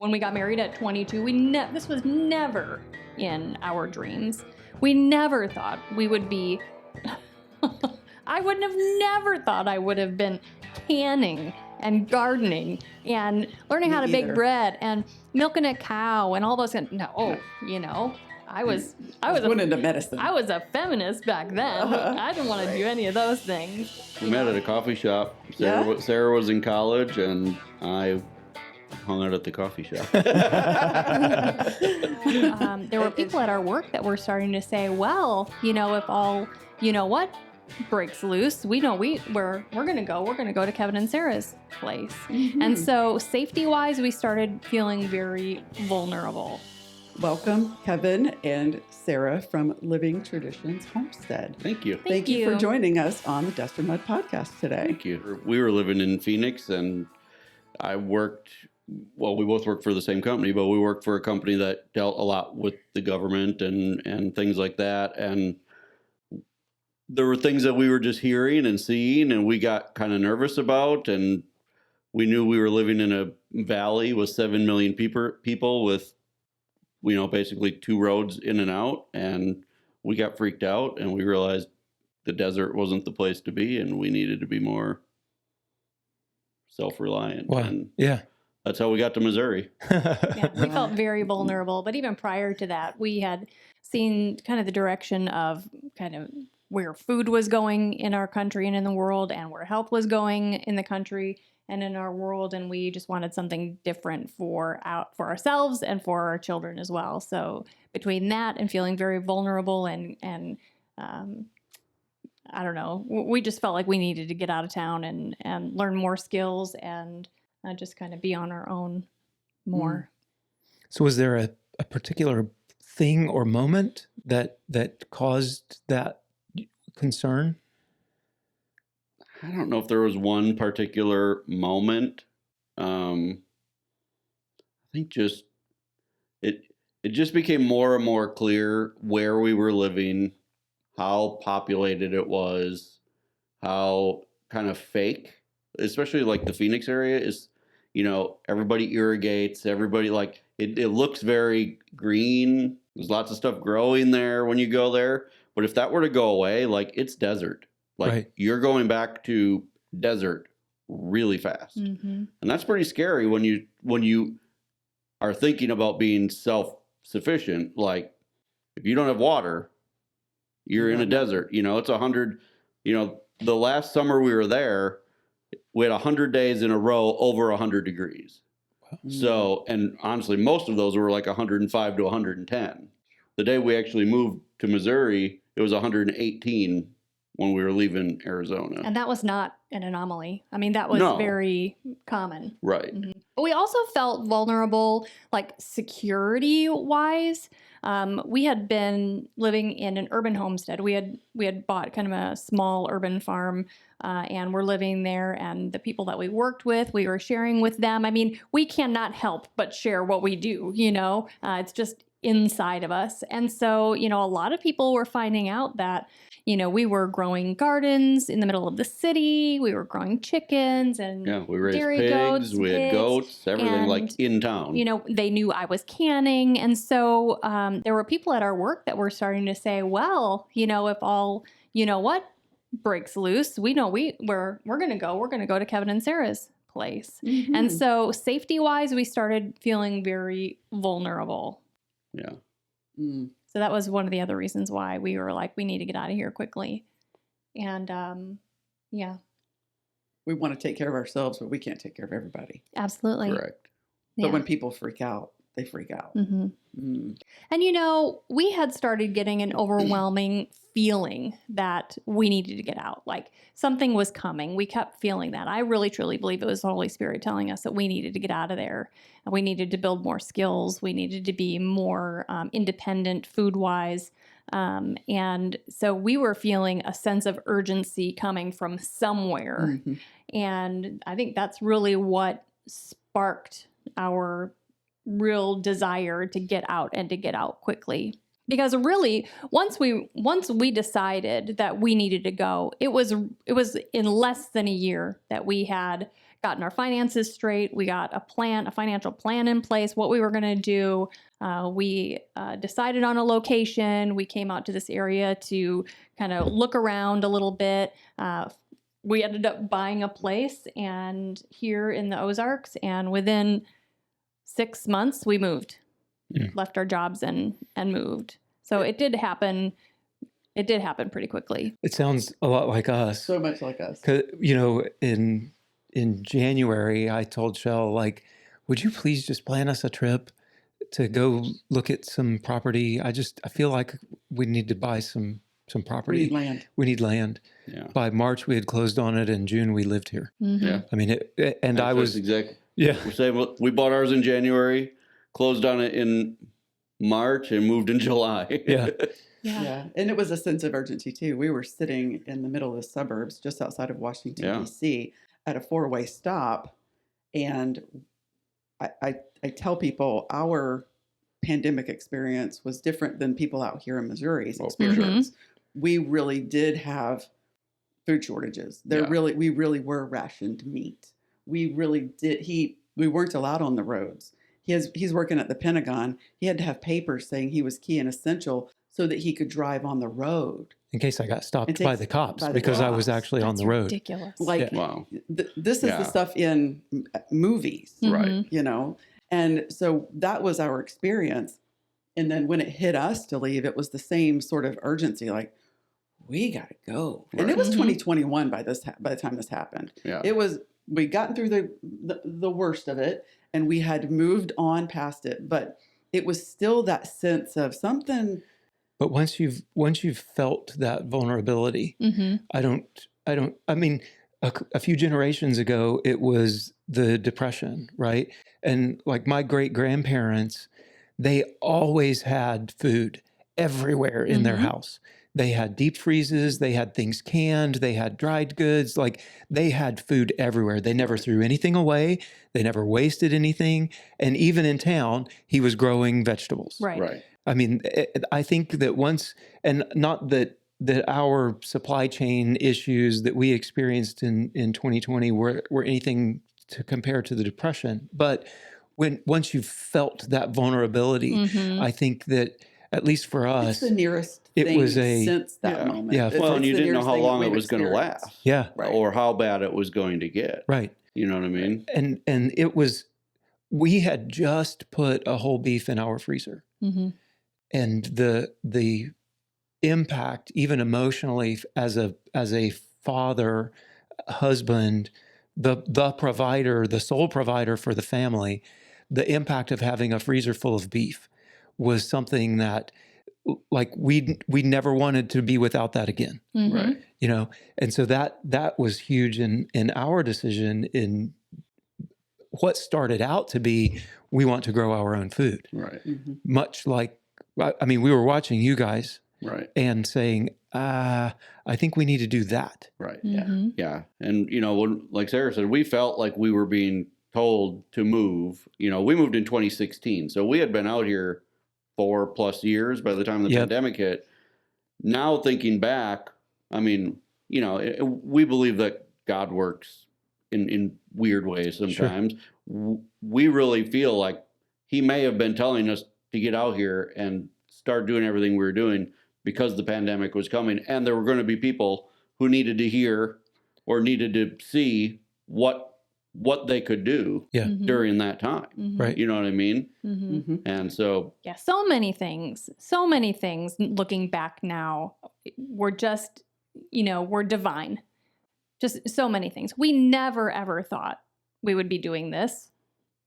When we got married at 22, this was never in our dreams. We never thought we would be, I wouldn't have never thought I would have been canning and gardening and learning how to bake bread and milking a cow and all those things. No, I was went into medicine. I was a feminist back then. I didn't want to do any of those things. We met at a coffee shop. Sarah was in college, and I hung out at the coffee shop. There were people at our work that were starting to say, well, if all, what breaks loose, we're going to go to Kevin and Sarah's place. Mm-hmm. And so safety-wise, we started feeling very vulnerable. Welcome, Kevin and Sarah from Living Traditions Homestead. Thank you. Thank you for joining us on the Dust and Mud podcast today. Thank you. We were living in Phoenix, and we both worked for the same company, but we worked for a company that dealt a lot with the government and things like that. And there were things that we were just hearing and seeing, and we got kind of nervous about, and we knew we were living in a valley with 7 million people with, basically 2 roads in and out, and we got freaked out, and we realized the desert wasn't the place to be, and we needed to be more self-reliant. Wow. And yeah. That's how we got to Missouri. We felt very vulnerable, but even prior to that, we had seen kind of the direction of kind of where food was going in our country and in the world, and where health was going in the country and in our world, and we just wanted something different for ourselves and for our children as well. So between that and feeling very vulnerable and I don't know, we just felt like we needed to get out of town and learn more skills and just kind of be on our own more. So was there a particular thing or moment that caused that concern? I don't know if there was one particular moment. I think just it just became more and more clear where we were living, how populated it was, how kind of fake, especially like the Phoenix area is, everybody irrigates, everybody it looks very green. There's lots of stuff growing there when you go there. But if that were to go away, it's desert. Right. You're going back to desert really fast. Mm-hmm. And that's pretty scary when you are thinking about being self-sufficient. Like, if you don't have water, you're in a desert. It's 100. The last summer we were there, we had 100 days in a row over 100 degrees. Wow. So, and honestly, most of those were 105 to 110. The day we actually moved to Missouri, it was 118 when we were leaving Arizona. And that was not an anomaly. I mean, that was very common. Right. Mm-hmm. But we also felt vulnerable, security-wise. We had been living in an urban homestead. We had bought kind of a small urban farm, and we're living there. And the people that we worked with, we were sharing with them. I mean, we cannot help but share what we do. It's just inside of us. And so, a lot of people were finding out that, we were growing gardens in the middle of the city. We were growing chickens and we raised dairy pigs, goats, we had goats, everything in town. They knew I was canning. And so there were people at our work that were starting to say, well, if all, what breaks loose, we're going to go to Kevin and Sarah's place. Mm-hmm. And so safety-wise, we started feeling very vulnerable. Yeah. Mm. So that was one of the other reasons why we were like, we need to get out of here quickly. And We want to take care of ourselves, but we can't take care of everybody. Absolutely. Correct. But when people freak out, they freak out. Mm-hmm. Mm. And, we had started getting an overwhelming feeling that we needed to get out. Like something was coming. We kept feeling that. I really, truly believe it was the Holy Spirit telling us that we needed to get out of there. We needed to build more skills. We needed to be more independent food-wise. And so we were feeling a sense of urgency coming from somewhere. Mm-hmm. And I think that's really what sparked our real desire to get out and to get out quickly. Because really, once we decided that we needed to go, it was in less than a year that we had gotten our finances straight. We got a financial plan in place, what we were going to do. We decided on a location. We came out to this area to kind of look around a little bit. We ended up buying a place and here in the Ozarks, and within 6 months we moved, left our jobs and moved. So it did happen. It did happen pretty quickly. It sounds a lot like us. So much like us. 'Cause, you know, in January, I told Shell, like, would you please just plan us a trip to go look at some property? I feel like we need to buy some property. We need land. We need land. Yeah. By March, we had closed on it. In June, we lived here. Mm-hmm. Yeah. I mean, I was exactly. Yeah. We're saying we bought ours in January, closed on it in March, and moved in July. Yeah. Yeah. And it was a sense of urgency too. We were sitting in the middle of the suburbs just outside of Washington, Yeah. D.C. at a 4-way stop. And I tell people our pandemic experience was different than people out here in Missouri's experience. We really did have food shortages. We really were rationed meat. We really did. We weren't allowed on the roads. He's working at the Pentagon. He had to have papers saying he was key and essential so that he could drive on the road. in case I got stopped by the cops, by the because I was cops. actually on That's the road. ridiculous. Like, Wow. this is the stuff in movies, Right. you know? And so that was our experience. And then when it hit us to leave, it was the same sort of urgency, like, we got to go. And it was 2021 by the time this happened. Yeah. We'd gotten through the worst of it, and we had moved on past it, but it was still that sense of something. But once you've felt that vulnerability, I mean, a few generations ago, it was the Depression, right? And like my great grandparents, they always had food everywhere in their house. They had deep freezes, they had things canned, they had dried goods, like they had food everywhere. They never threw anything away. They never wasted anything. And even in town, he was growing vegetables. Right. I mean, I think that once, and not that our supply chain issues that we experienced in 2020 were anything to compare to the Depression, but once you've felt that vulnerability, I think that at least for us, It's the nearest thing since that moment. Yeah. Well, and It's you the didn't know nearest how thing that long it we've was going to experienced. last. Yeah. Right. Or how bad it was going to get. Right. You know what I mean? And it was, we had just put a whole beef in our freezer. And the impact, even emotionally, as a father, husband, the provider, the sole provider for the family, the impact of having a freezer full of beef was something that, like, we never wanted to be without that again. Right. You know, and so that was huge in our decision in what started out to be, we want to grow our own food. Right. Much like, I mean, we were watching you guys Right. and saying, I think we need to do that. Right. Yeah. And, you know, when, like Sarah said, we felt like we were being told to move. You know, we moved in 2016. So we had been out here 4+ years by the time the pandemic hit. Now thinking back, I mean, you know, we believe that God works in weird ways sometimes. We really feel like he may have been telling us to get out here and start doing everything we were doing because the pandemic was coming, and there were going to be people who needed to hear or needed to see what they could do during that time. Right. You know what I mean? And so, Yeah, so many things looking back now were just, you know, were divine. Just so many things. We never, ever thought we would be doing this.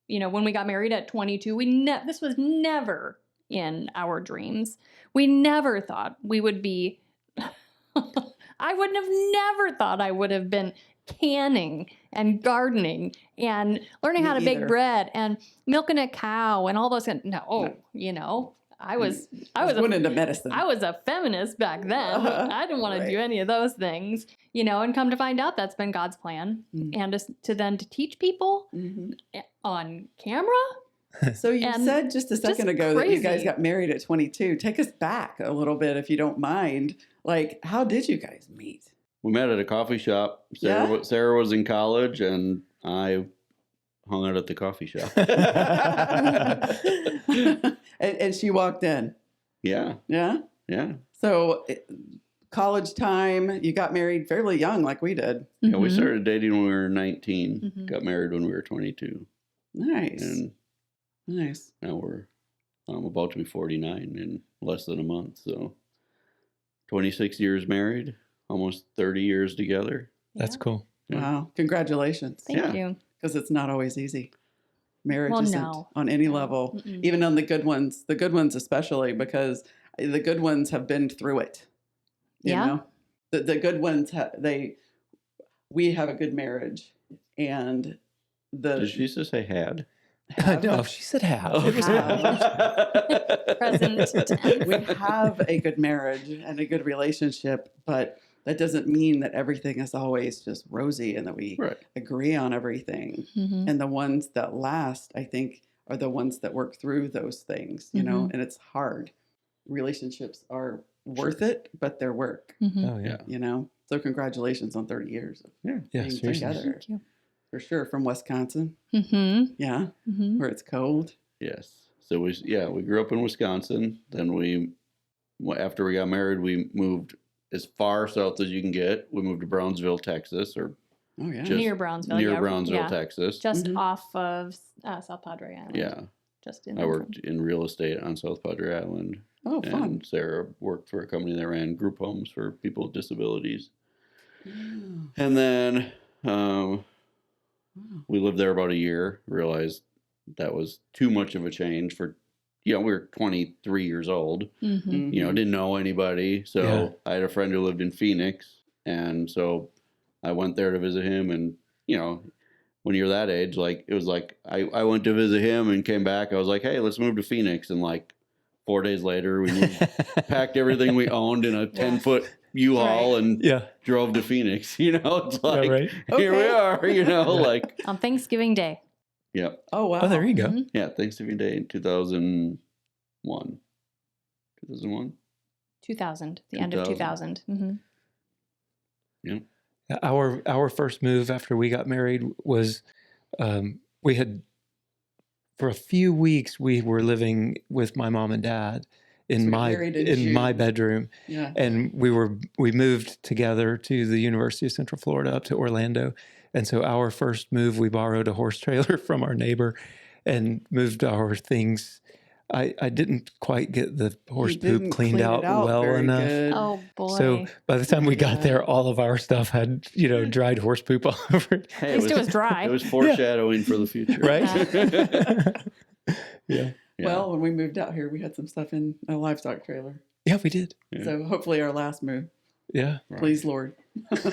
You know, when we got married at 22, this was never in our dreams. We never thought we would be, I wouldn't have never thought I would have been canning and gardening and learning how to bake bread and milking a cow and all those. No, you know, I was going into medicine. I was a feminist back then. I didn't want to do any of those things, you know, and come to find out that's been God's plan. And to teach people on camera. So you said just a second ago that you guys crazy. got married at 22. Take us back a little bit, if you don't mind. Like, how did you guys meet? we met at a coffee shop. Sarah was in college, and I hung out at the coffee shop. And she walked in. Yeah. Yeah. Yeah. So college time, you got married fairly young, like we did. Yeah, we started dating when we were 19, Mhm. got married when we were 22. Nice. And Nice. now we're about to be 49 in less than a month. So 26 years married, almost 30 years together. That's cool. Yeah. Wow. Congratulations. Thank Yeah. you. Because it's not always easy. Marriage Well, isn't no. on any No. level, Mm-mm. even on the good ones especially, because the good ones have been through it. You Yeah. know? The good ones, we have a good marriage. And Did she just say had? No, she said half. It was Present tense. we have a good marriage and a good relationship, but that doesn't mean that everything is always just rosy and that we Right. agree on everything. Mhm. And the ones that last, I think, are the ones that work through those things, you know, and it's hard. Relationships are worth it, but they're work, Mhm. Oh, yeah. you know? So congratulations on 30 years of Yeah. Yeah, being seriously. together. Thank you. For sure. From Wisconsin. Mhm. Yeah. Mhm. Where it's cold. Yes. So we grew up in Wisconsin. Then after we got married, we moved as far south as you can get. We moved to Brownsville, Texas, or Oh, yeah. just Near Brownsville. near yeah. Brownsville, Yeah. Texas. Just Mhm. off of South Padre Island. Yeah. Just in I worked in real estate on South Padre Island. Oh, fun. And Sarah worked for a company that ran group homes for people with disabilities. Oh, And then wow. we lived there about a year, realized that was too much of a change for, we were 23 years old, Mhm. didn't know anybody. So Yeah. I had a friend who lived in Phoenix. And so I went there to visit him. And, when you're that age, like, it was like, I went to visit him and came back. I was like, hey, let's move to Phoenix. And like 4 days later, we packed everything we owned in a 10-foot U-Haul and Yeah. drove to Phoenix. It's like, Yeah, right. here we Okay. are, like, On Thanksgiving Day. yeah. Oh, wow. Oh, there you go. Mhm. Yeah, Thanksgiving Day in 2001. 2001? 2000. The end of 2000. Mhm. Yeah. Our first move after we got married was we had, for a few weeks, we were living with my mom and dad So in we got married in my June. bedroom, Yeah. and we moved together to the University of Central Florida up to Orlando. And so our first move, we borrowed a horse trailer from our neighbor and moved our things. I didn't quite get the horse You poop didn't cleaned clean out it out well very enough. good. Oh, boy. So by the time we got Yeah. there, all of our stuff had, dried horse poop all over it. Hey, At least it was dry. It was foreshadowing for the future. Right? Yeah. Well, when we moved out here, we had some stuff in a livestock trailer. Yeah, we did. Yeah. So hopefully our last move. Yeah. Right. Please, Lord.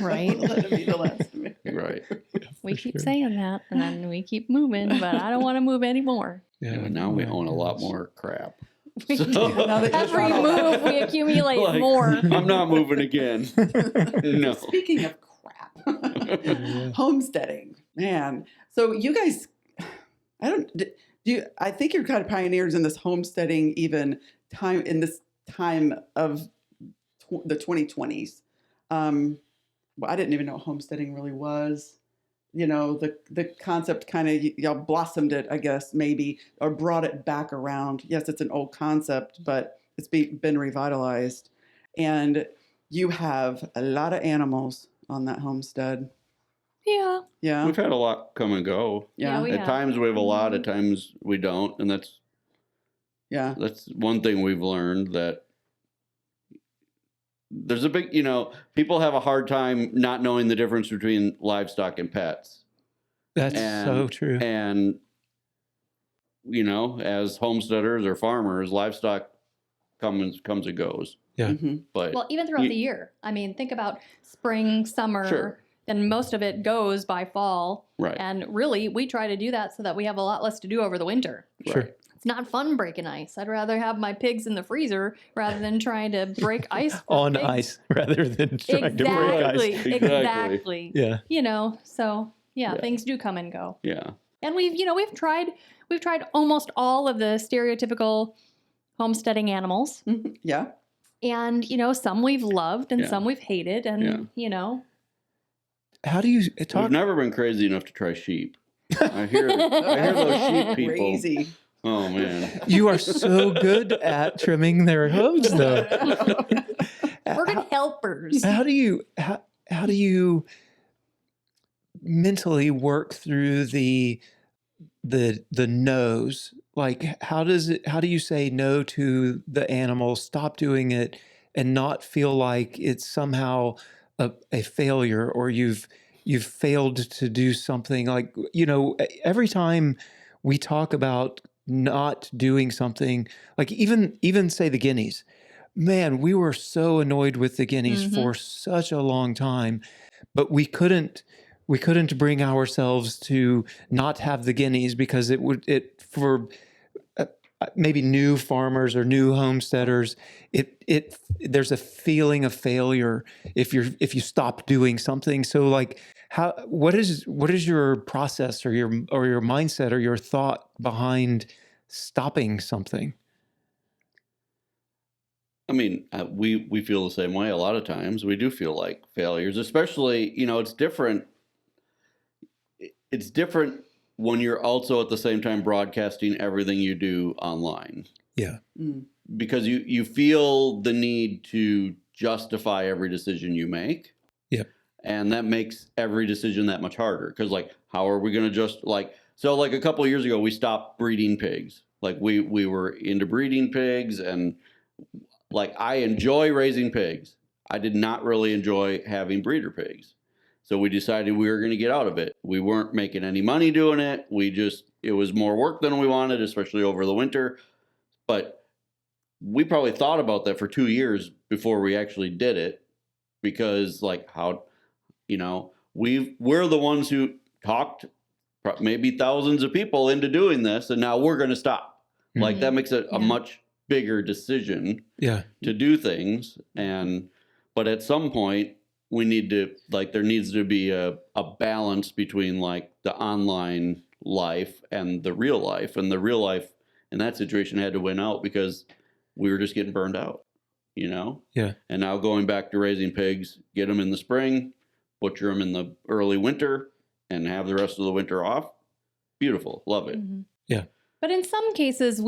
Right. Let it be the last move. Right. We For keep sure. saying that, and then we keep moving, but I don't want to move anymore. Yeah, Yeah. but now we Oh, own a lot gosh. more crap. We So- do. Now that you've Every got all that. move, we accumulate Like, more. I'm not moving again. No. Speaking of crap, homesteading, man. So you guys, I think you're kind of pioneers in this homesteading, even in this time of the 2020s. Well, I didn't even know what homesteading really was. The concept kind of, y'all blossomed it, I guess, maybe, or brought it back around. Yes, it's an old concept, but it's been revitalized. And you have a lot of animals on that homestead. Yeah. Yeah. We've had a lot come and go. Yeah, we At have. times we have a lot, at times we don't. And Yeah. that's one thing we've learned, that there's a big, people have a hard time not knowing the difference between livestock and pets. That's so true. And, as homesteaders or farmers, livestock comes and goes. Yeah. Mhm. But Well, even throughout the year. I mean, think about spring, summer, Sure. and most of it goes by fall. right. And really, we try to do that so that we have a lot less to do over the winter. Sure. Right. It's not fun breaking ice. I'd rather have my pigs in the freezer rather than trying to break ice for On pigs. ice rather than trying to break Exactly. ice. Exactly. Yeah. So yeah, Yeah. things do come and go. Yeah. And we've tried almost all of the stereotypical homesteading animals. Mhm. Yeah. And, some we've loved and Yeah. some we've hated. And, how do you We've talk? never been crazy enough to try sheep. I hear those sheep people. Crazy. Oh man. You are so good at trimming their hooves, though. We're good helpers. How do you mentally work through the no's? Like, how do you say no to the animal, stop doing it, and not feel like it's somehow a failure, or you've failed to do something? Like, every time we talk about not doing something, like even say the guineas, man, we were so annoyed with the guineas for such a long time, but we couldn't bring ourselves to not have the guineas, because for maybe new farmers or new homesteaders, there's a feeling of failure if you stop doing something. So, like, what is your process, or your mindset, or your thought behind stopping something? I mean, we feel the same way a lot of times. We do feel like failures, especially, it's different. It's different when you're also at the same time broadcasting everything you do online. Yeah. Mm. Because you feel the need to justify every decision you make. Yeah. And that makes every decision that much harder. Because, like, how are we going to like a couple of years ago, we stopped breeding pigs. Like, we were into breeding pigs, and like, I enjoy raising pigs. I did not really enjoy having breeder pigs. So we decided we were going to get out of it. We weren't making any money doing it. It was more work than we wanted, especially over the winter. But we probably thought about that for 2 years before we actually did it, because, like, we're the ones who talked maybe thousands of people into doing this, and now we're going to stop. Mm-hmm. Like, that makes it a much bigger decision to do things. But at some point, we need to, like, there needs to be a balance between, like, the online life and the real life. And the real life in that situation had to win out, because we were just getting burned out, Yeah. And now going back to raising pigs, get them in the spring, butcher them in the early winter, and have the rest of the winter off. Beautiful. Love it. Mm-hmm. Yeah. But in some cases,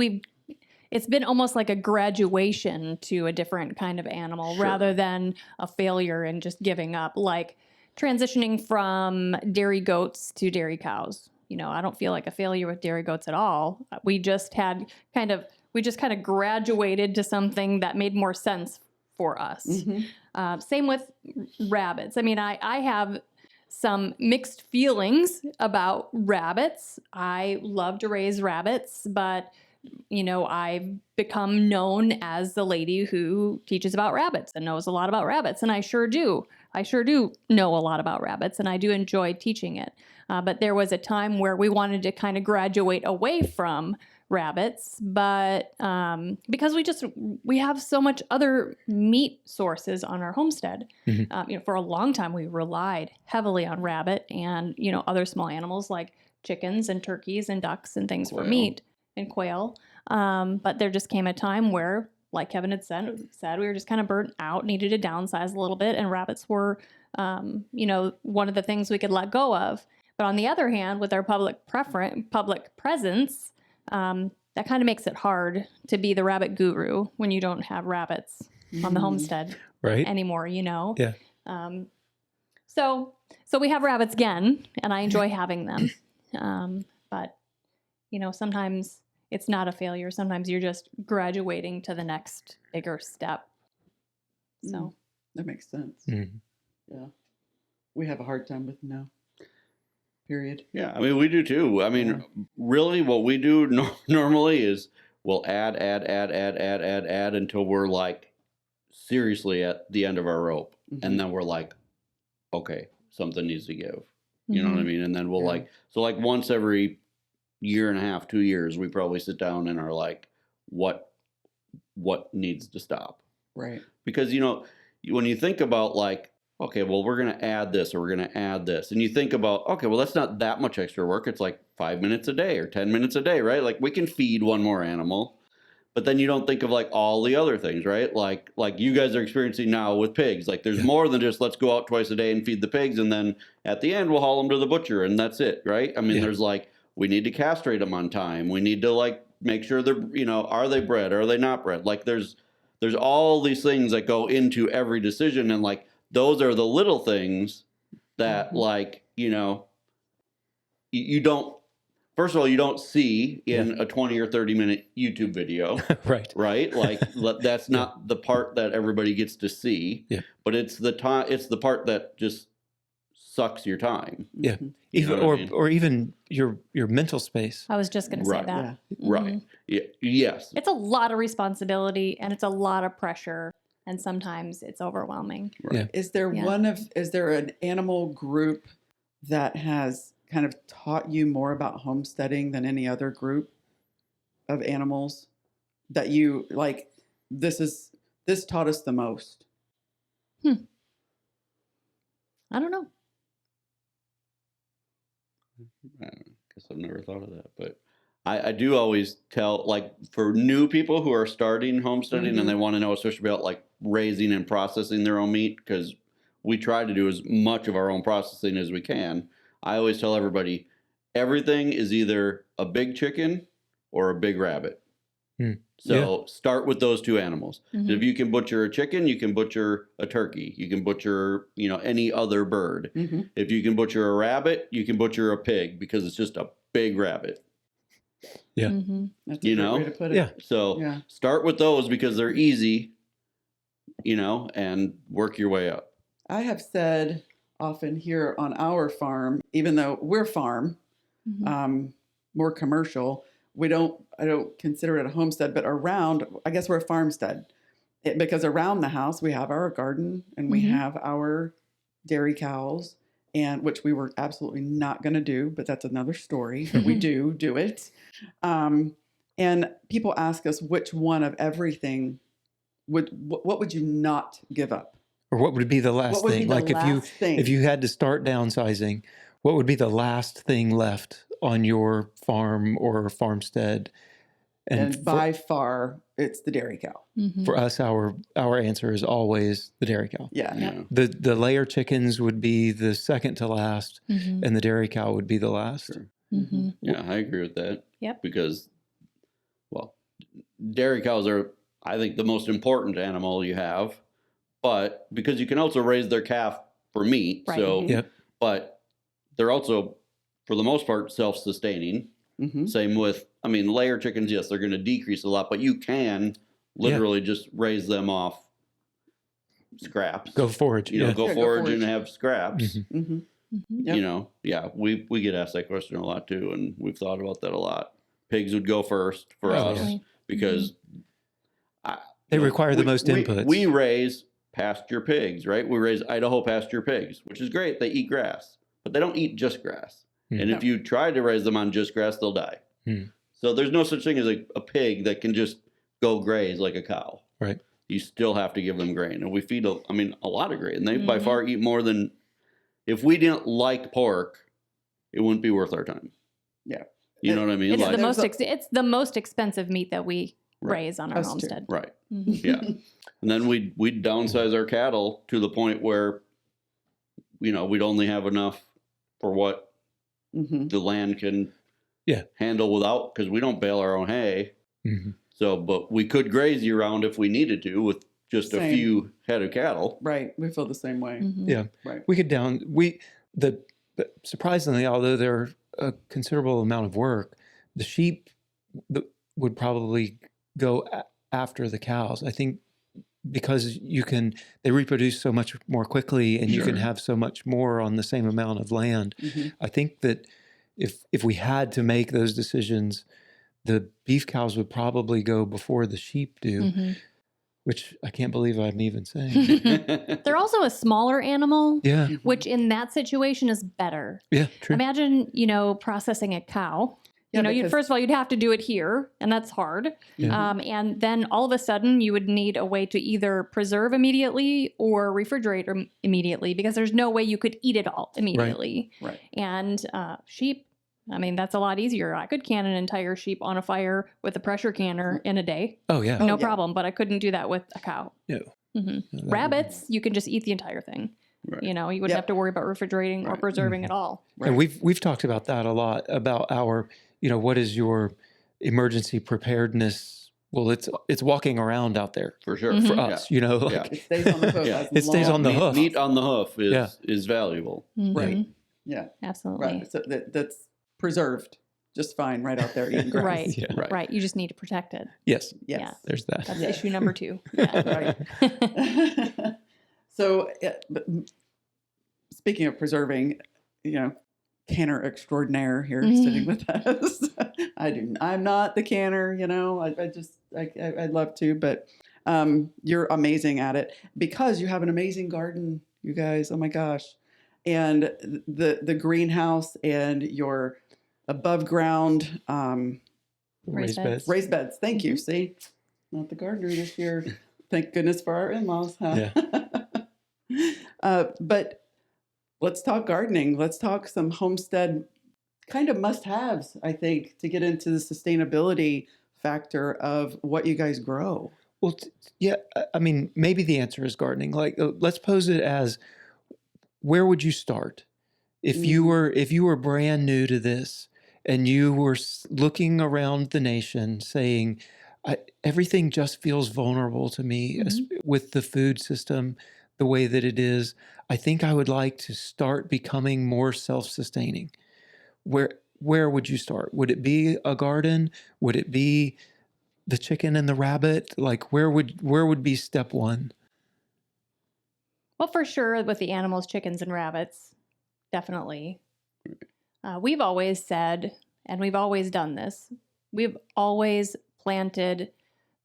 it's been almost like a graduation to a different kind of animal, rather than a failure and just giving up, like transitioning from dairy goats to dairy cows. I don't feel like a failure with dairy goats at all. We just kind of graduated to something that made more sense for us. Mm-hmm. Same with rabbits. I mean, I have some mixed feelings about rabbits. I love to raise rabbits, but I've become known as the lady who teaches about rabbits and knows a lot about rabbits. And I sure do. I sure do know a lot about rabbits, and I do enjoy teaching it. But there was a time where we wanted to kind of graduate away from rabbits, but because we have so much other meat sources on our homestead. Mm-hmm. For a long time, we relied heavily on rabbit and, other small animals like chickens and turkeys and ducks and things for meat. And quail. But there just came a time where, like Kevin had said, we were just kind of burnt out, needed to downsize a little bit, and rabbits were, one of the things we could let go of. But on the other hand, with our public presence, that kind of makes it hard to be the rabbit guru when you don't have rabbits on the homestead anymore, Yeah. So we have rabbits again, and I enjoy having them. But sometimes it's not a failure. Sometimes you're just graduating to the next bigger step. So that makes sense. Mm-hmm. Yeah. We have a hard time with no. Period. Yeah. I mean, we do too. I mean, really what we do normally is we'll add until we're, like, seriously at the end of our rope. Mm-hmm. And then we're like, okay, something needs to give. You know what I mean? And then we'll like once every year and a half, 2 years, we probably sit down and are like, what needs to stop? Right. Because, when you think about, like, okay, well, we're going to add this or we're going to add this. And you think about, okay, well, that's not that much extra work. It's like 5 minutes a day or 10 minutes a day, right? Like, we can feed one more animal. but then you don't think of like all the other things, right? Like you guys are experiencing now with pigs. Like there's more than just let's go out twice a day and feed the pigs, and then at the end we'll haul them to the butcher and that's it, right? I mean, there's like, we need to castrate them on time. We need to like make sure they're, are they bred? Are they not bred? Like there's all these things that go into every decision, and like those are the little things that like, you don't, first of all, you don't see in a 20 or 30 minute YouTube video. Right. Like that's not the part that everybody gets to see, but it's the time, it's the part that just sucks your time. Yeah. You know or even your mental space. I was just going to say that. Right. Yeah. Yes. It's a lot of responsibility and it's a lot of pressure. And sometimes it's overwhelming. Right. Is there an animal group that has kind of taught you more about homesteading than any other group of animals that you like? This taught us the most. I don't know. I guess I've never thought of that, but I do always tell, like, for new people who are starting homesteading and they want to know, especially about like raising and processing their own meat, because we try to do as much of our own processing as we can. I always tell everybody, everything is either a big chicken or a big rabbit. So start with those two animals. If you can butcher a chicken, you can butcher a turkey. You can butcher, any other bird. If you can butcher a rabbit, you can butcher a pig, because it's just a big rabbit. That's a great way to put it. So start with those because they're easy, and work your way up. I have said often here on our farm, even though we're farm, more commercial, I don't consider it a homestead, but around, I guess we're a farmstead, because around the house we have our garden and we have our dairy cows, and which we were absolutely not going to do, but that's another story. But we do it. And people ask us which one of everything what would you not give up? Or what would be the last thing? Like if you had to start downsizing, what would be the last thing left on your farm or farmstead? And by far, it's the dairy cow. For us, our answer is always the dairy cow. Yeah. The layer chickens would be the second to last, and the dairy cow would be the last. Sure. Yeah, I agree with that. Yep. Because, well, dairy cows are, I think, the most important animal you have, but because you can also raise their calf for meat. Right. So, but they're also, for the most part, self-sustaining. Same with, layer chickens, yes, they're going to decrease a lot, but you can literally just raise them off scraps. Go forage. Go forage and have scraps. Yep. We get asked that question a lot too, and we've thought about that a lot. Pigs would go first for us because they require the most inputs. We raise pasture pigs, right? We raise Idaho pasture pigs, which is great. They eat grass, but they don't eat just grass. And if you try to raise them on just grass, they'll die. So there's no such thing as a pig that can just go graze like a cow. Right. You still have to give them grain. And we feed, a lot of grain. They by far eat more than, if we didn't like pork, it wouldn't be worth our time. Yeah. You know what I mean? It's the most expensive meat that we raise on our homestead. Right. Yeah. And then we'd downsize our cattle to the point where, we'd only have enough for what the land can handle without, because we don't bale our own hay. So, but we could graze year round if we needed to with just a few head of cattle. Right. We feel the same way. Yeah. Right. We could surprisingly, although they're a considerable amount of work, the sheep would probably go after the cows. I think because they reproduce so much more quickly, and you can have so much more on the same amount of land. I think that if we had to make those decisions, the beef cows would probably go before the sheep do, which I can't believe I'm even saying. They're also a smaller animal, which in that situation is better. Yeah, true. Imagine, processing a cow. First of all, you'd have to do it here, and that's hard. And then all of a sudden, you would need a way to either preserve immediately or refrigerate immediately, because there's no way you could eat it all immediately. Right. And sheep, I mean, that's a lot easier. I could can an entire sheep on a fire with a pressure canner in a day. Oh yeah. No yeah. problem. But I couldn't do that with a cow. No. hmm Rabbits, you can just eat the entire thing. Right. You know, you wouldn't Yep. have to worry about refrigerating or Right. preserving at all. And we've talked about that a lot, about our, what is your emergency preparedness? Well, it's walking around out there For sure. Mhm. for Yeah. us, Yeah. It stays on the hoof. Yeah. as It stays long- on the hoof. Meat on the hoof Yeah. is valuable. Right. Mhm. Yeah. Absolutely. Right. So that's preserved just fine right out there eating grass. Right. Yeah. Right. Right. You just need to protect it. Yes, Yes. there's that. That's Yeah. issue number 2. Yeah. Right. So, but speaking of preserving, canner extraordinaire here Mhm. sitting with us. I'm not the canner, I'd love to, but you're amazing at it because you have an amazing garden, you guys. Oh my gosh. And the greenhouse and your above ground Raised beds. raised beds. Thank you. Mhm. See, not the gardener this year. Thank goodness for our in-laws, huh? But let's talk gardening. Let's talk some homestead kind of must-haves, I think, to get into the sustainability factor of what you guys grow. Well, yeah, I mean, maybe the answer is gardening. Like, let's pose it as, where would you start if you were brand new to this and you were looking around the nation saying, everything just feels vulnerable to me with the food system the way that it is. I think I would like to start becoming more self-sustaining. Where would you start? Would it be a garden? Would it be the chicken and the rabbit? Like, where would be step one? Well, for sure, with the animals, chickens and rabbits, definitely. We've always said, and we've always done this, we've always planted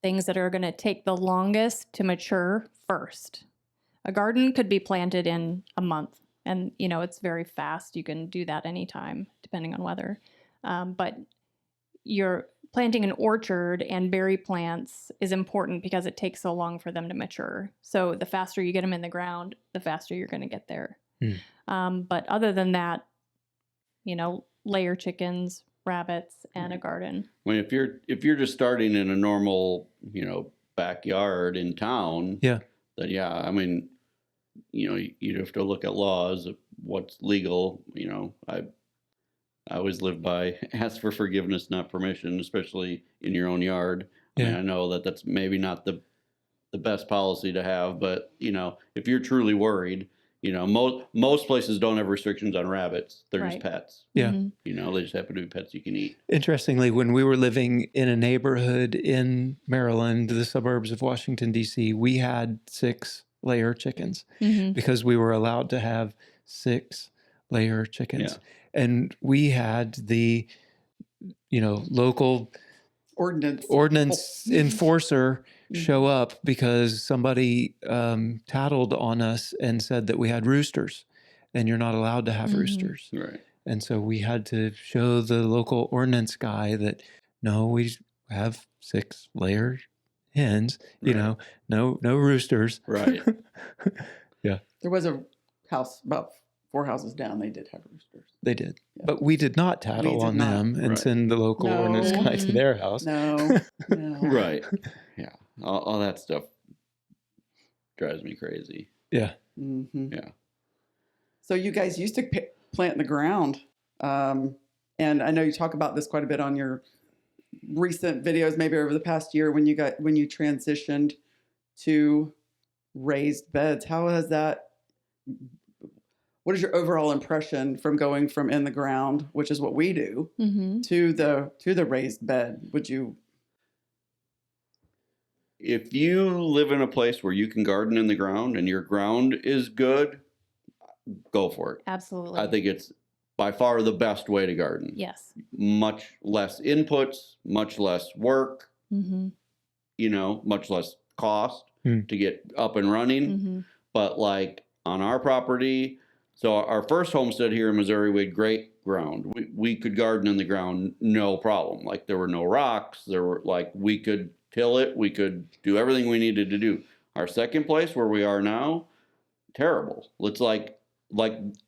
things that are going to take the longest to mature first. A garden could be planted in a month, and it's very fast. You can do that anytime, depending on weather. But you're planting an orchard and berry plants is important because it takes so long for them to mature. So the faster you get them in the ground, the faster you're going to get there. But other than that, layer chickens, rabbits, and a garden. I mean, if you're just starting in a normal, backyard in town, Yeah. then I mean, you'd have to look at laws of what's legal. I always live by ask for forgiveness, not permission, especially in your own yard. I mean, I know that that's maybe not the best policy to have, but if you're truly worried, most places don't have restrictions on rabbits. They're just Right. pets. Yeah. Mhm. They just happen to be pets you can eat. Interestingly, when we were living in a neighborhood in Maryland, the suburbs of Washington, D.C., we had 6 layer chickens Mhm. because we were allowed to have 6 layer chickens. And we had the, local ordinance enforcer show up because somebody tattled on us and said that we had roosters and you're not allowed to have roosters. Right. And so we had to show the local ordinance guy that, no, we have 6 layer hens, Right. no roosters. Right. There was a house about 4 houses down. They did have roosters. They did. Yeah. But we did not tattle We did on not. them and Right. send the local No. ordinance guy to Mhm. their house. No. Right. Yeah. All that stuff drives me crazy. Yeah. Mm-hmm. Yeah. So you guys used to plant in the ground, and I know you talk about this quite a bit on your recent videos, maybe over the past year when you transitioned to raised beds. How has that? What is your overall impression from going from in the ground, which is what we do, Mhm. to the raised bed? Would you? If you live in a place where you can garden in the ground and your ground is good, go for it. Absolutely. I think it's by far the best way to garden. Yes. Much less inputs, much less work, Mhm. much less cost Hmm. to get up and running. Mhm. But like on our property, so our first homestead here in Missouri, we had great ground. We could garden in the ground, no problem. Like there were no rocks. There were we could till it. We could do everything we needed to do. Our second place where we are now, terrible. It's like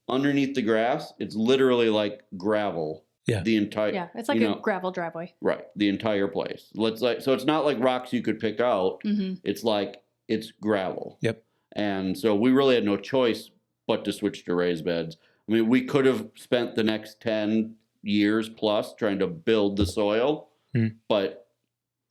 underneath the grass, it's literally like gravel Yeah. The entire, Yeah, it's like you a know, gravel driveway. right, the entire place. So it's not like rocks you could pick out. It's like it's gravel. Yep. And so we really had no choice but to switch to raised beds. I mean, we could have spent the next 10 years plus trying to build the soil, but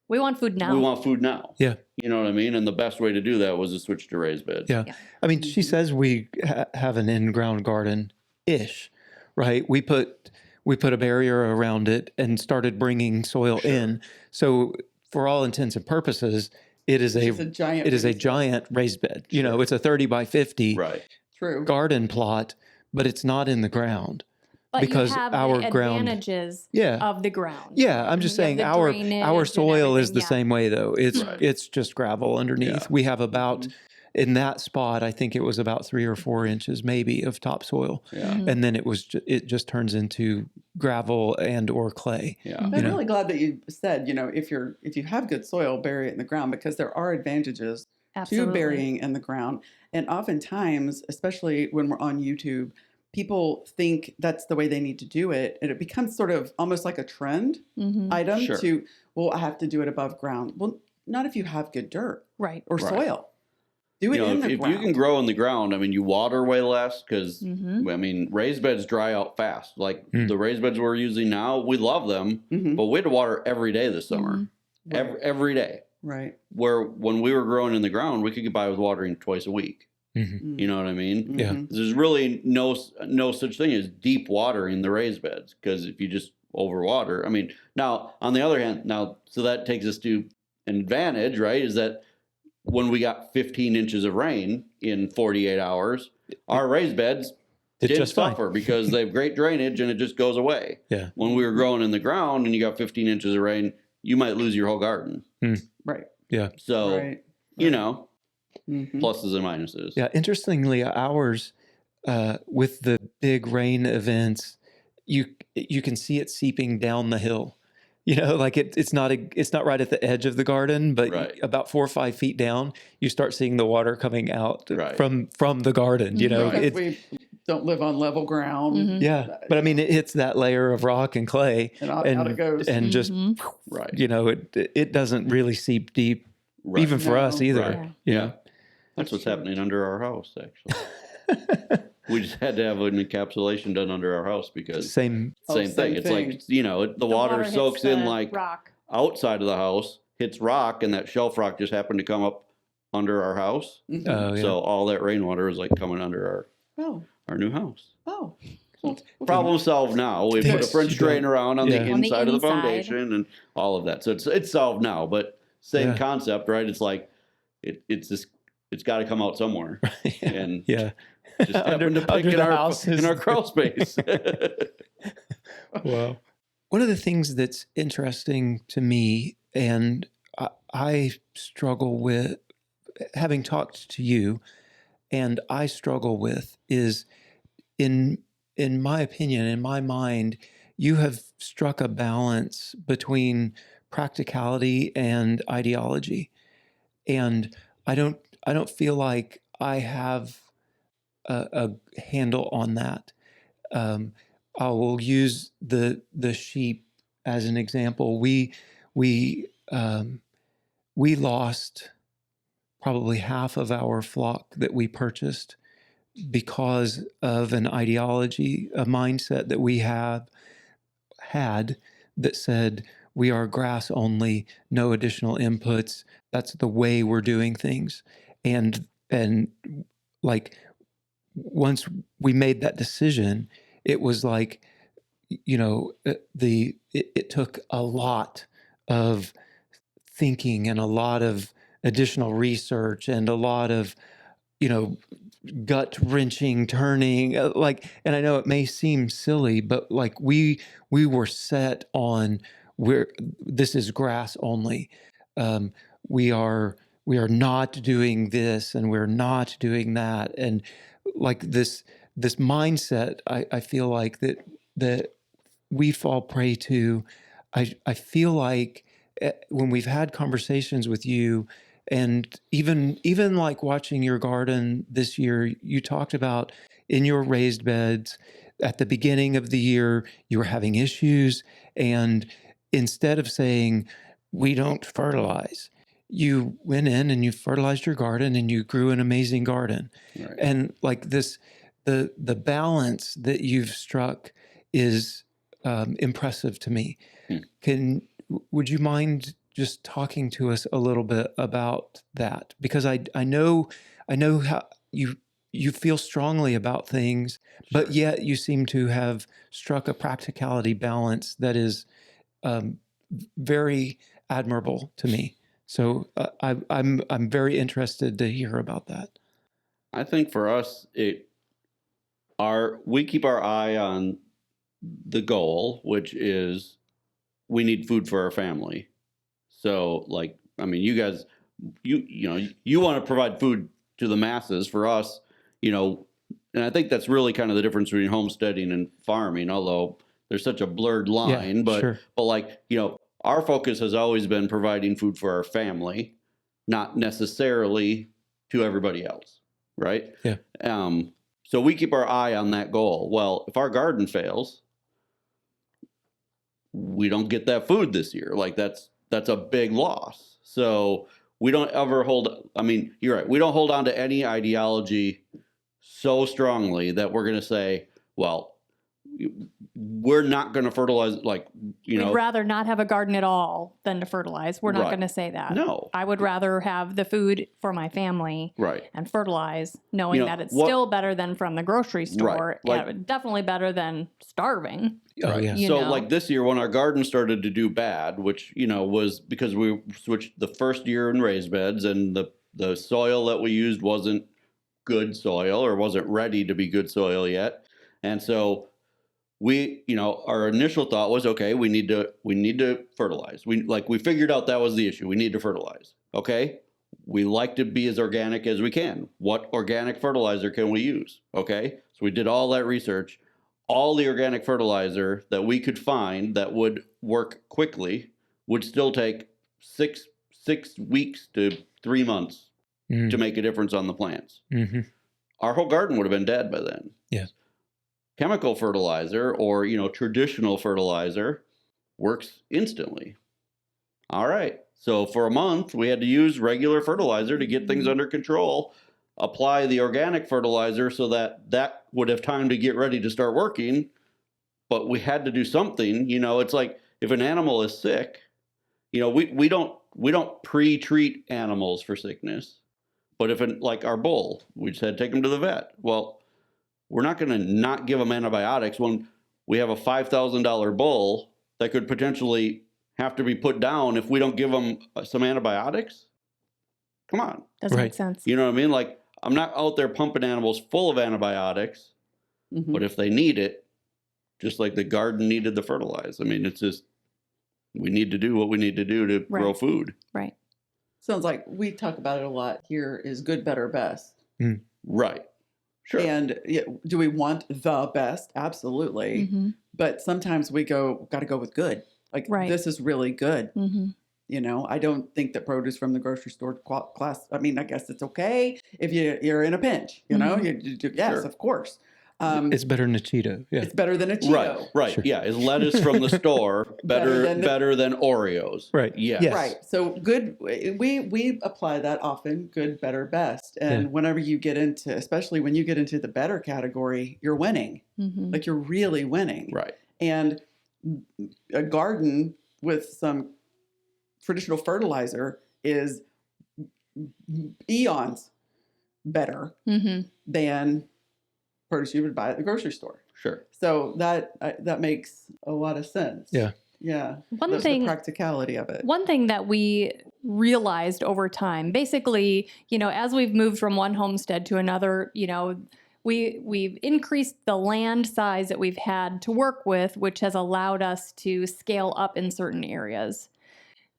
we want food now. we want food now. Yeah. You know what I mean? And the best way to do that was to switch to raised beds. Yeah. I mean, she says we have an in-ground garden-ish, right? We put a barrier around it and started bringing soil in. So for all intents and purposes, it is a giant raised bed. You know, it's a 30 by 50 Right. True. garden plot, but it's not in the ground. But because you have our the ground advantages Yeah. of the ground. Yeah, I'm just You have saying the our drainage soil and is the everything, same way though. Right. It's just gravel underneath. Yeah. We have about in that spot, I think it was about 3 or 4 inches maybe of topsoil, Yeah. and then it just turns into gravel and or clay. Yeah. I'm You know. really glad that you said, if you have good soil, bury it in the ground, because there are advantages Absolutely. to burying in the ground. And oftentimes, especially when we're on YouTube, people think that's the way they need to do it. And it becomes sort of almost like a trend item Sure. to, well, I have to do it above ground. Well, not if you have good dirt Right. or Right. soil. Do it in the if ground. you can grow in the ground, I mean, you water way less because, Mm-hmm. I mean, raised beds dry out fast. Like Mm. the raised beds we're using now, we love them, Mhm. but we had to water every day this summer. Right. Every day. Right. Where when we were growing in the ground, we could get by with watering twice a week. Mhm. You know what I mean? Yeah. Mhm. There's really no such thing as deep watering the raised beds, because if you just overwater, I mean, now on the other hand, so that takes us to an advantage, right? Is that when we got 15 inches of rain in 48 hours, our raised beds Did didn't just fine. suffer because they have great drainage and it just goes away. Yeah. When we were growing in the ground and you got 15 inches of rain, you might lose your whole garden. Right. Yeah. So, Right. you know, Mhm. pluses and minuses. Yeah. Interestingly, ours with the big rain events, you can see it seeping down the hill. You know, like it's not right at the edge of the garden, but Right. about 4 or 5 feet down, you start seeing the water coming out Right. from the garden. You know, Right. Because we don't live on level ground. Mhm. yeah. But I mean, it hits that layer of rock and clay, And out it goes. and just Right. you know, it doesn't really seep deep, Right. even for us No. either. Right. Yeah. You Yeah. know? That's what's true. happening under our house, actually. We just had to have an encapsulation done under our house because Same. same thing. It's like, the water hits soaks in the like rock. outside of the house, hits rock, and that shelf rock just happened to come up under our house. Mhm. Oh yeah. So all that rainwater is like coming under Oh. our new house. Oh. Well, Problem solved now. We put a Yes, French you drain don't- around on yeah. the On the inside of the inside. foundation and all of that. So it's solved now, but same Yeah. concept, right? It's like it's got to come out somewhere, and yeah. just happened to pick under in the our houses. in our crawl space. Wow. One of the things that's interesting to me, and I struggle with, having talked to you, and I struggle with, is in my opinion, in my mind, you have struck a balance between practicality and ideology, and I don't feel like I have a handle on that. I will use the sheep as an example. We lost probably half of our flock that we purchased because of an ideology, a mindset that we had that said we are grass only, no additional inputs. That's the way we're doing things, and like once we made that decision, it was like, it took a lot of thinking and a lot of additional research and a lot of, gut wrenching, turning, and I know it may seem silly, but like we were set on this is grass only. We are not doing this and we're not doing that. And like this mindset, I feel like that we fall prey to. I feel like when we've had conversations with you, and even like watching your garden this year, you talked about in your raised beds at the beginning of the year, you were having issues. And instead of saying, we don't fertilize, you went in and you fertilized your garden and you grew an amazing garden. Right. And like this, the balance that you've struck is impressive to me. Would you mind just talking to us a little bit about that? Because I know how you feel strongly about things, but yet you seem to have struck a practicality balance that is very admirable to me. So I'm very interested to hear about that. I think for us, we keep our eye on the goal, which is we need food for our family. So, like, I mean, you guys, you want to provide food to the masses. For us, and I think that's really kind of the difference between homesteading and farming, although there's such a blurred line. But like, our focus has always been providing food for our family, not necessarily to everybody else, right? Yeah. So we keep our eye on that goal. Well, if our garden fails, we don't get that food this year. Like that's a big loss. So we don't ever you're right. We don't hold on to any ideology so strongly that we're going to say, well, we're not going to fertilize, We'd rather not have a garden at all than to fertilize. We're not Right. going to say that. No. I would rather have the food for my family Right. and fertilize, knowing that it's still better than from the grocery store. Right. And definitely better than starving. Oh, Right. yeah. So like this year when our garden started to do bad, which, was because we switched the first year in raised beds and the soil that we used wasn't good soil or wasn't ready to be good soil yet. And so we, our initial thought was, okay, we need to fertilize. We figured out that was the issue. We need to fertilize. Okay. We like to be as organic as we can. What organic fertilizer can we use? Okay. So we did all that research. All the organic fertilizer that we could find that would work quickly would still take 6 weeks to 3 months to make a difference on the plants. Mm-hmm. Our whole garden would have been dead by then. Yes. Chemical fertilizer or, traditional fertilizer works instantly. All right. So for a month, we had to use regular fertilizer to get things under control, apply the organic fertilizer so that would have time to get ready to start working. But we had to do something. It's like if an animal is sick, we don't pre-treat animals for sickness. But if like our bull, we just had to take him to the vet. Well, we're not going to not give them antibiotics when we have a $5,000 bull that could potentially have to be put down if we don't give them some antibiotics. Come on. Doesn't make sense. You know what I mean? Like, I'm not out there pumping animals full of antibiotics, but if they need it, just like the garden needed the fertilizer. I mean, it's just, we need to do what we need to do to grow food. Right. Sounds like we talk about it a lot here is good, better, best. Right. Sure. And do we want the best? Absolutely. Mm-hmm. But sometimes we got to go with good. Like, this is really good. Mm-hmm. I don't think that produce from the grocery store class. I mean, I guess it's okay if you're in a pinch, yes, Sure. of course. It's better than a Cheeto. Yeah. It's better than a Cheeto. Right. Sure. Yeah. Is lettuce from the store better than Oreos? Right. Yes. Yes. Right. So good. We apply that often. Good, better, best. And whenever you get into, especially when you get into the better category, you're winning. Mm-hmm. Like you're really winning. Right. And a garden with some traditional fertilizer is eons better than produce you would buy at the grocery store. Sure. So that makes a lot of sense. Yeah. Yeah. One thing, the practicality of it. One thing that we realized over time, basically, as we've moved from one homestead to another, we've increased the land size that we've had to work with, which has allowed us to scale up in certain areas.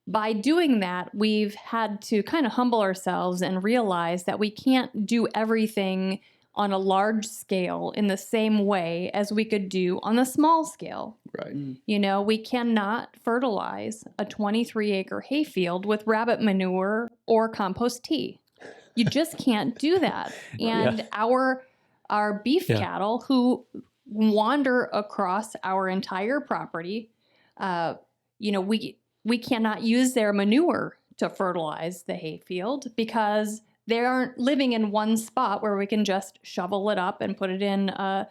By doing that, we've had to kind of humble ourselves and realize that we can't do everything on a large scale in the same way as we could do on the small scale. Right. We cannot fertilize a 23-acre hayfield with rabbit manure or compost tea. You just can't do that. And our beef cattle, who wander across our entire property. We cannot use their manure to fertilize the hayfield because they aren't living in one spot where we can just shovel it up and put it in a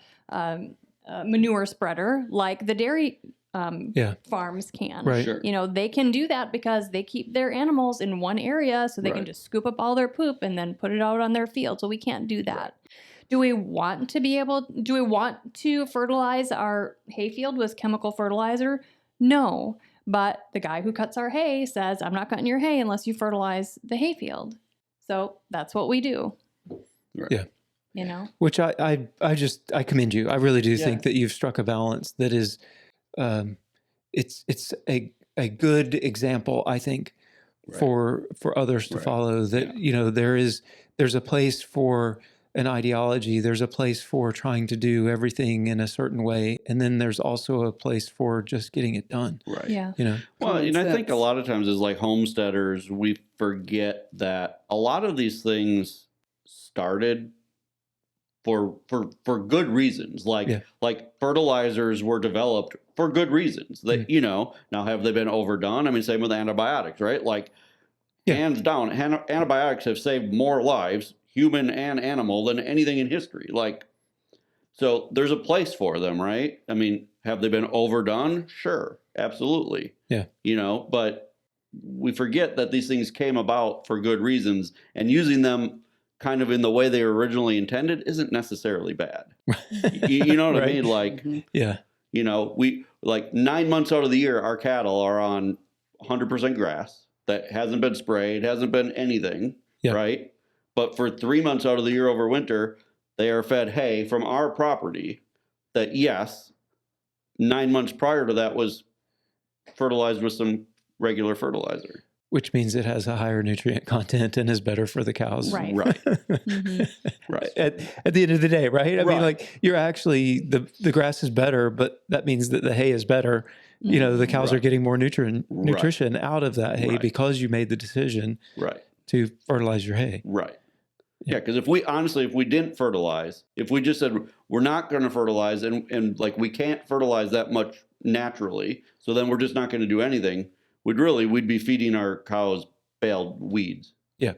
manure spreader like the dairy farms can. Right. Sure. They can do that because they keep their animals in one area, so they can Right. just scoop up all their poop and then put it out on their field. So we can't do that. Right. Do we want to fertilize our hayfield with chemical fertilizer? No. But the guy who cuts our hay says, I'm not cutting your hay unless you fertilize the hayfield. So that's what we do. Right. Yeah. Which I commend you. I really do think that you've struck a balance that is, it's a good example, I think, Right. for others to Right. follow. That there's a place for an ideology. There's a place for trying to do everything in a certain way, and then there's also a place for just getting it done. Right. Yeah. Well, Common I think a sense. lot of times as like homesteaders, we forget that a lot of these things started for good reasons. Like fertilizers were developed for good reasons. That now have they been overdone? I mean, same with antibiotics, right? Like hands down, antibiotics have saved more lives, human and animal, than anything in history. Like, so there's a place for them, right? I mean, have they been overdone? Sure, absolutely. Yeah. But we forget that these things came about for good reasons, and using them kind of in the way they were originally intended isn't necessarily bad. You know what I Right. mean? Like, Mhm. we like 9 months out of the year, our cattle are on 100% grass that hasn't been sprayed, hasn't been anything, Yeah. right? But for 3 months out of the year over winter, they are fed hay from our property that, yes, 9 months prior to that was fertilized with some regular fertilizer. Which means it has a higher nutrient content and is better for the cows. Right. Right. Mhm. Right. At the end of the day, right? I mean, Right. like you're actually the grass is better, but that means that the hay is better. The cows are Right. getting more nutrition out of that hay Right. because you made the decision Right. to fertilize your hay. Right. Yeah, because if we didn't fertilize, if we just said we're not going to fertilize and like we can't fertilize that much naturally, so then we're just not going to do anything, we'd be feeding our cows baled weeds. Yeah.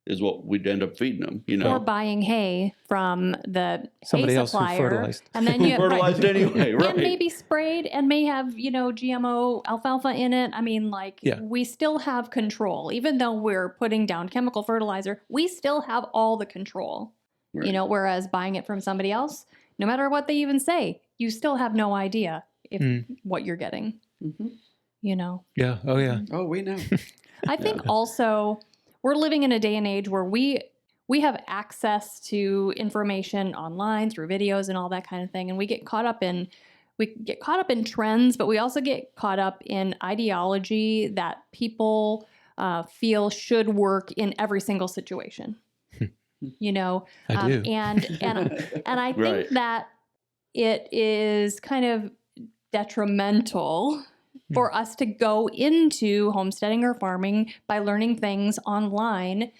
Is what we'd end up feeding them, Or buying hay from the Somebody hay else who supplier, fertilized. and then you fertilized anyway, right? and maybe sprayed and may have GMO alfalfa in it. I mean, we still have control, even though we're putting down chemical fertilizer. We still have all the control. Right. Whereas buying it from somebody else, no matter what they even say, you still have no idea if what you're getting. Mhm. Yeah. Oh, yeah. Oh, we know. I think also we're living in a day and age where we have access to information online through videos and all that kind of thing, and we get caught up in trends, but we also get caught up in ideology that people feel should work in every single situation. I do. And I think Right. that it is kind of detrimental for us to go into homesteading or farming by learning things online,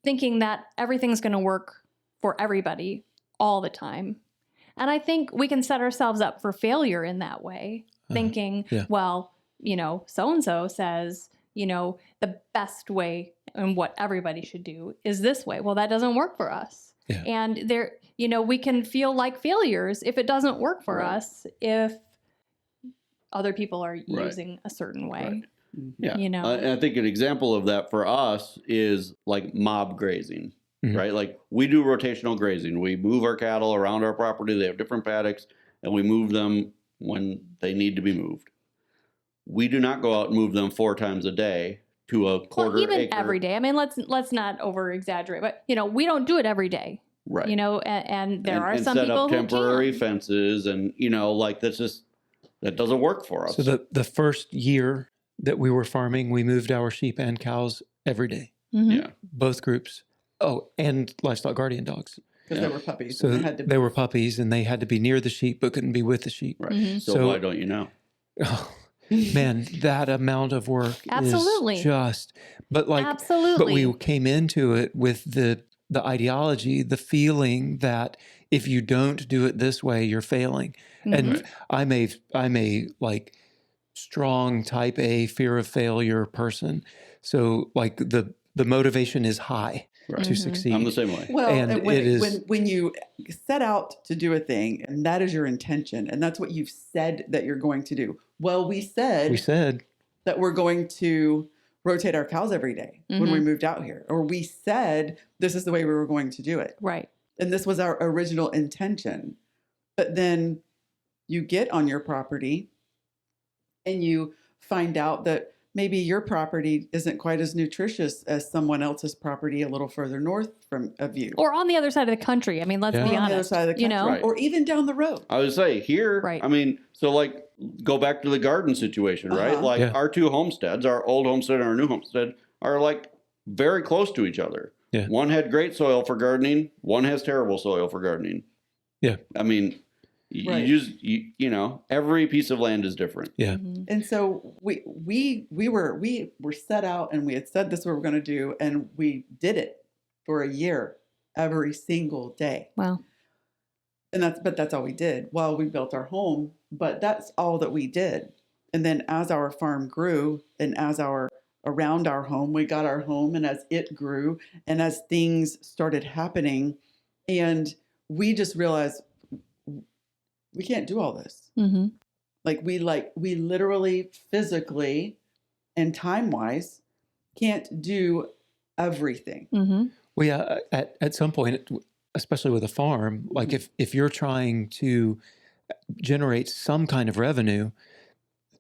thinking that everything's going to work for everybody all the time. And I think we can set ourselves up for failure in that way, thinking, well, so-and-so says, the best way and what everybody should do is this way. Well, that doesn't work for us. Yeah. And we can feel like failures if it doesn't work for Right. us, if other people are using a certain way. Right. Mhm. Yeah. And I think an example of that for us is like mob grazing, Mhm. right? Like we do rotational grazing. We move our cattle around our property. They have different paddocks and we move them when they need to be moved. We do not go out and move them 4 times a day to a quarter Well, even acre. every day. I mean, let's not over exaggerate, but we don't do it every day. Right. And there are and some set people up temporary who can. fences and that doesn't work for us. So the first year that we were farming, we moved our sheep and cows every day, Mhm. Yeah. both groups. Oh, and livestock guardian dogs. Because Yeah. they were puppies. So and they had to they were puppies and they had to be near the sheep, but couldn't be with the sheep. Right. Mhm. So, So- why don't you know? Oh, man, that amount of work Absolutely. is just, but Absolutely. but we came into it with the ideology, the feeling that if you don't do it this way, you're failing. And Right. I'm a like strong type A fear of failure person. So like the motivation is high Right. to succeed. I'm the same way. Well, And and when, it is- when you set out to do a thing and that is your intention and that's what you've said that you're going to do. Well, we said that we're going to rotate our cows every day when we moved out here, or we said this is the way we were going to do it. Right. And this was our original intention. But then you get on your property and you find out that maybe your property isn't quite as nutritious as someone else's property a little further north of you. Or on the other side of the country. I mean, let's Yeah. be Or on the other honest. side of the country, You know, Right. or even down the road. I would say here, Right. I mean, so like go back to the garden situation, right? Uh-huh. Like Yeah. our two homesteads, our old homestead and our new homestead, are like very close to each other. Yeah. One had great soil for gardening. One has terrible soil for gardening. Yeah. I mean, Right. you know, every piece of land is different. Yeah. And so we were set out and we had said this is what we're going to do, and we did it for a year every single day. wow. And that's all we did while we built our home, but that's all that we did. And then as our farm grew and around our home, we got our home, and as it grew and as things started happening, and we just realized we can't do all this. Mm-hmm. We literally physically and time-wise can't do everything. Mm-hmm. Well, yeah, at some point, especially with a farm, like if you're trying to generate some kind of revenue,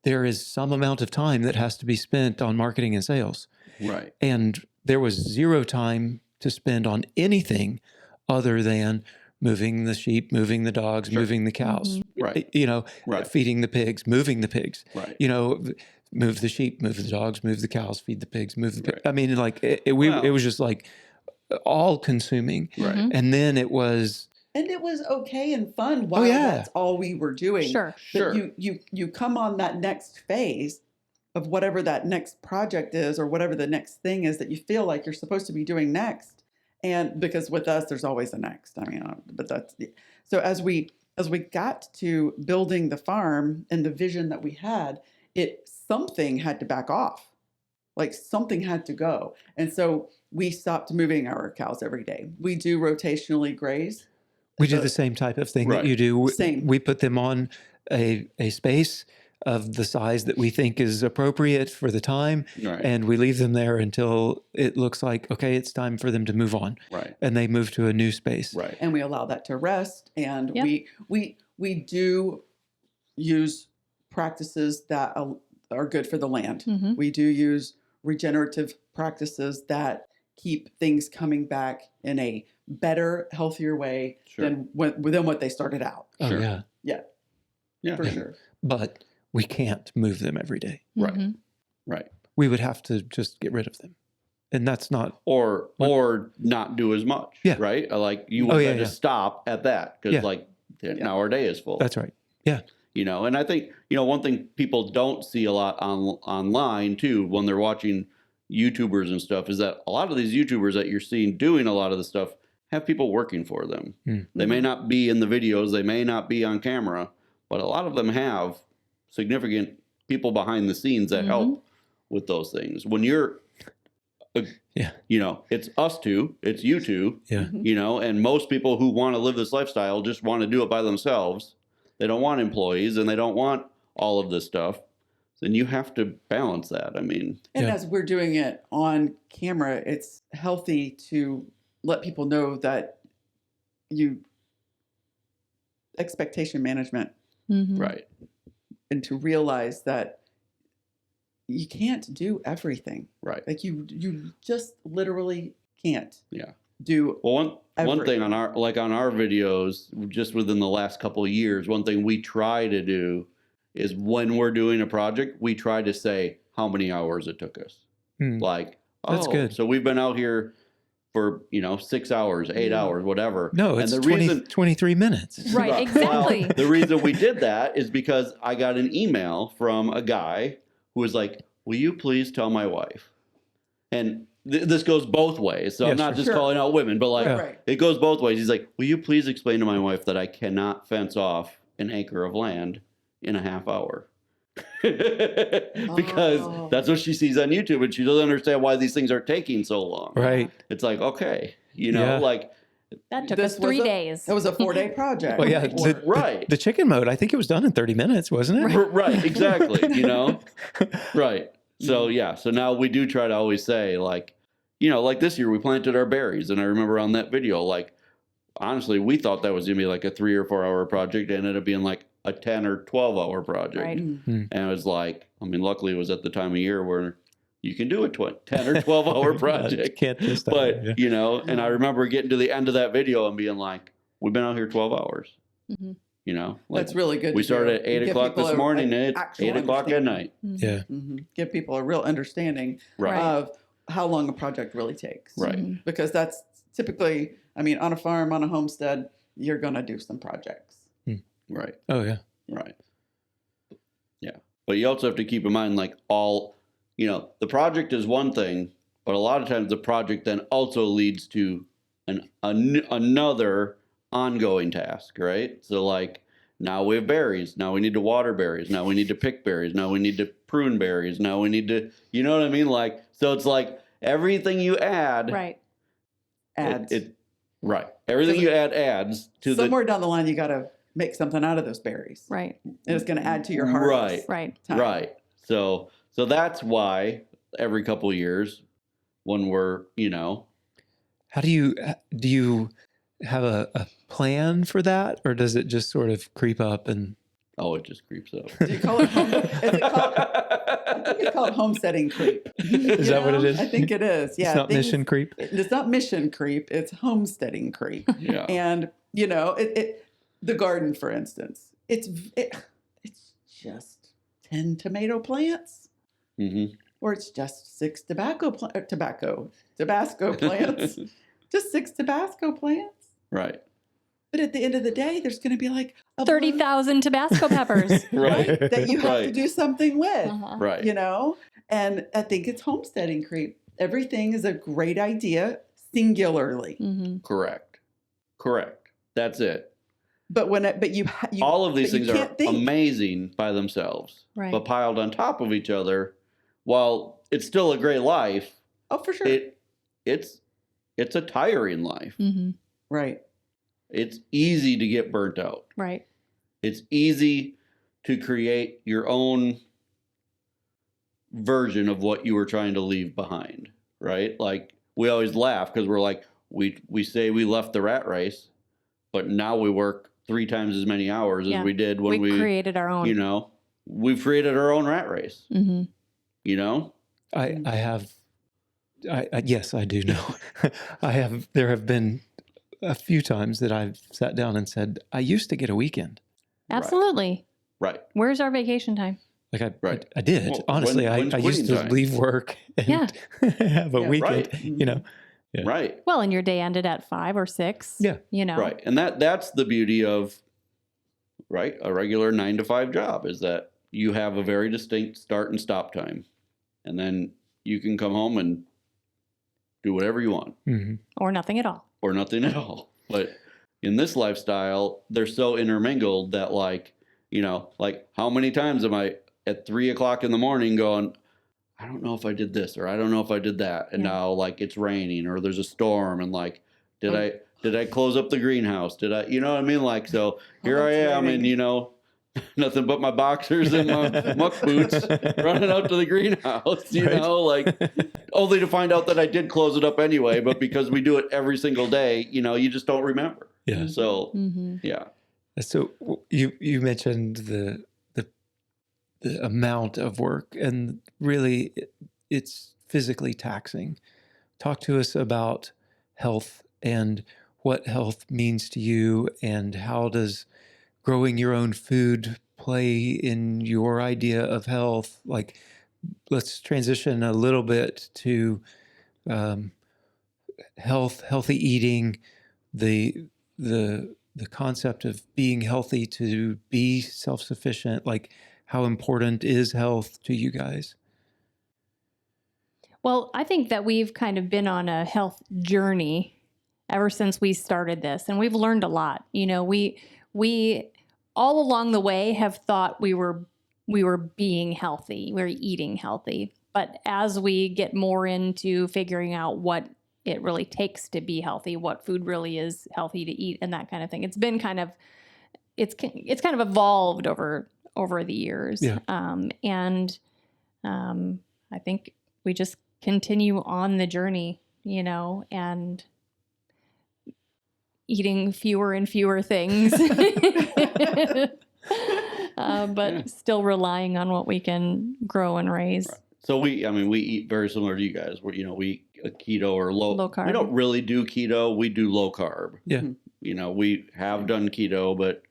there is some amount of time that has to be spent on marketing and sales. Right. And there was zero time to spend on anything other than moving the sheep, moving the dogs, Sure. moving the cows, Right. you know, Right. feeding the pigs, moving the pigs, Right. you know, move the sheep, move the dogs, move the cows, feed the pigs, move the pigs. Right. I mean, like it Wow. was just like all consuming. Right. Mhm. And then it was, And it was okay and fun while yeah. that's all we were doing. Sure. Sure. But you come on that next phase of whatever that next project is, or whatever the next thing is that you feel like you're supposed to be doing next. And because with us, there's always a next. I mean, but that's so as we got to building the farm and the vision that we had, something had to back off, like something had to go, and so we stopped moving our cows every day. We do rotationally graze. we do the same type of thing Right. that you do. Same. We put them on a space of the size that we think is appropriate for the time. Right. And we leave them there until it looks like, okay, it's time for them to move on. Right. And they move to a new space. Right. And we allow that to rest, and Yep. we do use practices that are good for the land. Mm-hmm. We do use regenerative practices that keep things coming back in a better, healthier way Sure. than what they started out. Oh, Sure. yeah. Yeah. For sure. But we can't move them every day. Right. Mm-hmm. Right. We would have to just get rid of them. And that's not, Or not do as much. Yeah. Right. Like you Oh, would yeah, have to yeah. stop at that because Yeah. like now our day is full. that's right. You know, and I think, you know, one thing people don't see a lot online too when they're watching YouTubers and stuff is that a lot of these YouTubers that you're seeing doing a lot of the stuff have people working for them. Mm. They may not be in the videos, they may not be on camera, but a lot of them have significant people behind the scenes that help with those things. When you're, Yeah. you know, it's us two, it's you two, Yeah. Mhm. you know, and most people who want to live this lifestyle just want to do it by themselves. They don't want employees and they don't want all of this stuff. Then you have to balance that. I mean, And Yeah. as we're doing it on camera, it's healthy to let people know that expectation management, Mm-hmm. right. and to realize that you can't do everything. Right. Like you just literally can't Yeah. do. Well, one thing Everything. on our videos, just within the last couple of years, one thing we try to do is when we're doing a project, we try to say how many hours it took us. Mm. Like, That's good. So we've been out here for 6 hours, 8 Yeah. hours, whatever. No, it's and 23 minutes. Right, Well, exactly. the reason we did that is because I got an email from a guy who was like, "Will you please tell my wife?" And this goes both ways. So Yeah, I'm not sure. just Sure. calling out women, but like Right. it goes both ways. He's like, will you please explain to my wife that I cannot fence off an acre of land in a half hour? Because Oh. that's what she sees on YouTube, and she doesn't understand why these things are taking so long. Right. It's like, okay, Yeah. like That took This us was 3 a- days. It was a 4-day project. Well, yeah. Or- right. The chicken mode, I think it was done in 30 minutes, wasn't it? Right, exactly. Right. So yeah, so now we do try to always say like, like this year we planted our berries, and I remember on that video, like honestly, we thought that was gonna be like a 3 or 4 hour project. It ended up being like a 10 or 12-hour project. Right. Mm. And it was like, I mean, luckily it was at the time of year where you can do a 10 or 12-hour project. Can't this time. But, yeah. and I remember getting to the end of that video and being like, we've been out here 12 hours. Mhm. Like That's really good. we to started do. at 8 Give o'clock people this morning and it's actual 8 o'clock at understanding. night. Yeah. Give people a real understanding Right. of how long a project really takes. Right. Mhm. Because that's typically, I mean, on a farm, on a homestead, you're going to do some projects. Right. Oh, yeah. Right. Yeah. But you also have to keep in mind, like the project is one thing, but a lot of times the project then also leads to another ongoing task, right? So like now we have berries. Now we need to water berries. Now we need to pick berries. Now we need to prune berries. Now we need to, you know what I mean? Like, so it's like everything you add. Right. Adds. Right. Everything you add adds to Somewhere down the line, you got to make something out of those berries. Right. And it's going to add to your harvest. Right. time. Right. So that's why every couple of years when we're, How do you have a plan for that, or does it just sort of creep up and? oh, it just creeps up. Do you call it I think it's called homesteading creep. Is that what it is? I think it is. Yeah. It's not mission creep. It's not mission creep. It's homesteading creep. Yeah. And the garden, for instance, it's just 10 tomato plants, Mm-hmm. or it's just 6 Tabasco plants, just 6 Tabasco plants. Right. But at the end of the day, there's going to be like 30,000 Tabasco peppers. Right. that you have to Right. do something with. Uh-huh. Right. And I think it's homesteading creep. Everything is a great idea singularly, Mhm. Correct. That's it. but you All of these but you things are can't think. amazing by themselves, Right. but piled on top of each other, while it's still a great life, Oh, for sure. it's a tiring life. Mhm. Right. It's easy to get burnt out. Right. It's easy to create your own version of what you were trying to leave behind, right? Like we always laugh because we're like, we say we left the rat race, but now we work 3 times as many hours Yeah. as we did when We created our own. we've created our own rat race, Mhm. I have. Yes, I do know. There have been a few times that I've sat down and said, I used to get a weekend. Absolutely. Right. Where's our vacation time? Like Right. I did. Well, Honestly, when's I used quitting to time? leave work and Yeah. have a Yeah, weekend, right. Yeah. Right. Well, and your day ended at 5 or 6. Yeah. Right. And that's the beauty of a regular 9 to 5 job, is that you have a very distinct start and stop time. And then you can come home and do whatever you want Mhm. Or nothing at all. or nothing at all. But in this lifestyle, they're so intermingled that like how many times am I at 3 o'clock in the morning going, I don't know if I did this or I don't know if I did that. And Yeah. now like it's raining or there's a storm and like, did I close up the greenhouse? Did I, you know what I mean? Like, so here I it's am raining. and nothing but my boxers and my muck boots running out to the greenhouse, Right. like only to find out that I did close it up anyway. But because we do it every single day, you just don't remember. Yeah. So Mhm. yeah. So you mentioned the amount of work, and really it's physically taxing. Talk to us about health and what health means to you, and how does growing your own food play in your idea of health? Like, let's transition a little bit to healthy eating, the concept of being healthy to be self-sufficient. Like, how important is health to you guys? Well, I think that we've kind of been on a health journey ever since we started this, and we've learned a lot. You know, we all along the way have thought we were being healthy, we were eating healthy. But as we get more into figuring out what it really takes to be healthy, what food really is healthy to eat, and that kind of thing, it's been kind of it's kind of evolved over the years. Yeah. I think we just continue on the journey, you know, and eating fewer and fewer things, but still relying on what we can grow and raise. Right. So we eat very similar to you guys. We eat a keto or low carb. We don't really do keto. We do low carb. Yeah. You know, we have done keto, but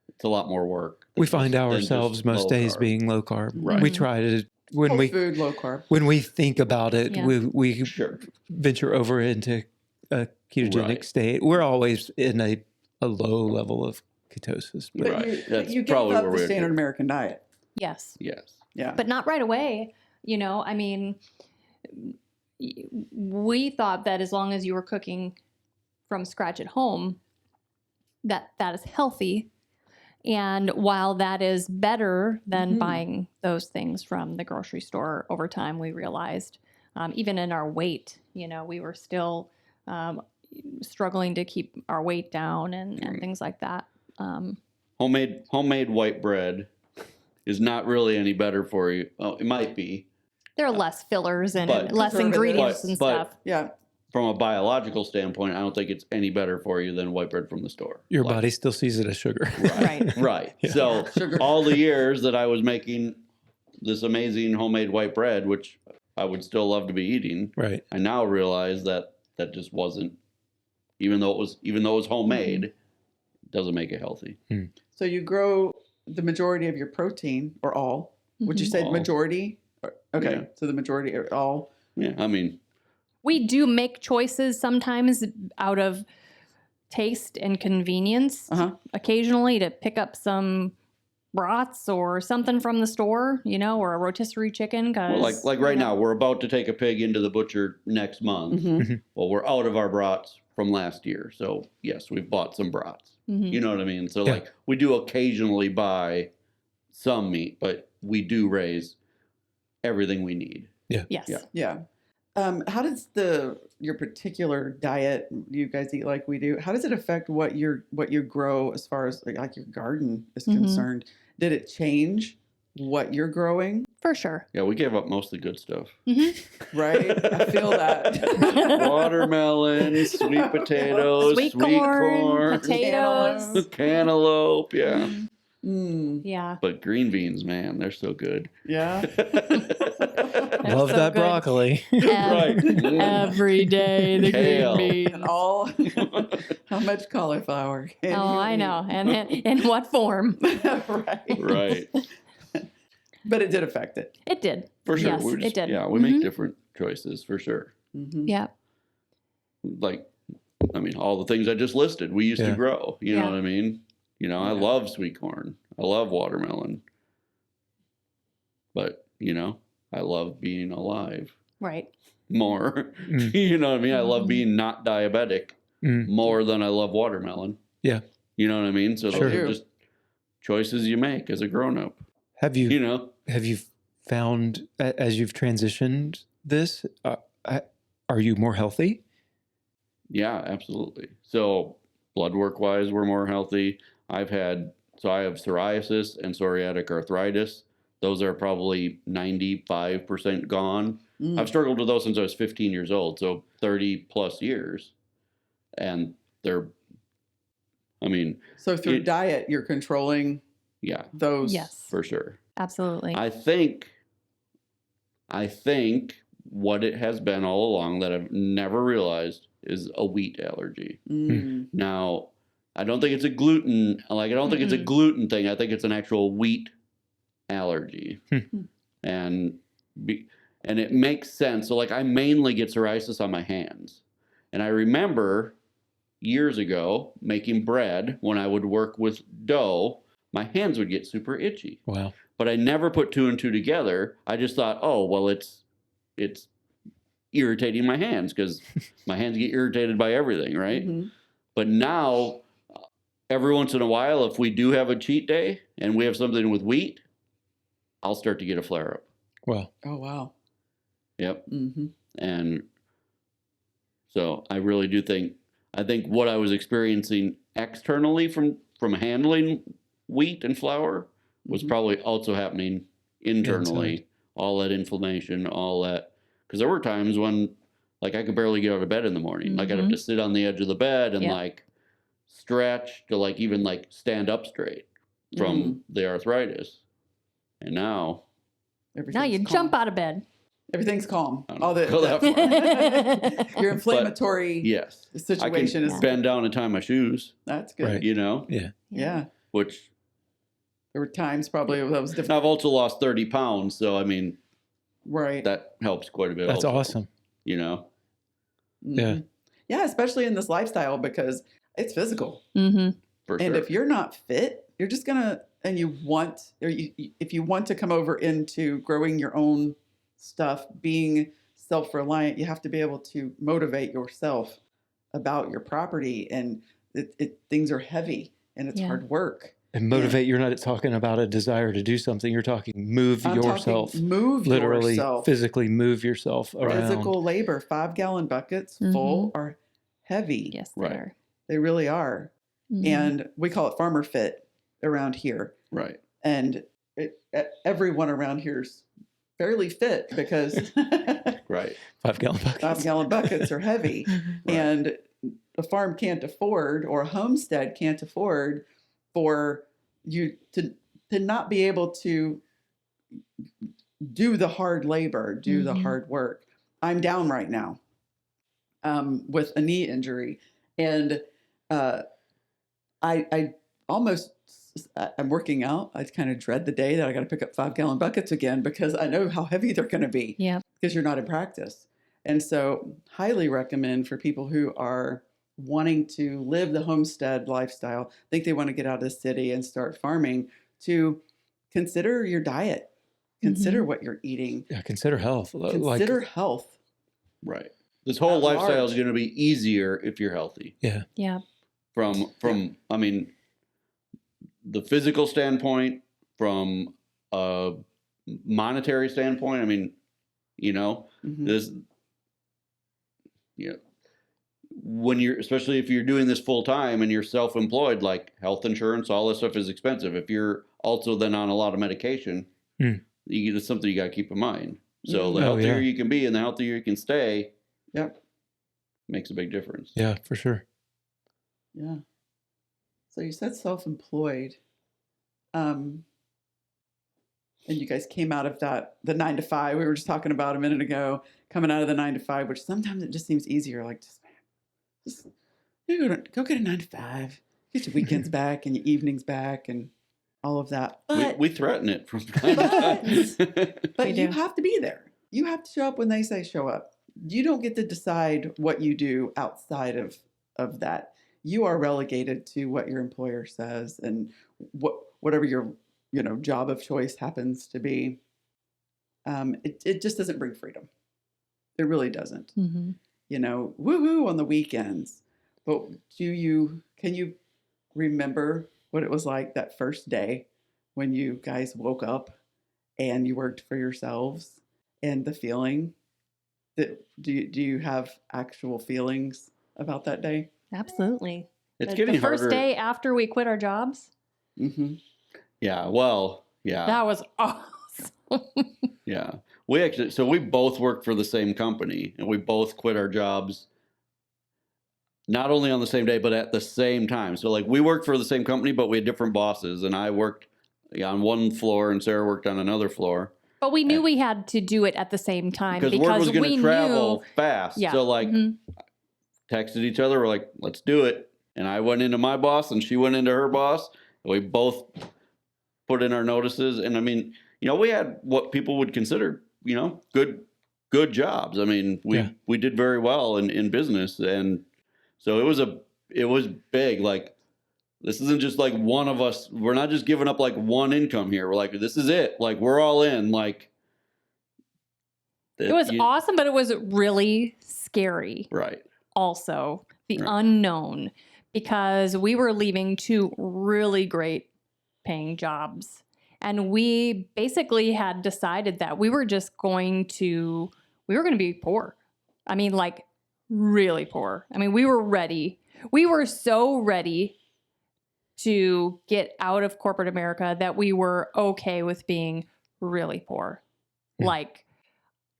it's a lot more work. We find than ourselves just most low days carb. being low carb. Right. We try to Whole food, low carb. when we think about it, Yeah. we Sure. venture over into a ketogenic Right. state. We're always in a low level of ketosis. But Right. you, That's you gave probably up where the we're standard at. American diet. Yes. Yes. Yeah. But not right away. You know, I mean, we thought that as long as you were cooking from scratch at home, that is healthy. And while that is better than Mhm. buying those things from the grocery store, over time we realized, even in our weight, you know, we were still struggling to keep our weight down and things like that. Homemade white bread is not really any better for you. Oh, it might be. There are less fillers and But- less ingredients But- and but- stuff. Yeah. From a biological standpoint, I don't think it's any better for you than white bread from the store. Your Like- body still sees it as sugar. Right. Right. Yeah. So Sugar. all the years that I was making this amazing homemade white bread, which I would still love to be eating, Right. I now realize that just wasn't, even though it was homemade, it doesn't make it healthy. So you grow the majority of your protein, or all. Would you Mhm. say All. majority? Okay. Yeah. So the majority, or all. Yeah. I mean, We do make choices sometimes out of taste and convenience, Uh-huh. occasionally to pick up some brats or something from the store, you know, or a rotisserie chicken. well, like right now, we're about to take a pig into the butcher next month. Mm-hmm. Well, we're out of our brats from last year. So yes, we've bought some brats. You know what I mean? So Yeah. like we do occasionally buy some meat, but we do raise everything we need. Yes. Yeah. Yeah. How does your particular diet, you guys eat like we do, how does it affect what you grow as far as like your garden is Mhm. concerned? Did it change what you're growing? For sure. Yeah, we gave up most of the good stuff. Right? I feel that. Watermelon, sweet potatoes, Sweet corn, potatoes. cantaloupe, yeah. Mm, Yeah. But green beans, man, they're so good. yeah. They're Love so that good. broccoli. Right. Every day, the Kale. green beans. And all, how much cauliflower? can Oh, you I eat? know. And in what form? Right. Right. But it did affect it. It did. For sure. Yes, We it did. Yeah, we make different choices for sure. Mm-hmm. Yeah. Like, I mean, all the things I just listed, we used to Yeah. grow. You know Yeah. what I mean? You know, I Yeah. love sweet corn. I love watermelon. But, you know, I love being alive Right. more. Mm. You know what I mean? I love Mhm. being not diabetic Mm. more than I love watermelon. Yeah. You know what I mean? So Sure. those are just choices you make as a grown up. Have You you know? found as you've transitioned this, are you more healthy? Yeah, absolutely. So blood work wise, we're more healthy. I have psoriasis and psoriatic arthritis. Those are probably 95% gone. Mm. I've struggled with those since I was 15 years old, so 30 plus years. And So through it- diet, you're controlling yeah, those. Yes. for sure. Absolutely. I think what it has been all along that I've never realized is a wheat allergy. Mm. Now, I don't think it's a gluten, I don't think it's a Mm-mm. gluten thing. I think it's an actual wheat allergy. Hmm. And it makes sense. So like I mainly get psoriasis on my hands. And I remember years ago making bread when I would work with dough, my hands would get super itchy. Wow. But I never put two and two together. I just thought, oh, well, it's irritating my hands because my hands get irritated by everything, right? Mhm. But now, every once in a while, if we do have a cheat day and we have something with wheat, I'll start to get a flare up. Well, Oh, wow. Yep. Mm-hmm. And so I really do think, I think what I was experiencing externally from handling wheat and flour was Mhm. probably also happening internally. Inside. All that inflammation, all that. Because there were times when, like, I could barely get out of bed in the morning. Like, I'd have to sit on the edge of the bed and, Yep. like, stretch to, like, even, like, stand up straight from the arthritis. And now, Now you jump out of bed. Everything's calm. I don't All know, go that far. your inflammatory Yes, situation I is can bend down and tie my shoes, that's good. Right. you know, yeah. Yeah. which There were times probably that was different. I've also lost 30 pounds. So, I mean, Right. that helps quite a bit. That's also, awesome. You know, Yeah. Mhm. Yeah, especially in this lifestyle because it's physical. Mm-hmm. for And sure. if you're not fit, you're just gonna, and you want, or if you want to come over into growing your own stuff, being self-reliant, you have to be able to motivate yourself about your property, and things are heavy and it's Yeah. hard work. And motivate, you're not talking about a desire to do something. You're talking move I'm yourself. talking move Literally, yourself. physically move yourself around. Physical labor. 5-gallon buckets full are heavy. Yes, they Right. are. They really are. Mhm. And we call it farmer fit around here. right. And everyone around here's fairly fit because Right. 5-gallon buckets. 5-gallon buckets are heavy. Mhm. Right. And a farm can't afford, or a homestead can't afford for you to not be able to do the hard labor, do the Mhm. hard work. I'm down right now with a knee injury. And I almost, I'm working out. I kind of dread the day that I got to pick up 5-gallon buckets again because I know how heavy they're going to be Yeah. because you're not in practice. And so highly recommend for people who are wanting to live the homestead lifestyle, think they want to get out of the city and start farming, to consider your diet, consider what you're eating, Yeah, consider health. consider health. Right. This whole At lifestyle is large. going to be easier if you're healthy. Yeah. Yeah. From I mean, the physical standpoint, from a monetary standpoint. I mean, you know, Mhm. this, you know, when you're, especially if you're doing this full time and you're self-employed, like health insurance, all this stuff is expensive. If you're also then on a lot of medication, it's something you got to keep in mind. So the healthier you can be and the healthier you can stay, Yep. makes a big difference. Yeah, for sure. Yeah. So you said self-employed. And you guys came out of that, the 9 to 5 we were just talking about a minute ago, coming out of the 9 to 5, which sometimes it just seems easier. Like, just go get a 9 to 5, get your weekends back and your evenings back and all of that. But, We threaten it from time to time. but We you do. have to be there. You have to show up when they say show up. You don't get to decide what you do outside of that. You are relegated to what your employer says and whatever your job of choice happens to be. It just doesn't bring freedom. It really doesn't. Mm-hmm. Woohoo on the weekends. But can you remember what it was like that first day when you guys woke up and you worked for yourselves, and the feeling that do you have actual feelings about that day? Absolutely. It's The getting first harder. day after we quit our jobs, Mm-hmm. Yeah. Well, yeah. that was awesome. Yeah. We both worked for the same company and we both quit our jobs not only on the same day, but at the same time. So like we worked for the same company, but we had different bosses, and I worked on one floor and Sarah worked on another floor. But we knew we had to do it at the same time Because word was going we to travel knew. fast. Yeah. So like Mhm. texted each other. We're like, let's do it. And I went into my boss and she went into her boss. And we both put in our notices. And I mean, we had what people would consider, good jobs. I mean, we did very well in business. And so it was big. Like, this isn't just like one of us. We're not just giving up like one income here. We're like, this is it. Like, we're all in. Like, It was awesome, but it was really scary. Right. Also, the Right. unknown, because we were leaving 2 really great paying jobs. And we basically had decided that we were going to be poor. I mean, like really poor. I mean, we were ready. We were so ready to get out of corporate America that we were okay with being really poor. Yeah. Like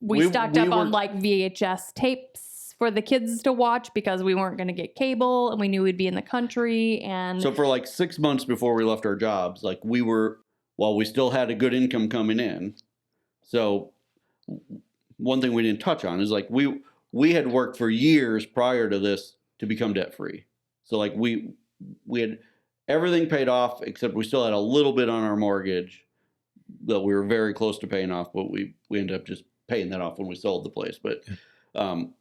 we stocked up on like VHS tapes for the kids to watch because we weren't going to get cable and we knew we'd be in the country. And So for like 6 months before we left our jobs, like while we still had a good income coming in. So one thing we didn't touch on is like we had worked for years prior to this to become debt free. So like we had everything paid off except we still had a little bit on our mortgage that we were very close to paying off, but we ended up just paying that off when we sold the place. But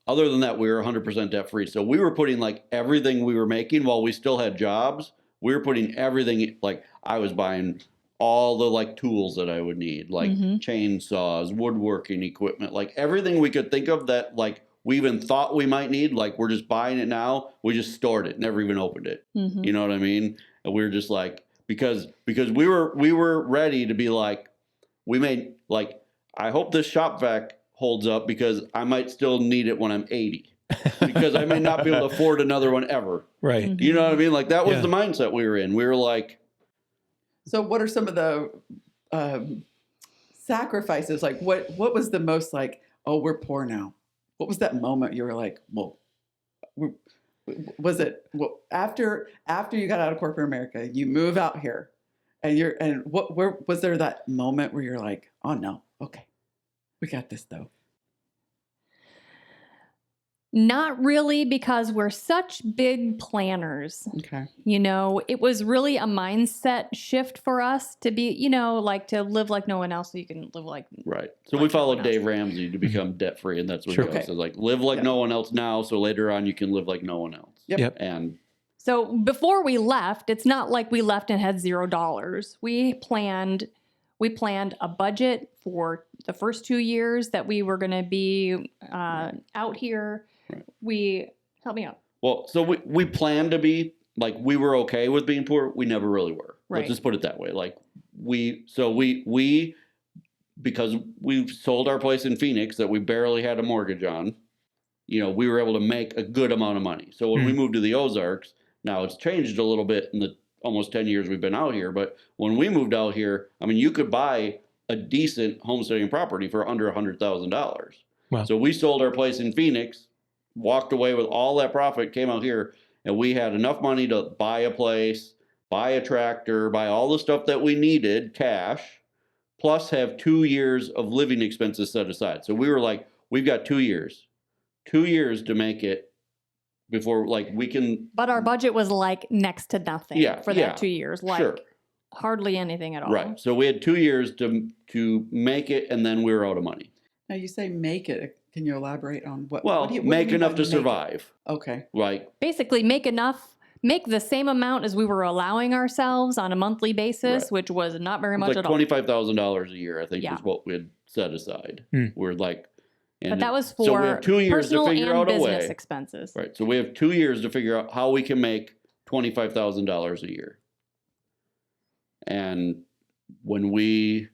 other than that, we were 100% debt free. So we were putting like everything we were making while we still had jobs. We were putting everything, like I was buying all the like tools that I would need, like chainsaws, woodworking equipment, like everything we could think of that like we even thought we might need. Like we're just buying it now. We just stored it, never even opened it. You know what I mean? And we were just like, because we were ready to be like, we made like, I hope this shop vac holds up because I might still need it when I'm 80 because I may not be able to afford another one ever. Right. You know what I mean? Like that was the mindset we were in. We were like, So what are some of the sacrifices? Like what was the most like, oh, we're poor now? What was that moment you were like, well, was it after you got out of corporate America, you move out here and where was there that moment where you're like, oh no, okay, we got this though? not really, because we're such big planners. Okay. You know, it was really a mindset shift for us to be, you know, like to live like no one else so you can live like. right. So like we no followed one else. Dave Ramsey to become debt free, and that's what Sure. he says. Like live like no one else now, so later on you can live like no one else. Yep. And So before we left, it's not like we left and had $0. We planned a budget for the first 2 years that we were going to be out here. Right. Help me out. well, so we planned to be like, we were okay with being poor. We never really were. Right. Let's just put it that way. Like we because we sold our place in Phoenix that we barely had a mortgage on, you know, we were able to make a good amount of money. So when we moved to the Ozarks, now it's changed a little bit in the almost 10 years we've been out here. But when we moved out here, I mean, you could buy a decent homesteading property for under $100,000. Wow. So we sold our place in Phoenix, walked away with all that profit, came out here, and we had enough money to buy a place, buy a tractor, buy all the stuff that we needed, cash, plus have 2 years of living expenses set aside. So we were like, we've got 2 years. 2 years to make it before, like, we can. But our budget was like next to nothing for that 2 years. Like Sure. hardly anything at all. Right. So we had 2 years to make it, and then we were out of money. Now you say make it. Can you elaborate on what? Well, what do you make mean enough by to make it? survive. Okay. Like, Basically make the same amount as we were allowing ourselves on a monthly basis, Right. which was not very much like at all. $25,000 a year, I think, Yeah. is what we had set aside. Hmm. We're like, But that was so we for have 2 years to personal figure and out a business way. expenses. Right. So we have 2 years to figure out how we can make $25,000 a year. And when we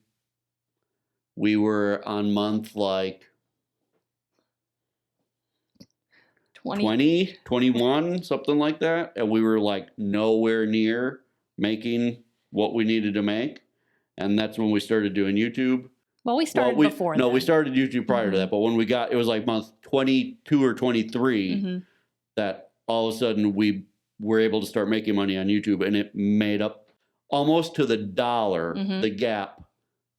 were on month like 20, 21, something like that. And we were like nowhere near making what we needed to make. And that's when we started doing YouTube. Well, we started before No, then. we started YouTube prior to that. But when it was like month 22 or 23 that all of a sudden we were able to start making money on YouTube, and it made up almost to the dollar the gap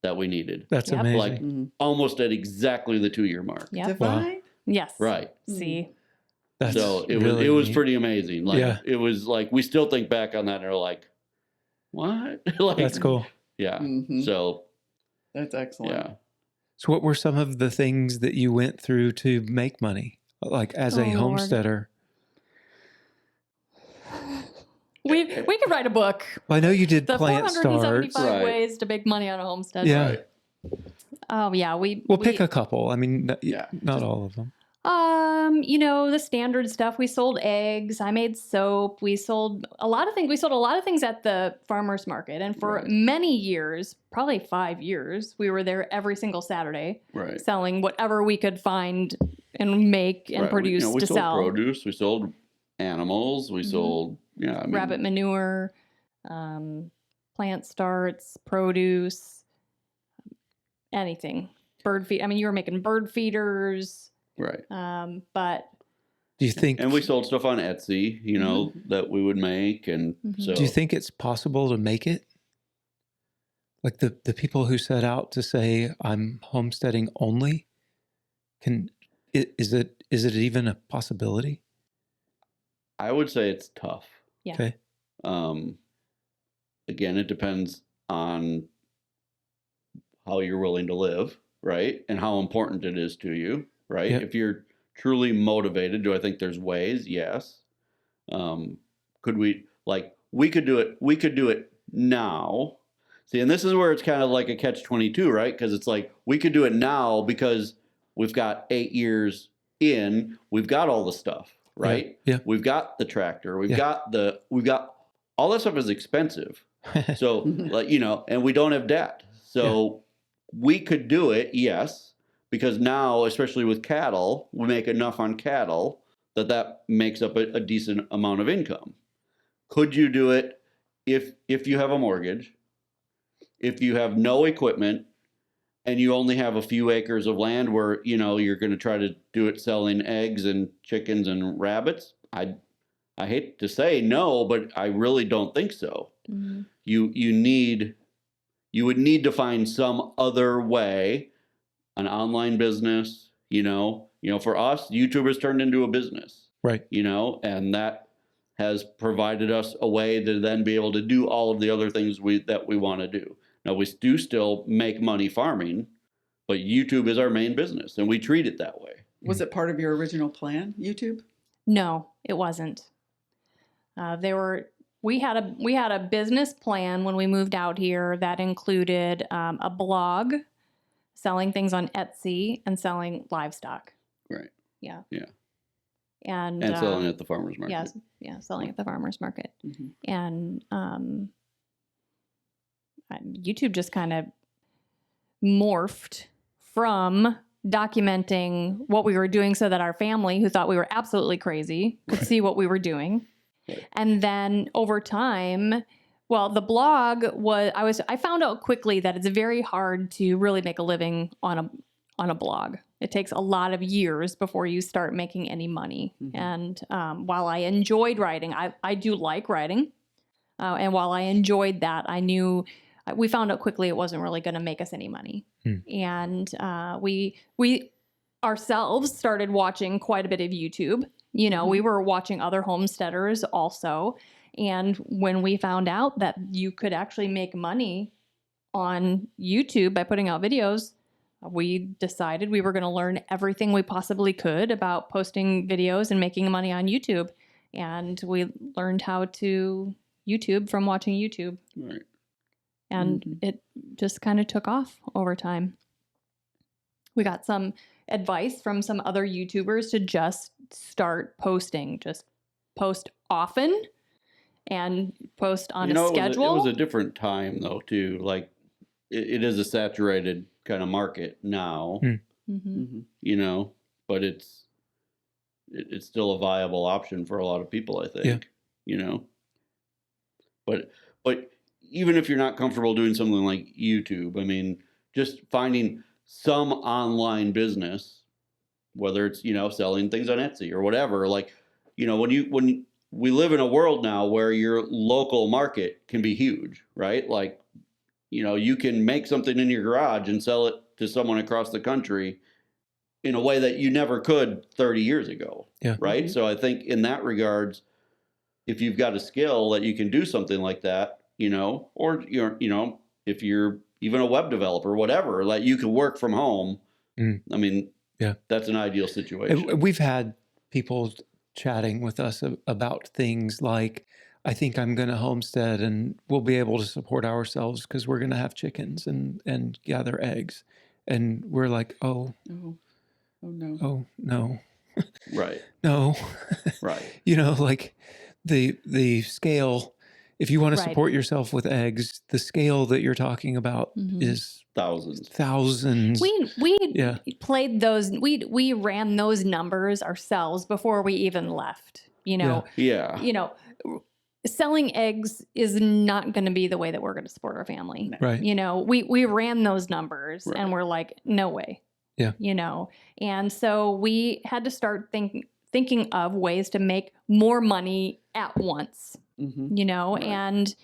that we needed. That's Yep. amazing. Like almost at exactly the 2 year mark. Yep. Divine. Yes. Right. See. That's So it really was neat. pretty amazing. Like Yeah. it was like, we still think back on that and are like, what? Like, That's cool. Yeah. Mhm. So That's excellent. yeah. So what were some of the things that you went through to make money, like as a Oh, Lord. homesteader? We could write a book. Well, I know you did The Plant 475 Starts. Right. ways to make money on a homestead. Yeah. Right. Oh yeah, We'll pick a couple. I mean, Yeah, not just- all of them. The standard stuff. We sold eggs. I made soap. We sold a lot of things. We sold a lot of things at the farmer's market. And for Right. many years, probably 5 years, we were there every single Saturday Right. selling whatever we could find and make and Right. produce We to sold sell. produce. We sold animals. We sold, Rabbit manure, plant starts, produce, anything. Bird feed. I mean, you were making bird feeders. Right. But Do you think? And we sold stuff on Etsy, that we would make, and so. Do you think it's possible to make it? Like the people who set out to say I'm homesteading only, is it even a possibility? I would say it's tough. yeah. Okay. Again, it depends on how you're willing to live, right? And how important it is to you, right? Yep. If you're truly motivated, do I think there's ways? Yes. Could we could do it? We could do it now. See, and this is where it's kind of like a catch-22, right? Because it's like we could do it now because we've got 8 years in, we've got all the stuff, right? Yeah. We've got the tractor, we've Yeah. got all that stuff is expensive. So, and we don't have debt. So we could do it, yes, because now, especially with cattle, we make enough on cattle that makes up a decent amount of income. Could you do it if you have a mortgage, if you have no equipment, and you only have a few acres of land where, you're going to try to do it selling eggs and chickens and rabbits? I hate to say no, but I really don't think so. Mm-hmm. You would need to find some other way, an online business, for us, YouTube has turned into a business, Right. And that has provided us a way to then be able to do all of the other things that we want to do. Now, we do still make money farming, but YouTube is our main business, and we treat it that way. Was it part of your original plan, YouTube? No, it wasn't. We had a business plan when we moved out here that included a blog, selling things on Etsy, and selling livestock. Right. Yeah. Yeah. And selling at the farmer's market. Yes. Yeah, selling at the farmer's market. Mm-hmm. And YouTube just kind of morphed from documenting what we were doing so that our family, who thought we were absolutely crazy, could see what we were doing. Right. And then over time, the blog I found out quickly that it's very hard to really make a living on a blog. It takes a lot of years before you start making any money. Mm-hmm. And while I enjoyed writing, I do like writing. And while I enjoyed that, we found out quickly it wasn't really going to make us any money. And we ourselves started watching quite a bit of YouTube. We were watching other homesteaders also. And when we found out that you could actually make money on YouTube by putting out videos, we decided we were going to learn everything we possibly could about posting videos and making money on YouTube. And we learned how to YouTube from watching YouTube. Right. And it just kind of took off over time. We got some advice from some other YouTubers to just start posting, just post often and post on a schedule. It was a different time though too. Like it is a saturated kind of market now, but it's still a viable option for a lot of people, I think, but even if you're not comfortable doing something like YouTube, I mean, just finding some online business, whether it's, selling things on Etsy or whatever, like, when we live in a world now where your local market can be huge, right? Like, you can make something in your garage and sell it to someone across the country in a way that you never could 30 years ago. Yeah. Right. So I think in that regards, if you've got a skill that you can do something like that, or if you're even a web developer, whatever, like you can work from home. I mean, that's an ideal situation. We've had people chatting with us about things like, I think I'm going to homestead and we'll be able to support ourselves because we're going to have chickens and gather eggs. And we're like, oh no, Right. no. Right. Like the scale, if you want to Right. support yourself with eggs, the scale that you're talking about is thousands. We Yeah. played those. We ran those numbers ourselves before we even left. Yeah. Selling eggs is not going to be the way that we're going to support our family. No. Right. We ran those numbers Right. and we're like, no way. Yeah. And so we had to start thinking of ways to make more money at once. Mm-hmm. And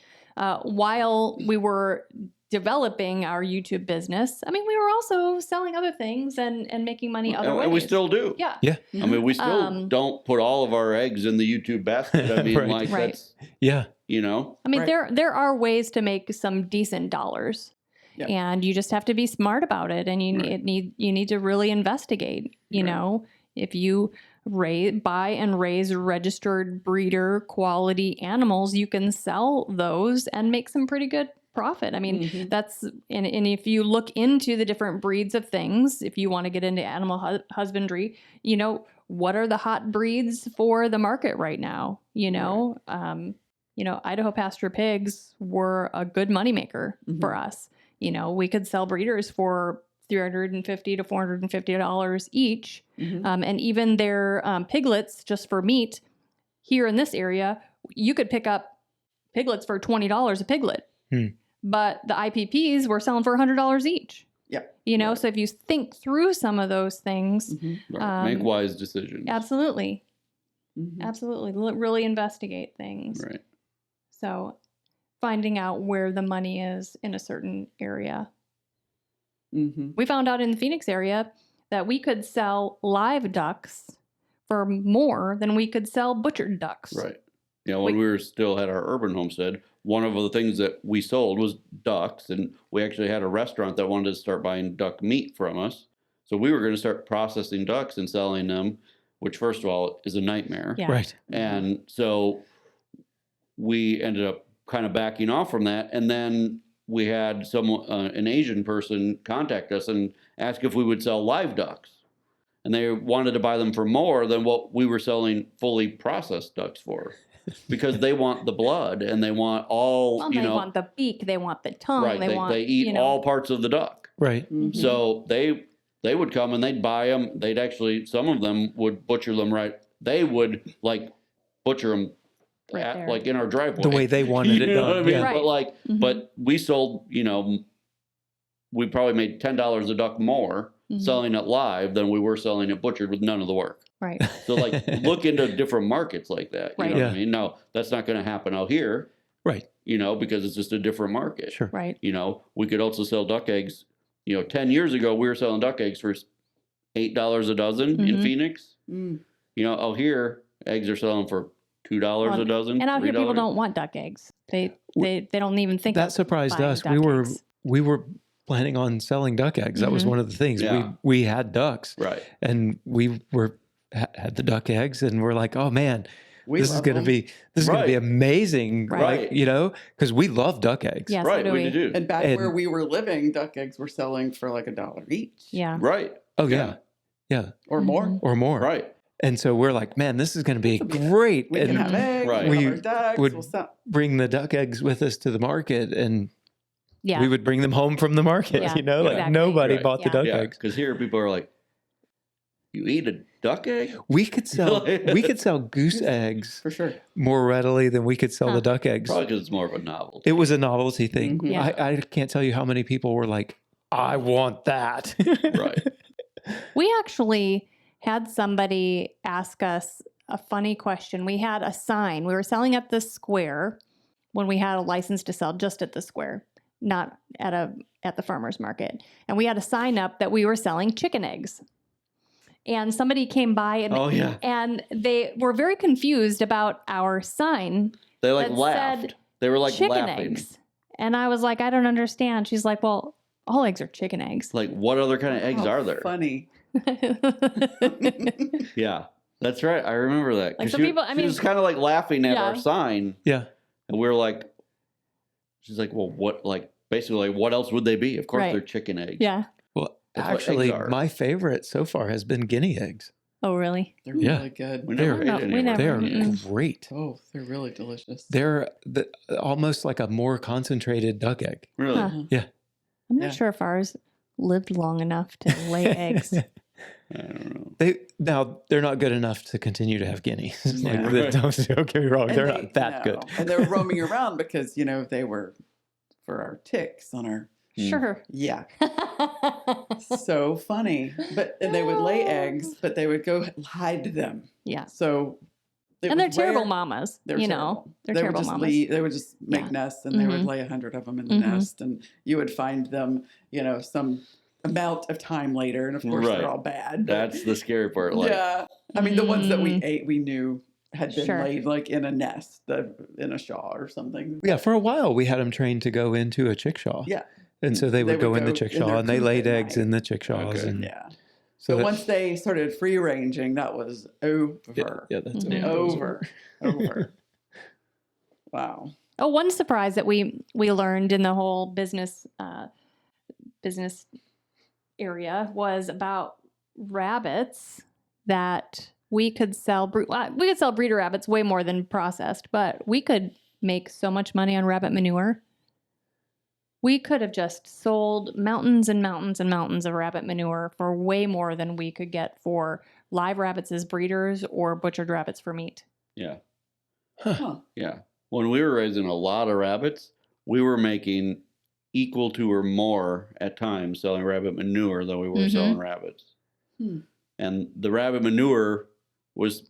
while we were developing our YouTube business, I mean, we were also selling other things and making money other ways. And we still do. Yeah. Yeah. I mean, we still don't put all of our eggs in the YouTube basket. I mean, Right. Right. that's, Yeah. I mean, Right. there are ways to make some decent dollars, Yep. and you just have to be smart about it, and you Right. need to really investigate. If you buy and raise registered breeder quality animals, you can sell those and make some pretty good profit. I mean, Mhm. that's and if you look into the different breeds of things, if you want to get into animal husbandry, what are the hot breeds for the market right now? Idaho pasture pigs were a good moneymaker for us. We could sell breeders for $350 to $450 each. Mhm. And even their piglets, just for meat, here in this area, you could pick up piglets for $20 a piglet. But the IPPs were selling for $100 each. Yep. Right. So if you think through some of those things, Mhm. Right. Make wise decisions. absolutely. Mhm. Absolutely. Really investigate things. Right. So finding out where the money is in a certain area. Mhm. We found out in the Phoenix area that we could sell live ducks for more than we could sell butchered ducks. Right. Yeah, when we were still at our urban homestead, one of the things that we sold was ducks, and we actually had a restaurant that wanted to start buying duck meat from us. So we were going to start processing ducks and selling them, which first of all is a nightmare. Yeah. Right. And so we ended up kind of backing off from that, and then we had an Asian person contact us and ask if we would sell live ducks. And they wanted to buy them for more than what we were selling fully processed ducks for, because they want the blood and they want all, Well, they want the beak, they want the tongue, right. They eat all parts of the duck. Right. Mhm. So they would come and they'd buy them. They'd actually, some of them would butcher them right. They would butcher them Right there. in our driveway. The way they wanted it You know done. what I mean? Yeah. Right. But but we sold, we probably made $10 a duck more Mhm. selling it live than we were selling it butchered with none of the work. Right. So look into different markets like that. You Right. know what Yeah. I mean? No, that's not going to happen out here, Right. because it's just a different market. Sure. Right. We could also sell duck eggs. 10 years ago, we were selling duck eggs for $8 a dozen in Mhm. Phoenix. Mm. Out here, eggs are selling for $2 a dozen. And out here, people $3. don't want duck eggs. They don't even think That of surprised buying us. duck eggs. We were planning on selling duck eggs. That was Mhm. one of the things. Yeah. We had ducks, Right. and we had the duck eggs, and we're like, oh man, We this is love going to them. be Right. amazing. Right. Because we love duck eggs. Yeah, so Right. do We we. do. And back And- where we were living, duck eggs were selling for like $1 each. Yeah. Right. Oh yeah. Yeah. Or more. Mhm. Or more. Right. And so we're like, man, this is going to be This will be great. We can And have eggs, Right. we'll We have our ducks, would- we'll sell. bring the duck eggs with us to the market, and Yeah. we would bring them home from the market. Yeah, exactly. Nobody Right. bought the Yeah. duck Yeah. eggs. Because here people are like, you eat a duck egg? We could sell goose eggs For sure. more readily than we could sell Huh. the duck eggs. Probably because it's more of a novelty. It was a novelty thing. Mhm. Yeah. I can't tell you how many people were like, I want that. Right. We actually had somebody ask us a funny question. We had a sign. We were selling at the square when we had a license to sell just at the square, not at the farmer's market. And we had a sign up that we were selling chicken eggs. And somebody came by Oh, yeah. and they were very confused about our sign. They that laughed. said They were chicken laughing. eggs. And I was like, I don't understand. She's like, well, all eggs are chicken eggs. What other kind of eggs How are there? Funny. Yeah. That's right. I remember that. Like, 'Cause some people, I she mean, was kind of like laughing at Yeah. our sign. Yeah. And we were like, she's like, well, what, like, basically, like, what else would they be? Of course, Right. they're chicken eggs. yeah. Well, That's what eggs actually, are. my favorite so far has been guinea eggs. Oh, really? They're Yeah. really good. We They're- never No, ate any we of never- They're our Mm-mm. great. Oh, they're really delicious. They're almost like a more concentrated duck egg. Really? Huh. Uh-huh. Yeah. I'm not Yeah. sure if ours lived long enough to lay eggs. I don't know. They're not good enough to continue to have guineas. Yeah. Like, don't get me wrong. And They're they- not that good. And they were roaming around because, they were for our ticks on our, Sure. yeah. So funny. And they would lay eggs, but they would go hide them. Yeah. So it And they're was terrible rare- mamas. They're terrible. They're They would terrible just mamas. They would just make Yeah. nests, and they would Mhm. lay 100 of them in the Mhm. nest, and you would find them, some amount of time later, and of course Right. they're all bad. but- That's the scary part. Like, yeah. I mean, the ones that we Mm. ate, we knew had been Sure. laid like in a nest, in a shaw or something. Yeah, for a while we had them trained to go into a chickshaw. Yeah. And so they would go in the chickshaw their and they coop laid at eggs night. in the chickshaws. Okay. And Yeah. so But that- once they started free ranging, that was over. yeah, that's Mhm. Over. Over. Wow. Oh, one surprise that we learned in the whole business area was about rabbits, that we could sell breeder rabbits way more than processed, but we could make so much money on rabbit manure. We could have just sold mountains and mountains and mountains of rabbit manure for way more than we could get for live rabbits as breeders or butchered rabbits for meat. yeah. Huh. Yeah. When we were raising a lot of rabbits, we were making equal to or more at times selling rabbit manure than we were Mhm. selling rabbits. Hmm. And the rabbit manure was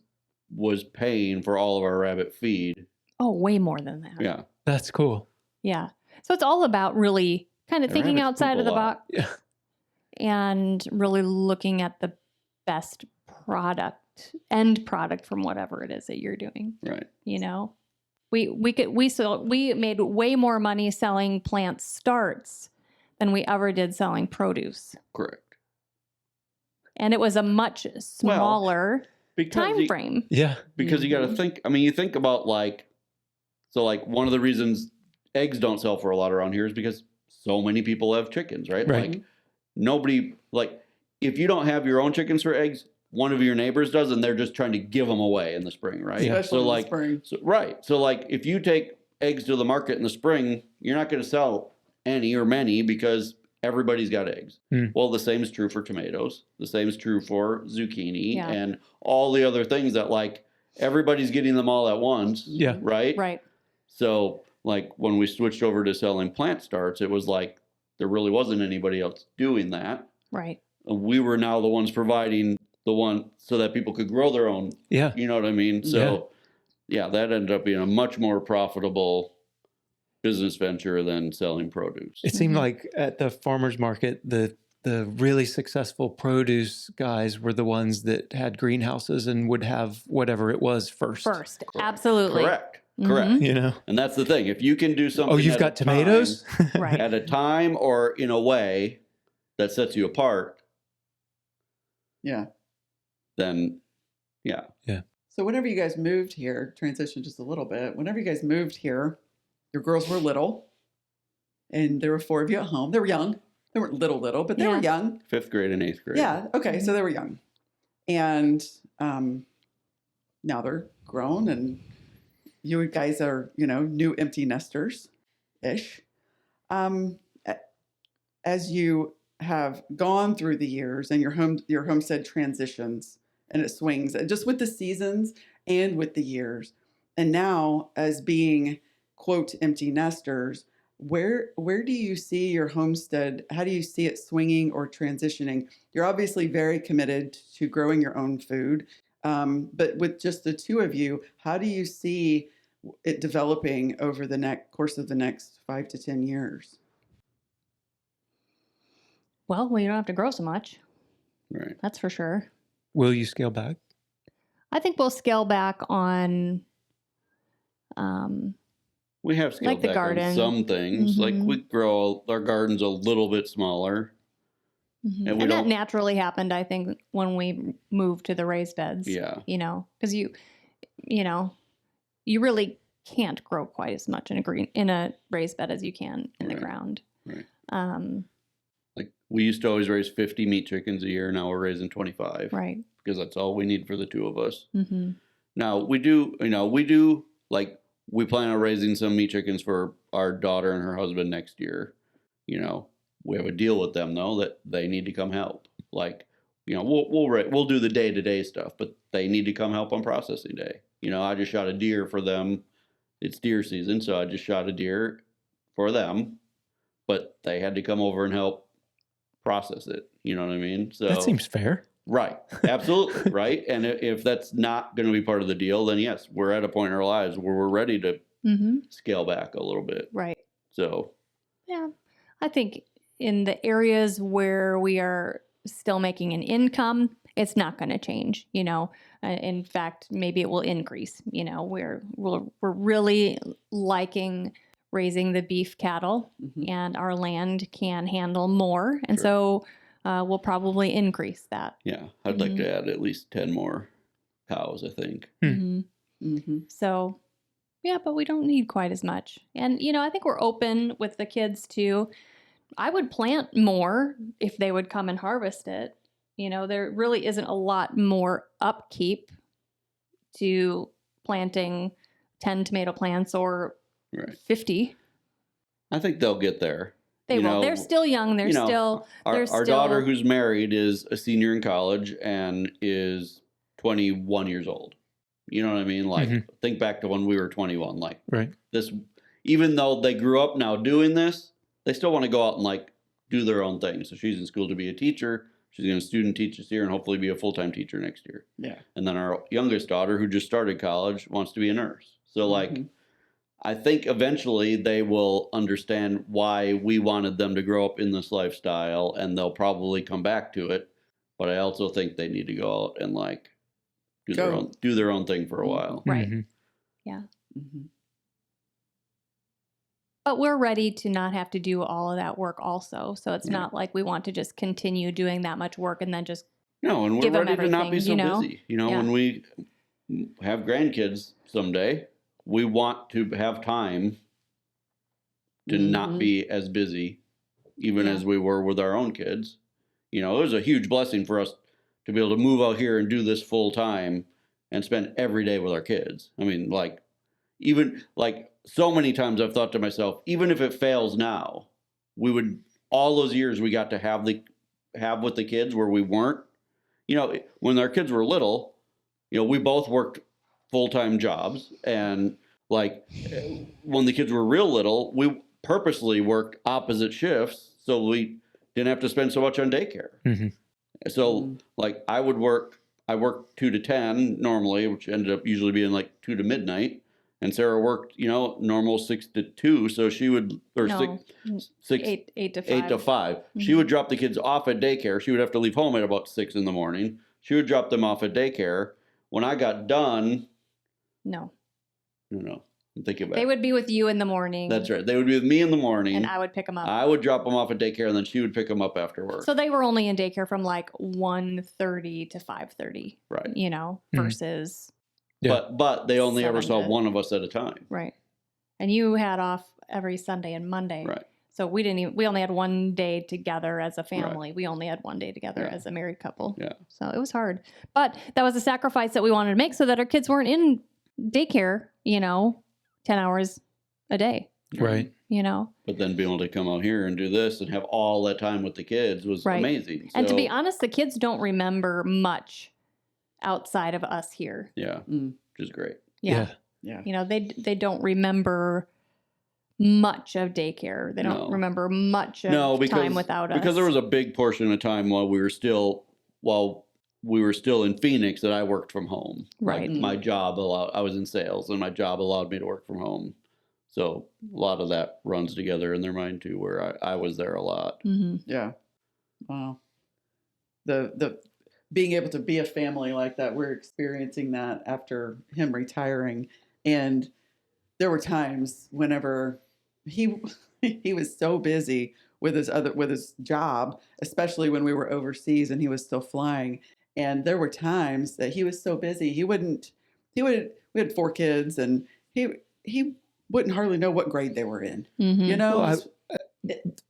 paying for all of our rabbit feed. Oh, way more than that. Yeah. That's cool. Yeah. So it's all about really kind of And thinking rabbits outside poop of a the lot. box and really looking at the best end product from whatever it is that you're doing. Right. We made way more money selling plant starts than we ever did selling produce. Correct. And it was a much smaller Because time you, frame. Yeah. because you got to think, I mean, you think about like one of the reasons eggs don't sell for a lot around here is because so many people have chickens, right? Right. Like nobody, like if you don't have your own chickens for eggs, one of your neighbors does, and they're just trying to give them away in the spring, right? Yeah. Especially So in like, the spring. so like if you take eggs to the market in the spring, you're not going to sell any or many because everybody's got eggs. Hmm. Well, the same is true for tomatoes. The same is true for zucchini Yeah. and all the other things that like everybody's getting them all at once. Yeah. Right. Right. So like when we switched over to selling plant starts, it was like there really wasn't anybody else doing that. Right. We were now the ones providing the one so that people could grow their own. Yeah. You know what I mean? So yeah, that ended up being a much more profitable business venture than selling produce. It seemed Mhm. like at the farmer's market, the really successful produce guys were the ones that had greenhouses and would have whatever it was first. First. Correct. Absolutely. Correct. Mhm. Correct. You know? And that's the thing. If you can do something Oh, you've at got a time- tomatoes? Right. at a time or in a way that sets you apart, Yeah. then yeah. So whenever you guys moved here, transition just a little bit. Whenever you guys moved here, your girls were little, and there were 4 of you at home. They were young. They weren't little, but they were Yeah. young. 5th grade and 8th grade. Yeah. Okay. So they were young, and now they're grown, and you guys are new empty nesters, ish. As you have gone through the years and your homestead transitions, and it swings just with the seasons and with the years, and now as being quote empty nesters, where do you see your homestead? How do you see it swinging or transitioning? You're obviously very committed to growing your own food, but with just the 2 of you, how do you see it developing over the course of the next 5 to 10 years? Well, we don't have to grow so much. Right. That's for sure. Will you scale back? I think we'll scale back on We have scaled Like the back garden. on some things. Like Mhm. we grow our gardens a little bit smaller. Mhm. And we And that don't- naturally happened, I think, when we moved to the raised beds. Yeah. Because you know, you really can't grow quite as much in a raised bed as you can in the Right. ground. Right. Um, Like we used to always raise 50 meat chickens a year. Now we're raising 25 right. because that's all we need for the two of us. Mm-hmm. Now we do like we plan on raising some meat chickens for our daughter and her husband next year. We have a deal with them though that they need to come help. Like, we'll do the day-to-day stuff, but they need to come help on processing day. I just shot a deer for them. It's deer season, so I just shot a deer for them, but they had to come over and help process it. You know what I mean? So That seems fair. right. Absolutely. Right. And if that's not going to be part of the deal, then yes, we're at a point in our lives where we're ready to Mm-hmm. scale back a little bit. Right. So, Yeah. I think in the areas where we are still making an income, it's not going to change. In fact, maybe it will increase. We're really liking raising the beef cattle, Mhm. and our land can handle more, and so we'll probably increase that. yeah, I'd like to add at least 10 more cows, I think. Mm-hmm. Mm-hmm. So, yeah, but we don't need quite as much. And, I think we're open with the kids too. I would plant more if they would come and harvest it. There really isn't a lot more upkeep to planting 10 tomato plants or Right. 50. I think they'll get there. They will. They're still young. They're still. Our daughter who's married is a senior in college and is 21 years old. You know what I mean? Like, think back to when we were 21. Like, Right. this, even though they grew up now doing this, they still want to go out and like do their own thing. So she's in school to be a teacher. She's going to student teach this year and hopefully be a full-time teacher next year. Yeah. And then our youngest daughter, who just started college, wants to be a nurse. So like, Mhm. I think eventually they will understand why we wanted them to grow up in this lifestyle, and they'll probably come back to it. But I also think they need to go out and like do their own thing for a while. Right. Mhm. Yeah. Mhm. But we're ready to not have to do all of that work also. So it's Right. not like we want to just continue doing that much work and then just No, and we're give 'em ready to not be so everything, busy. Yeah. When we have grandkids someday, we want to have time to not be as busy, even Yeah. as we were with our own kids. It was a huge blessing for us to be able to move out here and do this full time and spend every day with our kids. I mean, like, even like so many times I've thought to myself, even if it fails now, we would, all those years we got to have with the kids where we weren't, when our kids were little, we both worked full-time jobs, and like when the kids were real little, we purposely worked opposite shifts so we didn't have to spend so much on daycare. Mhm. So like I worked 2 to 10 normally, which ended up usually being like 2 to midnight. And Sarah worked, normal 6 to 2. So she would, or No, 6 8 to 5. 8 to 5. She would drop the kids off at daycare. She would have to leave home at about 6 in the morning. She would drop them off at daycare. When I got done, No. I'm thinking about They it. would be with you in the morning. That's right. They would be with me in the morning. And I would pick them up. I would drop them off at daycare, and then she would pick them up after work. So they were only in daycare from like 1:30 to 5:30. Right. Versus Yeah. But they only ever 7 saw to- one of us at a time. right. And you had off every Sunday and Monday. Right. So we only had one day together as a family. We only had one day together Yeah. as a married couple. Yeah. So it was hard. But that was a sacrifice that we wanted to make so that our kids weren't in daycare, 10 hours a day, Right. But then being able to come out here and do this and have all that time with the kids was Right. amazing. And to be So, honest, the kids don't remember much outside of us here. yeah, Mm. which is great. Yeah. Yeah. They don't remember much of daycare. They don't No. remember much of No, because time without us. because there was a big portion of time while we were still in Phoenix that I worked from home. Right. Like my job I was in sales, and my job allowed me to work from home. So a lot of that runs together in their mind too, where I was there a lot. Mhm. Yeah. Wow. The being able to be a family like that, we're experiencing that after him retiring. And there were times whenever he was so busy with his job, especially when we were overseas and he was still flying. And there were times that he was so busy, we had 4 kids, and he wouldn't hardly know what grade they were in. You know, Well,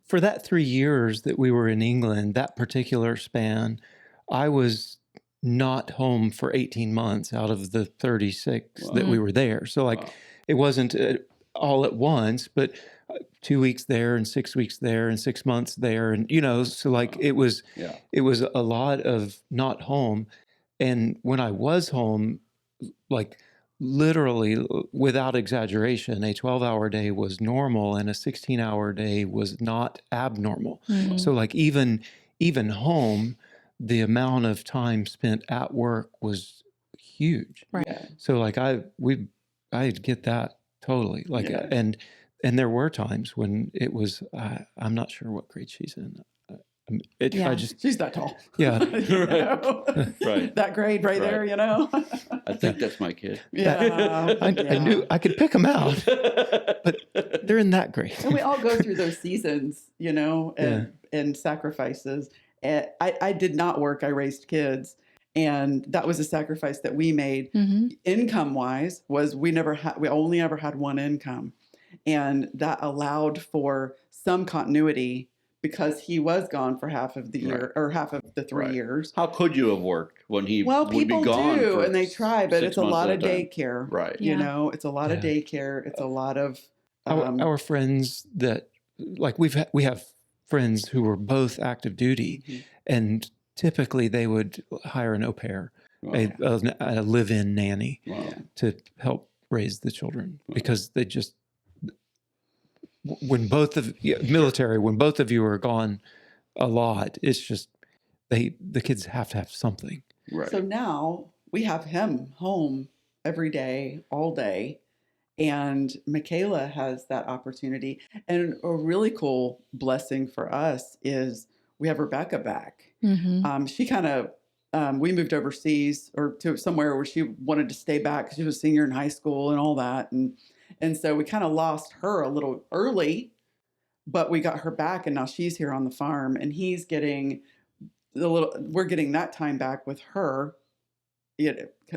for that 3 years that we were in England, that particular span, I was not home for 18 months out of the 36 Wow. that we were there. So like, Wow. it wasn't all at once, but 2 weeks there and 6 weeks there and 6 months there. And, you know, so like Wow. it was Yeah. a lot of not home. And when I was home, like literally without exaggeration, a 12-hour day was normal and a 16-hour day was not abnormal. So like even home, the amount of time spent at work was huge. Right. Yeah. So like I get that totally. Like Yeah. and there were times when it was I'm not sure what grade she's in. Yeah. I just She's that tall. Yeah. You know? Right. That grade right there, Right. you know? I think that's my kid. Yeah. I knew I could pick them out, but they're in that grade. And we all go through those seasons, you know, and sacrifices. And I did not work. I raised kids. And that was a sacrifice that we made. Income wise was we only ever had one income. And that allowed for some continuity because he was gone for half of the year or half of the 3 Right. years. How could you have worked when he would be People gone? do, for and they try, but 6 it's a months lot at of time? daycare. Right. You Yeah. know, it's a lot of daycare. It's a lot of Our friends that like we have friends who were both active duty, and typically they would hire an au pair, Wow. a live-in nanny Wow. to help raise the children because they just when both of you are gone a lot, it's just the kids have to have something. Right. So now we have him home every day, all day. And Michaela has that opportunity. And a really cool blessing for us is we have Rebecca back. She kind of, we moved overseas or to somewhere where she wanted to stay back because she was a senior in high school and all that. And so we kind of lost her a little early, but we got her back, and now she's here on the farm, and he's getting we're getting that time back with her,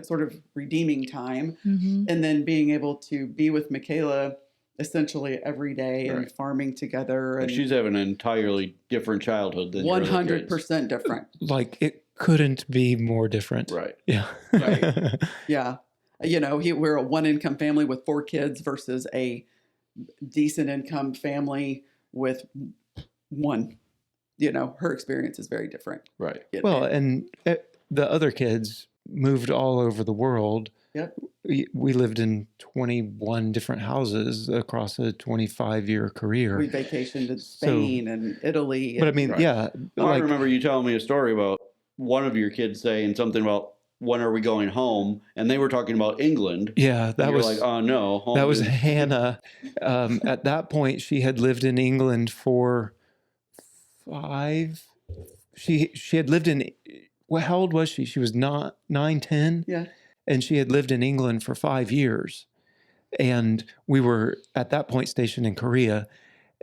sort of redeeming time, and then being able to be with Michaela essentially every day and farming together. And she's having an entirely different childhood than 100% different. Like it couldn't be more different. Right. Yeah. Right. Yeah. You know, we're a 1-income family with 4 kids versus a decent income family with 1. You know, her experience is very different. Right. Well, and the other kids moved all over the world. Yep. We lived in 21 different houses across a 25-year career. We vacationed in Spain and Italy. But I mean, yeah. Well, I remember you telling me a story about one of your kids saying something about when are we going home? And they were talking about England. Yeah, that was like, oh no. Home that was Hannah. At that point, she had lived in England for 5. She had lived in. Well, how old was she? She was not 9, 10. Yeah. And she had lived in England for 5 years. And we were at that point stationed in Korea,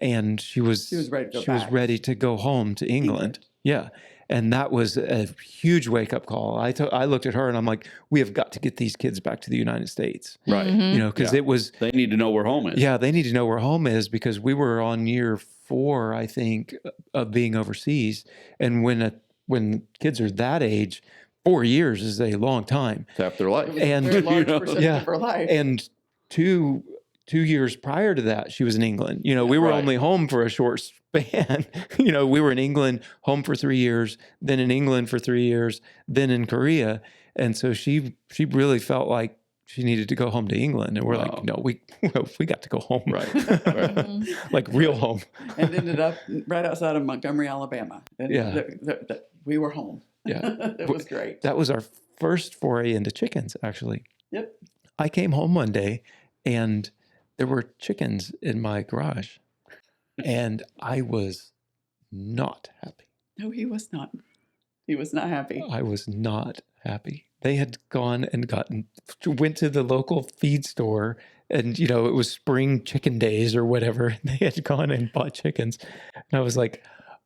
and she was ready to go she was back. ready to go home to England. Yeah. And that was a huge wake-up call. I looked at her and I'm like, we have got to get these kids back to the United States. Right. You know, because it was... They need to know where home is. Yeah, they need to know where home is because we were on year 4, I think, of being overseas. And when kids are that age, 4 years is a long time. It's half their life. And a very large percentage of her life. And 2 years prior to that, she was in England. You know, we were only home for a short span. You know, we were in England, home for 3 years, then in England for 3 years, then in Korea. And so she really felt like she needed to go home to England. And we're like, no, we got to go home. Right. Like real home. And ended up right outside of Montgomery, Alabama. And we were home. Yeah. It was great. That was our first foray into chickens, actually. Yep. I came home one day and there were chickens in my garage. And I was not happy. No, he was not. He was not happy. I was not happy. They had gone and went to the local feed store and it was spring chicken days or whatever. They had gone and bought chickens. And I was like,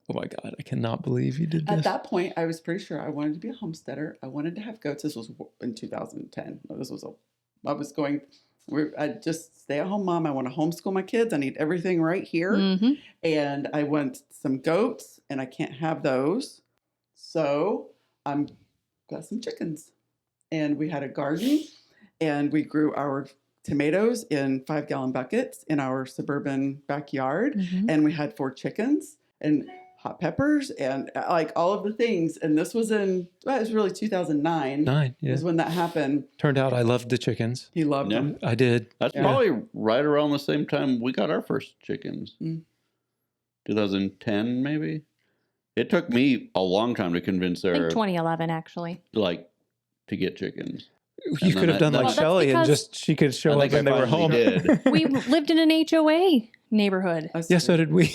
oh my God, I cannot believe you did this. At that point, I was pretty sure I wanted to be a homesteader. I wanted to have goats. This was in 2010. I'd just stay at home mom. I want to homeschool my kids. I need everything right here. Mm-hmm. And I want some goats and I can't have those. So I'm got some chickens. And we had a garden and we grew our tomatoes in 5-gallon buckets in our suburban backyard. Mm-hmm. And we had 4 chickens and hot peppers and like all of the things. And this was it was really 2009 Yeah. is when that happened. Turned out I loved the chickens. He loved Yeah. them. I did. That's Yeah. probably right around the same time we got our first chickens. 2010, maybe. It took me a long time to convince I think Sarah, 2011, actually. to get chickens. You could have done like Well, that's Shelley and because- just she could show I up think when I they were finally home. did. We lived in an HOA neighborhood. Yeah, so did we.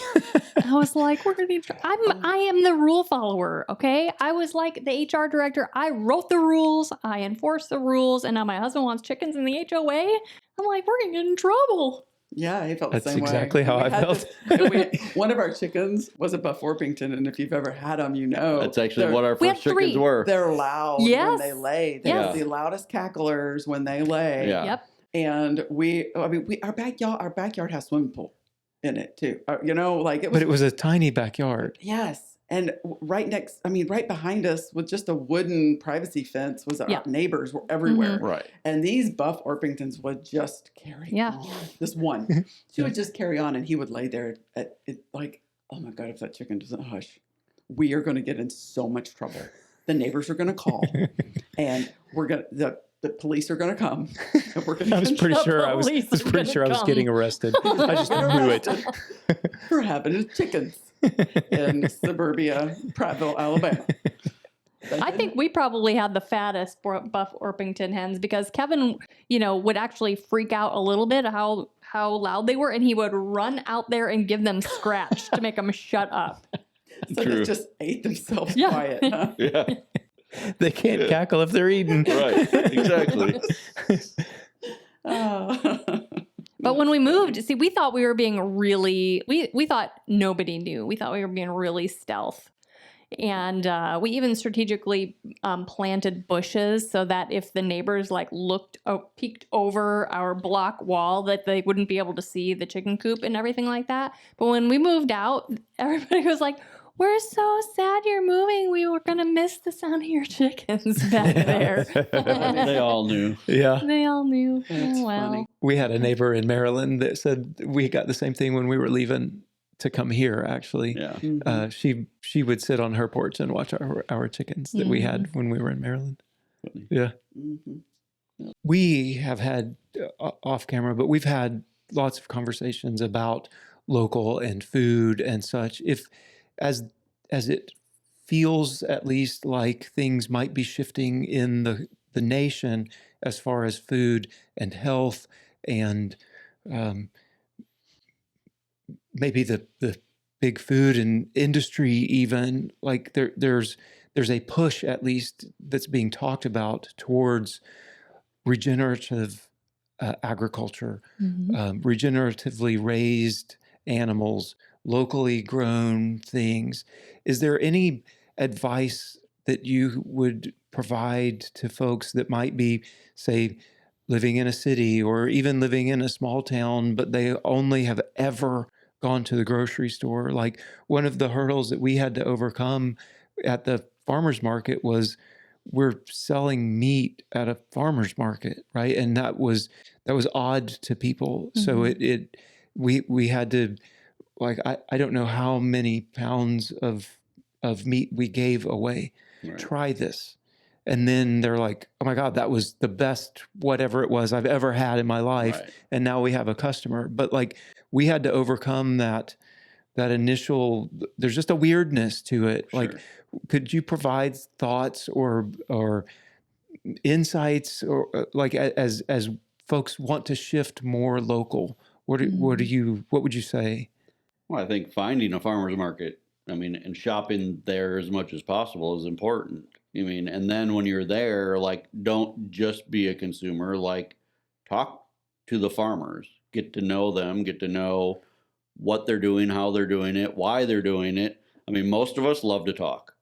I was like, we're gonna be. I am the rule follower. Okay, I was like the HR director. I wrote the rules. I enforced the rules, and now my husband wants chickens in the HOA. I'm like, we're gonna get in trouble. Yeah, he felt That's the same way. exactly how We I had felt. one of our chickens was a Buff Orpington, and if you've ever had them, That's actually what our We had first chickens 3. were. they're loud Yes. when they lay. They're Yes. the loudest cacklers when they lay. Yeah. Yep. And our backyard has swimming pool in it too. But it was a tiny backyard. Yes. And right behind us with just a wooden privacy fence was our Yeah. neighbors were everywhere. Right. And these Buff Orpingtons would just carry Yeah. on. This one, she would just carry on and he would lay there at it like, oh my God, if that chicken doesn't hush, we are going to get in so much trouble. The neighbors are going to call and the police are going to come. And we're going I was pretty sure I was police are pretty sure I was gonna getting come. arrested. I just knew it. for having chickens in suburbia, Prattville, Alabama. I think we probably had the fattest Buff Orpington hens because Kevin, would actually freak out a little bit how loud they were, and he would run out there and give them scratch to make them shut up. So True. they just ate themselves Yeah. quiet. Huh? Yeah. They can't cackle if they're eating. Right. Exactly. Oh. But when we moved, see, we thought we were being really, we thought nobody knew. We thought we were being really stealth. And we even strategically planted bushes so that if the neighbors peeked over our block wall, that they wouldn't be able to see the chicken coop and everything like that. But when we moved out, everybody was like, we're so sad you're moving. We were going to miss the sound of your chickens back there. They all knew. Yeah. They all knew. That's Oh, well. funny. We had a neighbor in Maryland that said we got the same thing when we were leaving to come here, actually. Yeah. Mhm. She would sit on her porch and watch our chickens that we had when we were in Maryland. Yeah. Mhm. We have had off camera, but we've had lots of conversations about local and food and such. If as it feels at least like things might be shifting in the nation as far as food and health and maybe the big food and industry, even like there's a push at least that's being talked about towards regenerative agriculture, regeneratively raised animals, locally grown things. Is there any advice that you would provide to folks that might be, say, living in a city or even living in a small town, but they only have ever gone to the grocery store? Like one of the hurdles that we had to overcome at the farmer's market was we're selling meat at a farmer's market, right? And that was odd to people. So we had to, like, I don't know how many pounds of meat we gave away. Right. Try this. And then they're like, oh my God, that was the best whatever it was I've ever had in my life. Right. And now we have a customer. But like we had to overcome that initial, there's just a weirdness to it. Sure. Like, could you provide thoughts or insights or like as folks want to shift more local? What would you say? Well, I think finding a farmer's market, and shopping there as much as possible is important. And then when you're there, like, don't just be a consumer, like, talk to the farmers, get to know them, get to know what they're doing, how they're doing it, why they're doing it. I mean, most of us love to talk.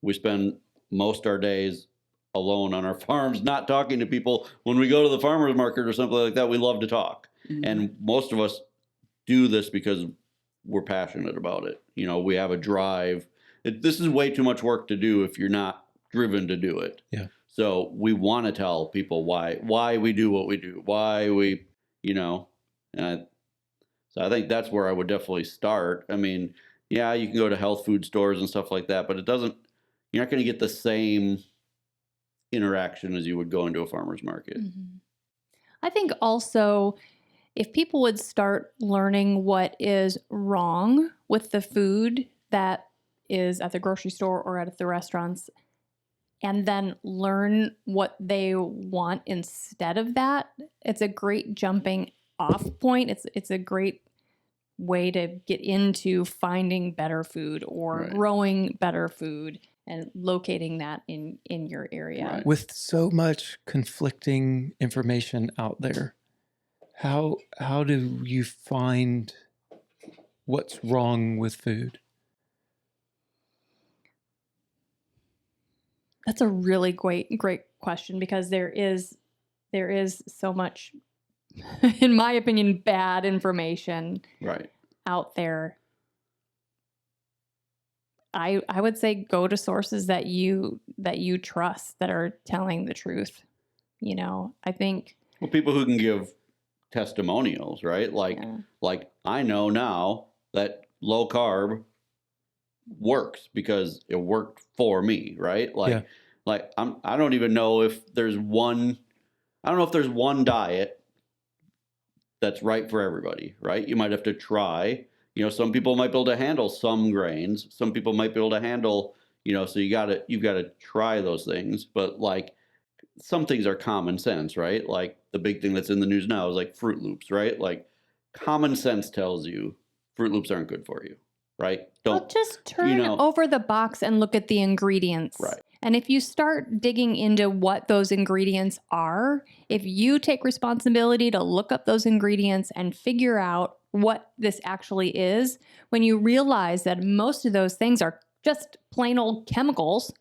We spend most our days alone on our farms, not talking to people. When we go to the farmer's market or something like that, we love to talk. Mhm. And most of us do this because we're passionate about it. You know, we have a drive. This is way too much work to do if you're not driven to do it. Yeah. So we want to tell people why we do what we do, why we, you know, so I think that's where I would definitely start. I mean, yeah, you can go to health food stores and stuff like that, but you're not going to get the same interaction as you would go into a farmer's market. Mhm. I think also if people would start learning what is wrong with the food that is at the grocery store or at the restaurants, and then learn what they want instead of that, it's a great jumping off point. It's a great way to get into finding better food or Right. growing better food and locating that in your area. Right. With so much conflicting information out there, how do you find what's wrong with food? That's a really great question, because there is so much, in my opinion, bad information Right. out there. I would say go to sources that you trust, that are telling the truth. You know, I think Well, people who can give testimonials, right? Like, yeah. like I know now that low carb works because it worked for me, right? Like, Yeah. like I don't even know if there's one. I don't know if there's one diet that's right for everybody, right? You might have to try. You know, some people might be able to handle some grains. Some people might be able to handle, you know, so you've got to try those things. But like some things are common sense, right? Like the big thing that's in the news now is like Fruit Loops, right? Like common sense tells you Fruit Loops aren't good for you, right? Well, just turn know- over the box and look at the ingredients. Right. And if you start digging into what those ingredients are, if you take responsibility to look up those ingredients and figure out what this actually is, when you realize that most of those things are just plain old chemicals,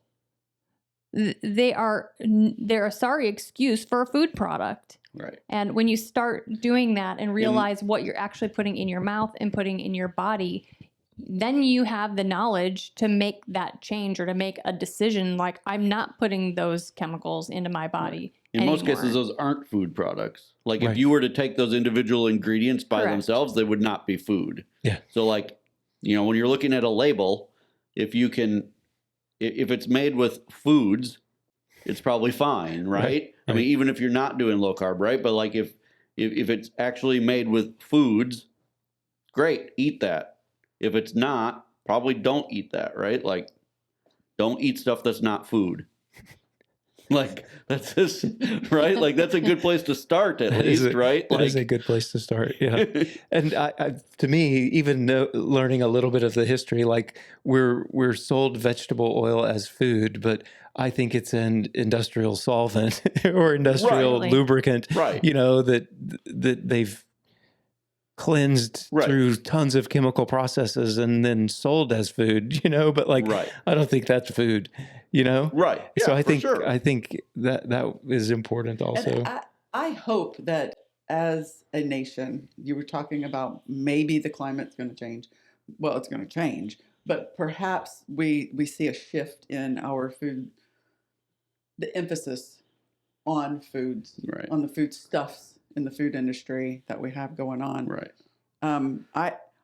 they're a sorry excuse for a food product. Right. And when you start doing that and realize what you're actually putting in your mouth and putting in your body, then you have the knowledge to make that change or to make a decision like, I'm not putting those chemicals into my body. In most anymore. cases, those aren't food products. Like Right. if you were to take those individual ingredients by Correct. themselves, they would not be food. Yeah. So like, you know, when you're looking at a label, if it's made with foods, it's probably fine, right? Right. I mean, even if you're not doing low carb, right? But like if it's actually made with foods, great, eat that. If it's not, probably don't eat that, right? Like, don't eat stuff that's not food. Like, that's just, right? Like, that's a good place to start, at least, right? That Like, is a good place to start. Yeah. And to me, even learning a little bit of the history, like we're sold vegetable oil as food, but I think it's an industrial solvent or industrial Right. lubricant, Right. you know, that they've cleansed Right. through tons of chemical processes and then sold as food, you know, but like, Right. I don't think that's food, you know? Right. Yeah, So I for think, sure. I think that is important also. And I hope that as a nation, you were talking about maybe the climate's going to change. Well, it's going to change, but perhaps we see a shift in our food, the emphasis on foods, Right. on the food stuffs in the food industry that we have going on. Right.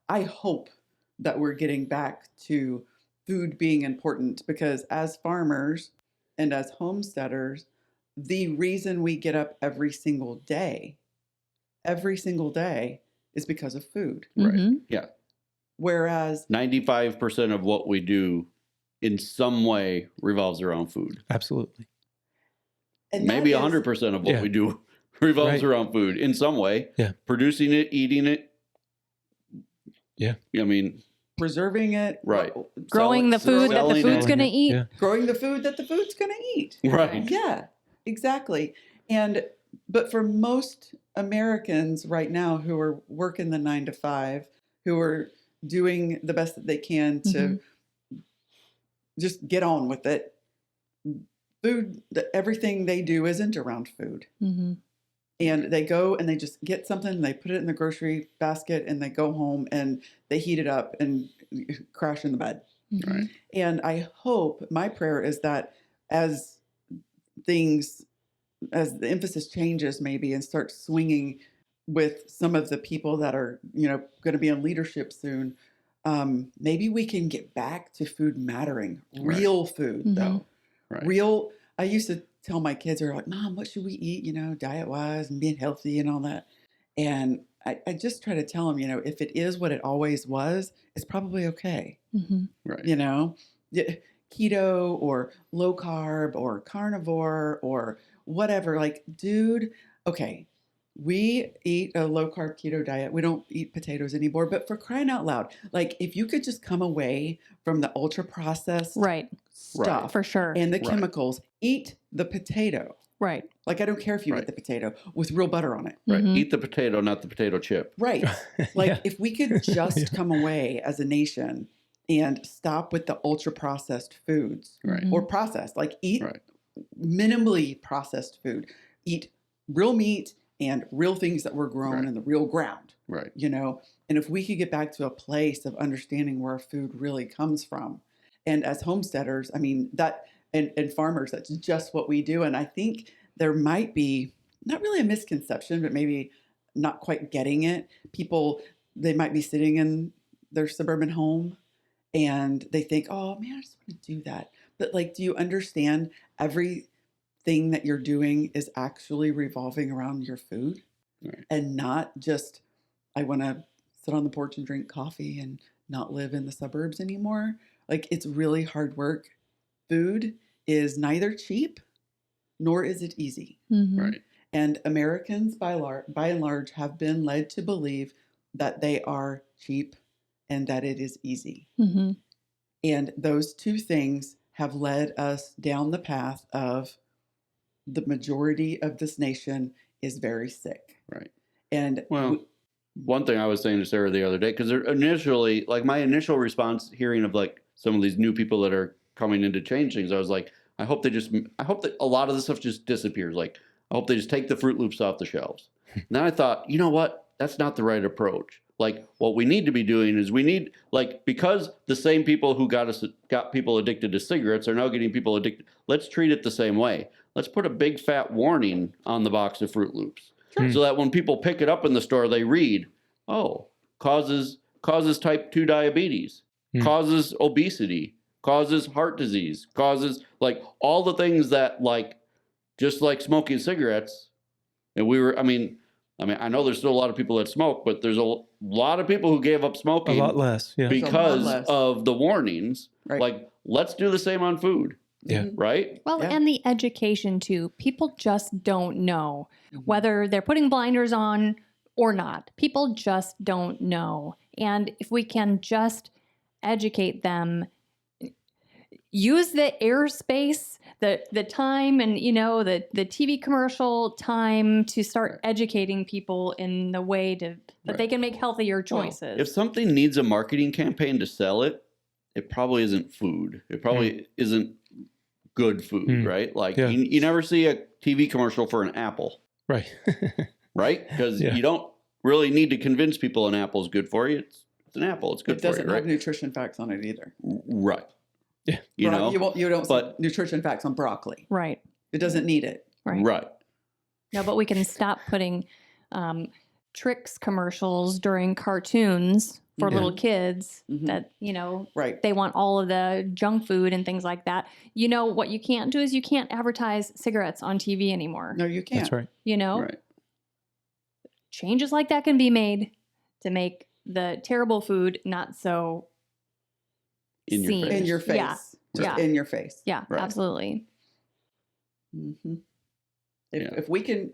I hope that we're getting back to food being important, because as farmers and as homesteaders, the reason we get up every single day is because of food. Right. Mhm. Yeah. Whereas 95% of what we do in some way revolves around food. Absolutely. and Maybe that is- 100% of what Yeah. we do revolves Right. around food in some way. Yeah. Producing it, eating it. Yeah. I mean, preserving it, Right. Growing the food that the selling food's it. going to eat. Yeah. growing the food that the food's going to eat. right. Yeah, exactly. And but for most Americans right now who are working the 9 to 5, who are doing the best that they can to just get on with it, food, everything they do isn't around food. And they go and they just get something, and they put it in the grocery basket, and they go home and they heat it up and crash in the bed. Right. And I hope, my prayer is that as the emphasis changes maybe and starts swinging with some of the people that are, going to be in leadership soon, maybe we can get back to food mattering. Real food, though. Right. Real. I used to tell my kids, they're like, Mom, what should we eat, diet wise and being healthy and all that. And I just try to tell them, if it is what it always was, it's probably okay. Right. Keto or low carb or carnivore or whatever. Like, dude, okay, we eat a low carb keto diet. We don't eat potatoes anymore. But for crying out loud, like, if you could just come away from the ultra processed stuff for sure, and the chemicals, eat the potato. Right. Like, I don't care if you eat the potato with real butter on it. Right. Eat the potato, not the potato chip. Right. Like, if we could just come away as a nation and stop with the ultra processed foods or processed, like eat minimally processed food, eat real meat and real things that were grown in the real ground. Right. And if we could get back to a place of understanding where our food really comes from. And as homesteaders, I mean, and farmers, that's just what we do. And I think there might be not really a misconception, but maybe not quite getting it. People, they might be sitting in their suburban home and they think, oh man, I just want to do that. But like, do you understand everything that you're doing is actually revolving around your food and not just, I want to sit on the porch and drink coffee and not live in the suburbs anymore. Like, it's really hard work. Food is neither cheap nor is it easy. Right. And Americans, by and large, have been led to believe that they are cheap and that it is easy. And those two things have led us down the path of the majority of this nation is very sick. Right. And one thing I was saying to Sarah the other day, because initially, like, my initial response hearing of like some of these new people that are coming in to change things, I was like, I hope that a lot of this stuff just disappears. Like, I hope they just take the Fruit Loops off the shelves. And then I thought, you know what? That's not the right approach. Like, what we need to be doing is because the same people who got people addicted to cigarettes are now getting people addicted. Let's treat it the same way. Let's put a big fat warning on the box of Fruit Loops so that when people pick it up in the store, they read, causes type 2 diabetes, causes obesity, causes heart disease, causes like all the things that just like smoking cigarettes. And I know there's still a lot of people that smoke, but there's a lot of people who gave up smoking a lot less, because of the warnings. Right. Like, let's do the same on food. Yeah. Right. Well, and the education too. People just don't know whether they're putting blinders on or not. People just don't know. And if we can just educate them, use the airspace, the time, and the TV commercial time to start educating people in the way that they can make healthier choices. If something needs a marketing campaign to sell it, it probably isn't food. It probably isn't good food, right? Like, you never see a TV commercial for an apple. Right. Right? Because you don't really need to convince people an apple is good for you. It's an apple. It's good for you, right? It doesn't have nutrition facts on it either. Right. Yeah. You don't see nutrition facts on broccoli. Right. It doesn't need it. Right. No, but we can stop putting tricks commercials during cartoons for little kids that, they want all of the junk food and things like that. What you can't do is you can't advertise cigarettes on TV anymore. No, you can't. That's right. Right. Changes like that can be made to make the terrible food not so in your seen. face. In your face. Yeah. Just in your face. Yeah, Right. absolutely. If we can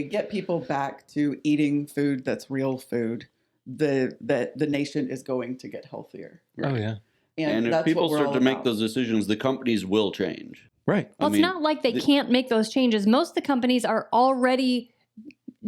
get people back to eating food that's real food, the nation is going to get healthier. Right. Oh yeah. And if that's people what we're start all to make about. those decisions, the companies will change. Right. Well, it's not like they can't make those changes. Most of the companies are already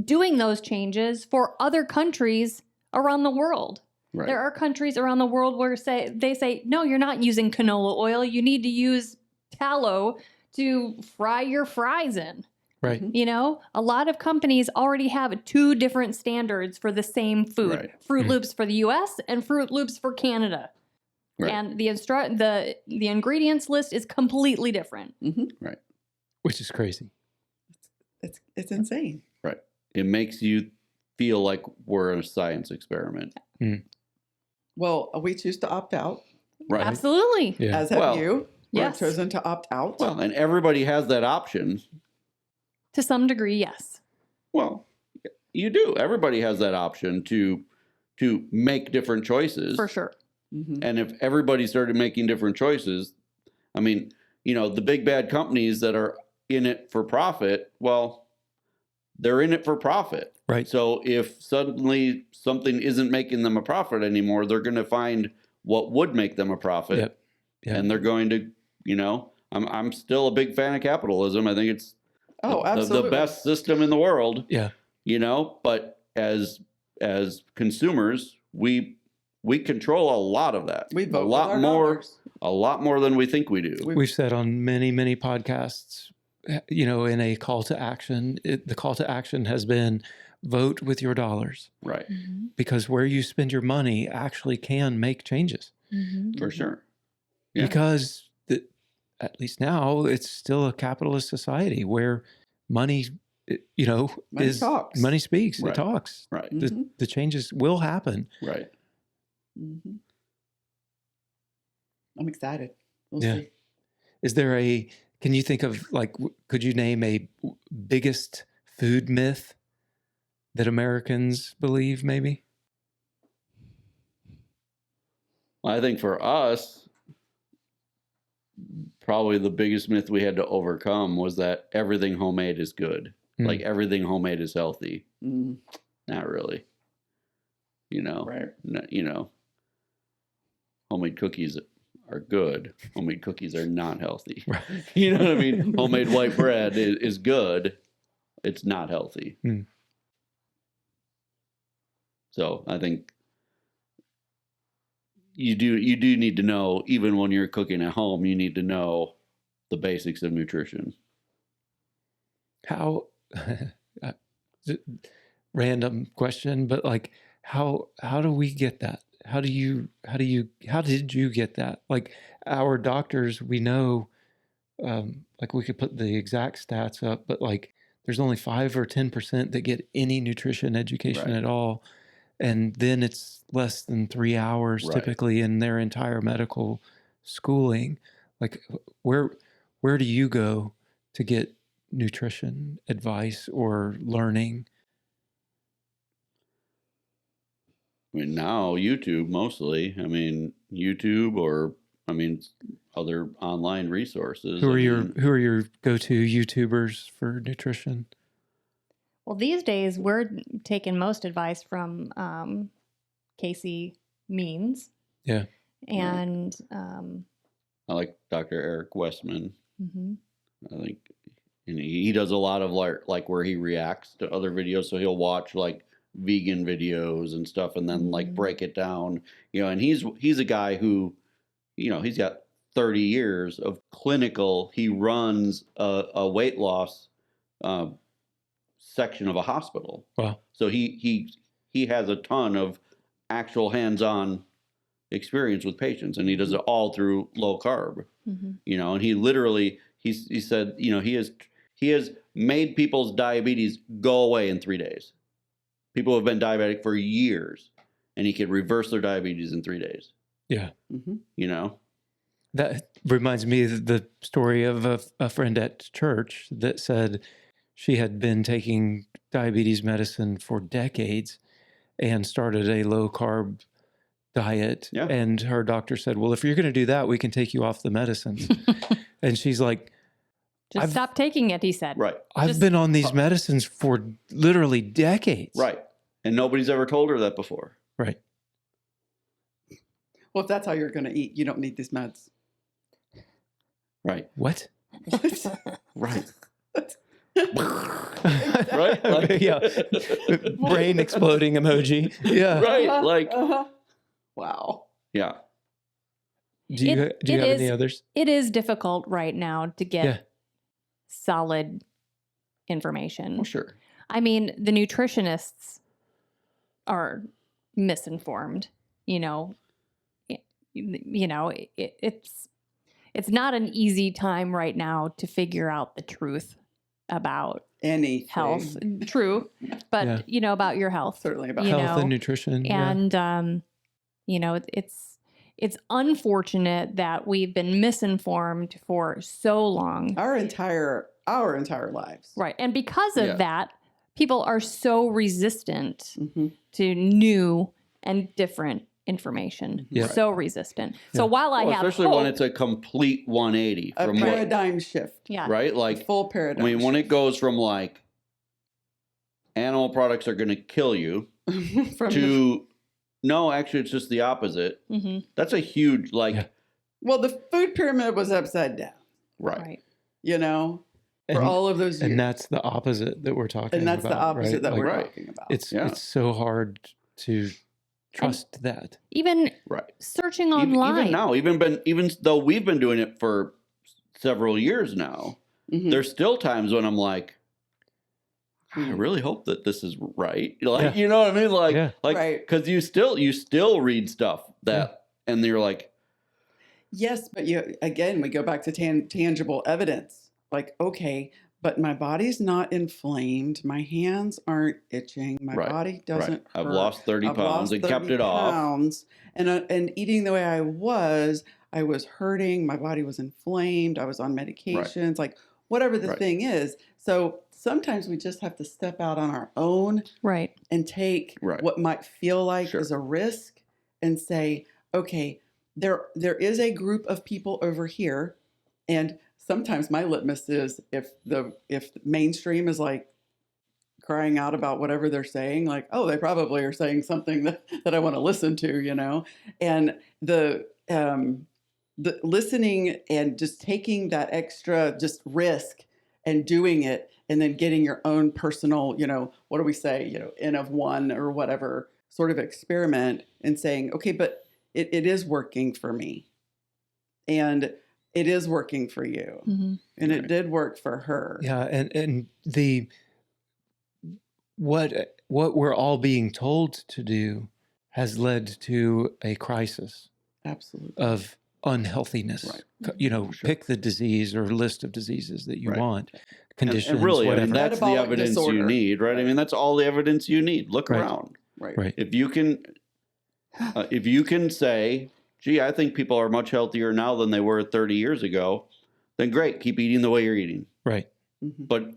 doing those changes for other countries around the world. Right. There are countries around the world where they say, no, you're not using canola oil. You need to use tallow to fry your fries in. Right. You know, a lot of companies already have 2 different standards for the same food. Right. Fruit Loops for the US and Fruit Loops for Canada. Right. And the ingredients list is completely different. Right. Which is crazy. It's insane. Right. It makes you feel like we're in a science experiment. Well, we choose to opt out, Right. Absolutely. Yeah. as have Well, you. yes. We've chosen to opt out. Well, and everybody has that option. To some degree, yes. Well, you do. Everybody has that option to make different choices. For sure. And if everybody started making different choices, I mean, the big bad companies that are in it for profit, well, they're in it for profit. Right. So if suddenly something isn't making them a profit anymore, they're going to find what would make them a profit. Yep. And they're going to, I'm still a big fan of capitalism. I think it's absolutely. the best system in the world. Yeah. But as consumers, we control a lot of that. We vote a with lot our more, dollars. a lot more than we think we do. We've said on many, many podcasts, in a call to action, the call to action has been vote with your dollars, Right. because where you spend your money actually can make changes. For sure. Yeah. Because at least now it's still a capitalist society where money, Money talks. money speaks, Right. it talks. Right. The changes will happen. Right. I'm excited. We'll Yeah. see. Can you think of could you name a biggest food myth that Americans believe maybe? Well, I think for us, probably the biggest myth we had to overcome was that everything homemade is good. Like everything homemade is healthy. Not really. Right. Homemade cookies are good. Homemade cookies are not healthy. Right. You know what I mean? Homemade white bread is good. It's not healthy. So I think you do need to know, even when you're cooking at home, you need to know the basics of nutrition. How random question, but how do we get that? How did you get that? Like our doctors, we know, we could put the exact stats up, but there's only 5 or 10% that get any nutrition education Right. at all. And then it's less than 3 hours Right. typically in their entire medical schooling. Where do you go to get nutrition advice or learning? I mean, now YouTube mostly. I mean, YouTube or other online resources. Who are your go-to YouTubers for nutrition? Well, these days we're taking most advice from Casey Means. Yeah. And I like Dr. Eric Westman. mhm. I think, and he does a lot of like where he reacts to other videos. So he'll watch vegan videos and stuff, and then break it down. And he's a guy who, he's got 30 years of clinical. He runs a weight loss section of a hospital. Wow. So he has a ton of actual hands-on experience with patients, and he does it all through low carb. And he literally he said he has made people's diabetes go away in 3 days. People have been diabetic for years, and he could reverse their diabetes in 3 days. Yeah. That reminds me of the story of a friend at church that said she had been taking diabetes medicine for decades and started a low carb diet. Yeah. And her doctor said, well, if you're going to do that, we can take you off the medicines. And she's like, Just stop taking it, he said. right. I've been on these medicines for literally decades. Right. And nobody's ever told her that before. Right. Well, if that's how you're going to eat, you don't need these meds. Right. What? Right. Right? Like, yeah. Brain exploding emoji. Yeah. Right. Uh-huh, Like, uh-huh. Wow. yeah. Do you It have any is- others? It is difficult right now to get Yeah. solid information. Well, sure. I mean, the nutritionists are misinformed. It's not an easy time right now to figure out the truth about Anything. health. True, but about your health. Certainly about Health and nutrition. And it's unfortunate that we've been misinformed for so long. our entire lives. Right. And because of Yeah. that, people are so resistant Mhm. to new and different information. Yeah. So resistant. So Yeah. while I have especially hope, when it's a complete 180 A from what, paradigm shift. yeah. right? A Like, full I paradigm mean, when it goes from like animal products are going to kill you shift. From to no, actually, it's just the opposite. hmm That's a huge, like, Yeah. well, the food pyramid was upside down, right. Right. For all of those years. And that's the opposite that we're talking about. And that's the opposite right? that Like, we're Right. talking about. It's Yeah. it's so hard to trust that. Even Right. searching Even online. now, even though we've been doing it for several years now, Mhm. there's still times when I'm like, I Mhm. really hope that this is right. Like, Yeah. you know what I mean? Like, Yeah. Right. because you still read stuff that, and you're like, Yes, but we go back to tangible evidence. Like, okay, but my body's not inflamed. My hands aren't itching. My Right, body doesn't right, I've hurt. lost 30 I've pounds lost and kept 30 it off. pounds. And eating the way I was hurting. My body was inflamed. I was on medications, like whatever the Right. thing is. So sometimes we just have to step out on our own Right. and take Right. what might feel like Sure. is a risk and say, okay, there is a group of people over here, and sometimes my litmus is if mainstream is like crying out about whatever they're saying, like, oh, they probably are saying something that I want to listen to, and the listening and just taking that extra just risk and doing it, and then getting your own personal, what do we say, N of one or whatever sort of experiment, and saying, okay, but it is working for me, and it is working for you, hmm and it Right. did work for her. Yeah, and the what we're all being told to do has led to a crisis Absolutely. of unhealthiness. Right. Sure. Sure. Pick the disease or list of diseases that you Right. want, And conditions, really, I whatever. mean, that's the Metabolic evidence you disorder. need, right? I mean, that's all the evidence you need. Look Right. around. Right. If you can say, gee, I think people are much healthier now than they were 30 years ago, then great, keep eating the way you're eating. Right. Mhm. But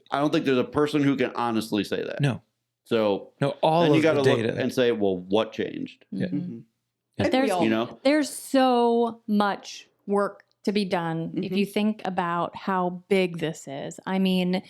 I don't think there's a person who can honestly say that. No. So No, all then you of got the to look data. and say, well, what changed? Yeah. Mhm. Yeah. And we There's- all You know? There's so much work to be done if Mhm. you think about how big this is. I mean,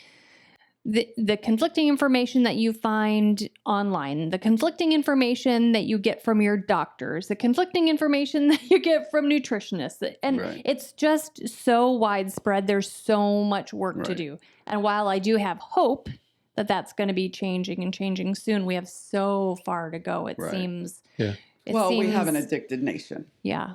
the conflicting information that you find online, the conflicting information that you get from your doctors, the conflicting information that you get from nutritionists, and Right. it's just so widespread. There's so much work to Right. do. And while I do have hope that that's going to be changing and changing soon, we have so far to go. It Right. seems. Yeah. It we have an seems- addicted nation. Yeah.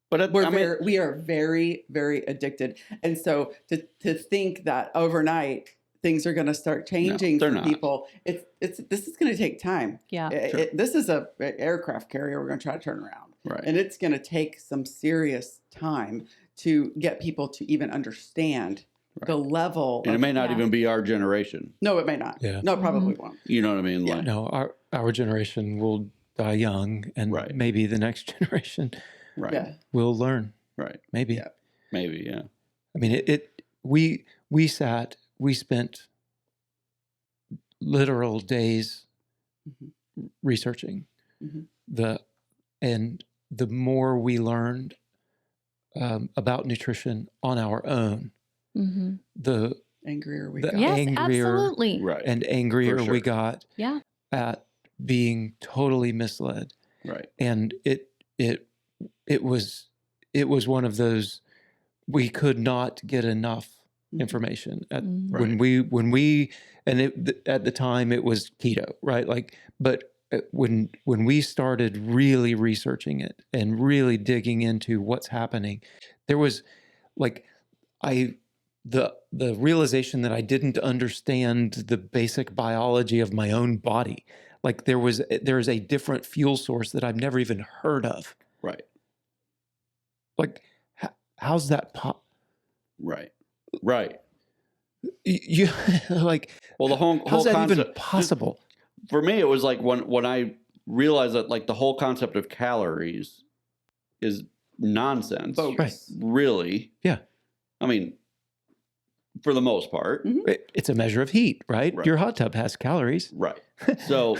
But We are very, very addicted, and so to think that overnight things are going to start changing they're for not. people, this is going to take time. Yeah. Sure. This is an aircraft carrier we're going to try to turn around, right. and it's going to take some serious time to get people to even understand the level. And it may not Yeah. even be our generation. No, it may not. Yeah. No, it probably won't. You know what I mean? Yeah. Like, No, our generation will die young, and Right. maybe the next generation right. Yeah. will learn. Right. Maybe. Yeah. Maybe, yeah. I mean, we spent literal days Mhm. researching Mhm. and the more we learned about nutrition on our own, Mm-hmm. the Angrier we The- got. Yes, angrier absolutely. Right. and angrier For sure. we got Yeah. at being totally misled. Right. And it was one of those we could not get enough information Mhm. when we and at the time it was keto, right? Like, but when we started really researching it and really digging into what's happening, there was like the realization that I didn't understand the basic biology of my own body. Like there is a different fuel source that I've never even heard of. Right. Like how's that Right. you like, Well, the whole how's that even concept possible? for me, it was like when I realized that like the whole concept of calories is nonsense. Bogus. Really. Yeah. I mean, for the most part. Mhm. It's a measure of heat, right? Right. Your hot tub has calories. Right. So,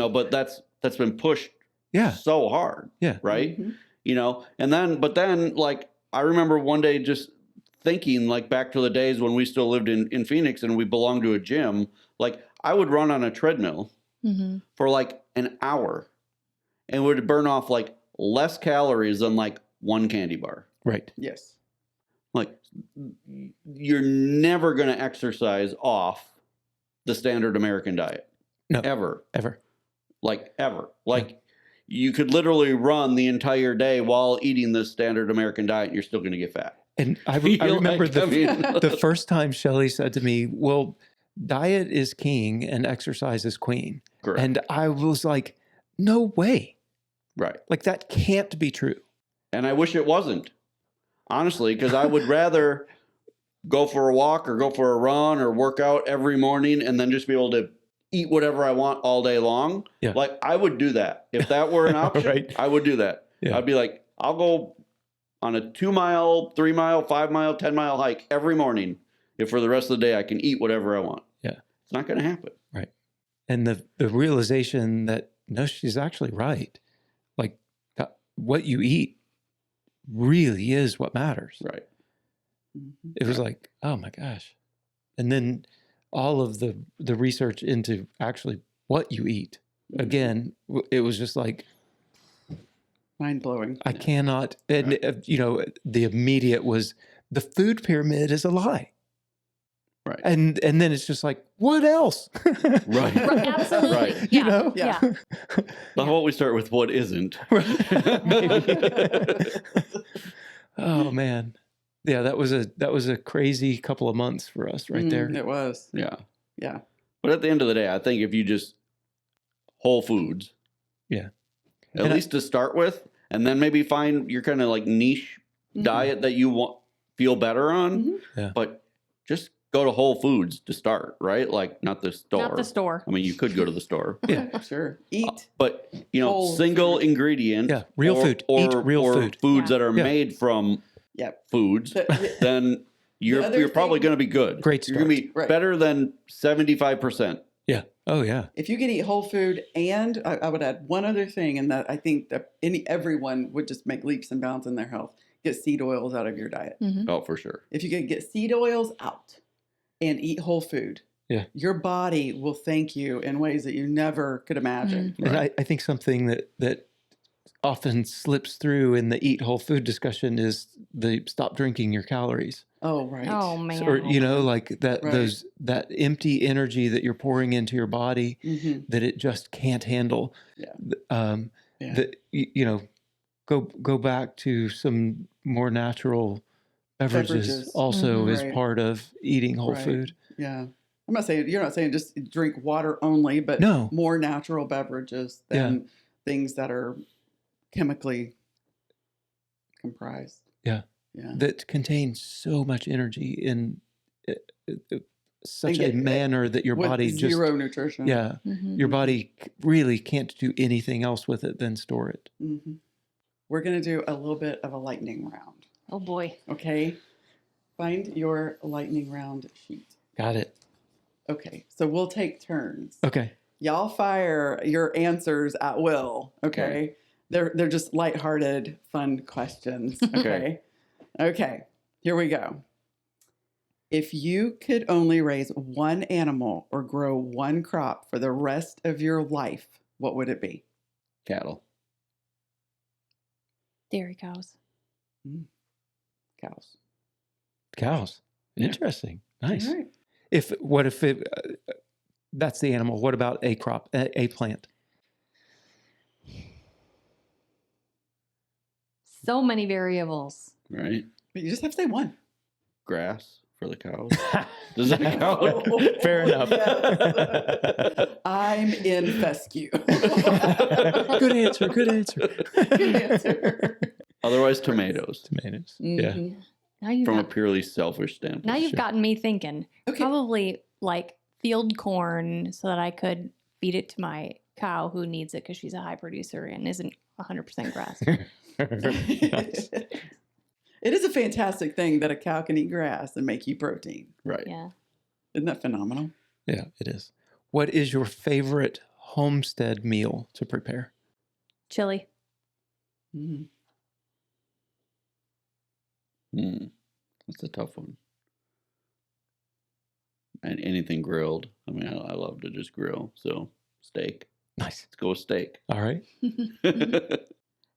but that's been pushed Yeah. so hard. Yeah. Right. Mhm. But then like I remember one day just thinking like back to the days when we still lived in Phoenix and we belonged to a gym. Like I would run on a treadmill Mhm. for like an hour and would burn off like less calories than like one candy bar. Right. Yes. Like you're never going to exercise off the standard American diet. No. Ever. Like ever. Like you could literally run the entire day while eating the standard American diet and you're still going to get fat. And I remember Like, I mean- the first time Shelley said to me, well, diet is king and exercise is queen. Correct. And I was like, no way. Right. Like that can't be true. And I wish it wasn't, honestly, because I would rather go for a walk or go for a run or work out every morning and then just be able to eat whatever I want all day long. Yeah. Like I would do that. If that were an option, Right. I would do that. Yeah. I'd be like, I'll go on a 2 mile, 3 mile, 5 mile, 10 mile hike every morning if for the rest of the day I can eat whatever I want. Yeah. It's not going to happen. Right. And the realization that, no, she's actually right. Like what you eat really is what matters. Right. Mhm. It was like, oh my gosh. And then all of the research into actually what you eat, again, it was just like, Mind blowing. I cannot, and the immediate was the food pyramid is a lie. Right. And then it's just like, what else? Right. Right, absolutely. Right. You know? Yeah. How about we start with what isn't? Maybe. Oh man. Yeah, that was a crazy couple of months for us right there. It was. Yeah. Yeah. But at the end of the day, I think if you just whole foods, Yeah. at And least to start with, and then maybe find your kind of like niche Mhm. diet that you feel better on. Mhm. Yeah. But just go to Whole Foods to start, right? Like not the store. Not the store. I mean, you could go to the store. Yeah. Sure. Eat. But Whole single food. ingredient. Yeah, real food. Eat real or food. foods Yeah. that are Yeah. made from Yep. foods. The- Then you're other probably thing- going to be good. Great You're going to be Right. better than 75%. Yeah. Oh yeah. If you can eat whole food, and I would add one other thing, and that I think that everyone would just make leaps and bounds in their health. Get seed oils out of your diet. Mhm. Oh, for sure. If you can get seed oils out and eat whole food, Yeah. your body will thank you in ways that you never could imagine. And I think something that often slips through in the eat whole food discussion is the stop drinking your calories. Oh, right. Oh man. Or like that Right. that empty energy that you're pouring into your body Mhm. that it just can't handle. Yeah. Yeah. That go back to some more natural beverages also Mhm. is Right. part of eating whole Right. food. Yeah. I'm not saying, you're not saying just drink water only, but No. more natural beverages than things that are chemically comprised. Yeah. Yeah. That contains so much energy in such a get- manner that your With body zero nutrition. Mhm. your body really can't do anything else with it than store it. Hmm. We're going to do a little bit of a lightning round. Oh boy. Okay. Find your lightning round sheet. Got it. Okay. So we'll take turns. Okay. Y'all fire your answers at will. Okay. They're just lighthearted, fun questions. Okay. Okay. Here we go. If you could only raise one animal or grow one crop for the rest of your life, what would it be? Cattle. Dairy cows. Cows. Cows. Yeah. Interesting. Nice. All right. What if it, that's the animal? What about a crop, a plant? So many variables. Right? But you just have to say one. Grass for the cows. Does that count? Fair enough. Yeah. I'm in fescue. Good answer. Good answer. Good answer. Otherwise, tomatoes. Tomatoes. Yeah. Mhm. Now you've From a got, purely selfish standpoint. now you've Sure. gotten me thinking. Okay. Probably like field corn so that I could feed it to my cow who needs it because she's a high producer and isn't 100% grass. Nice. It is a fantastic thing that a cow can eat grass and make you protein. Right. Yeah. Isn't that phenomenal? Yeah, it is. What is your favorite homestead meal to prepare? Chili. Mm. That's a tough one. And anything grilled. I mean, I love to just grill. So steak. Nice. Let's go with steak. All right.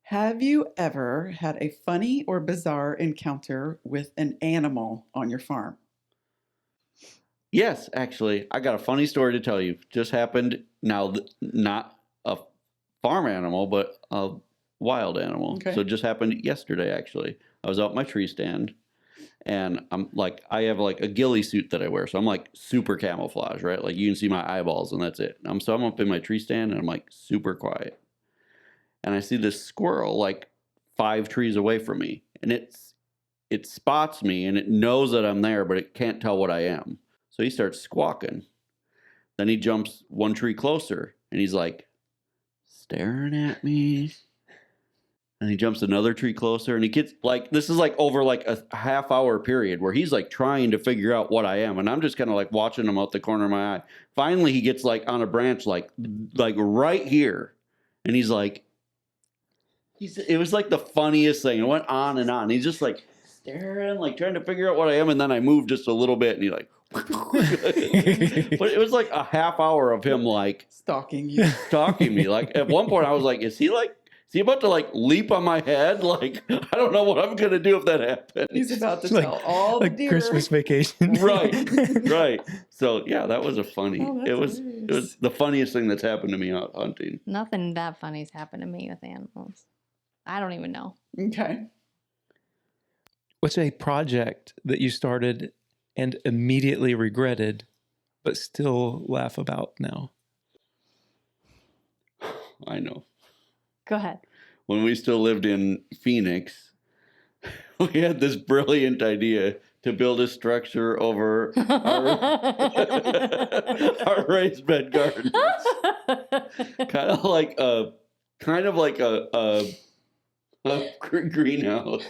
Have you ever had a funny or bizarre encounter with an animal on your farm? Yes, actually, I got a funny story to tell you. Just happened now, not a farm animal, but a wild animal. Okay. So it just happened yesterday, actually. I was out my tree stand and I'm like, I have like a ghillie suit that I wear. So I'm like super camouflage, right? Like you can see my eyeballs and that's it. So I'm up in my tree stand and I'm like super quiet. And I see this squirrel like 5 trees away from me. And it spots me and it knows that I'm there, but it can't tell what I am. So he starts squawking. Then he jumps 1 tree closer and he's like staring at me. And he jumps another tree closer and he gets like, this is like over like a half-hour period where he's like trying to figure out what I am. And I'm just kind of like watching him out the corner of my eye. Finally, he gets like on a branch, like right here. And he's like, it was like the funniest thing. It went on and on. He's just like staring, like trying to figure out what I am. And then I moved just a little bit and he like, but it was like a half hour of him like Stalking you. stalking me. Like at one point I was like, is he about to like leap on my head? Like, I don't know what I'm going to do if that happens. He's about to It's like- tell all the Like deer. Christmas vacation. Right. Right. So yeah, that was a funny, Oh, that's it was hilarious. the funniest thing that's happened to me out hunting. Nothing that funny's happened to me with animals. I don't even know. Okay. What's a project that you started and immediately regretted, but still laugh about now? I know. Go ahead. When we still lived in Phoenix, we had this brilliant idea to build a structure over our raised bed gardens. kind of like a greenhouse,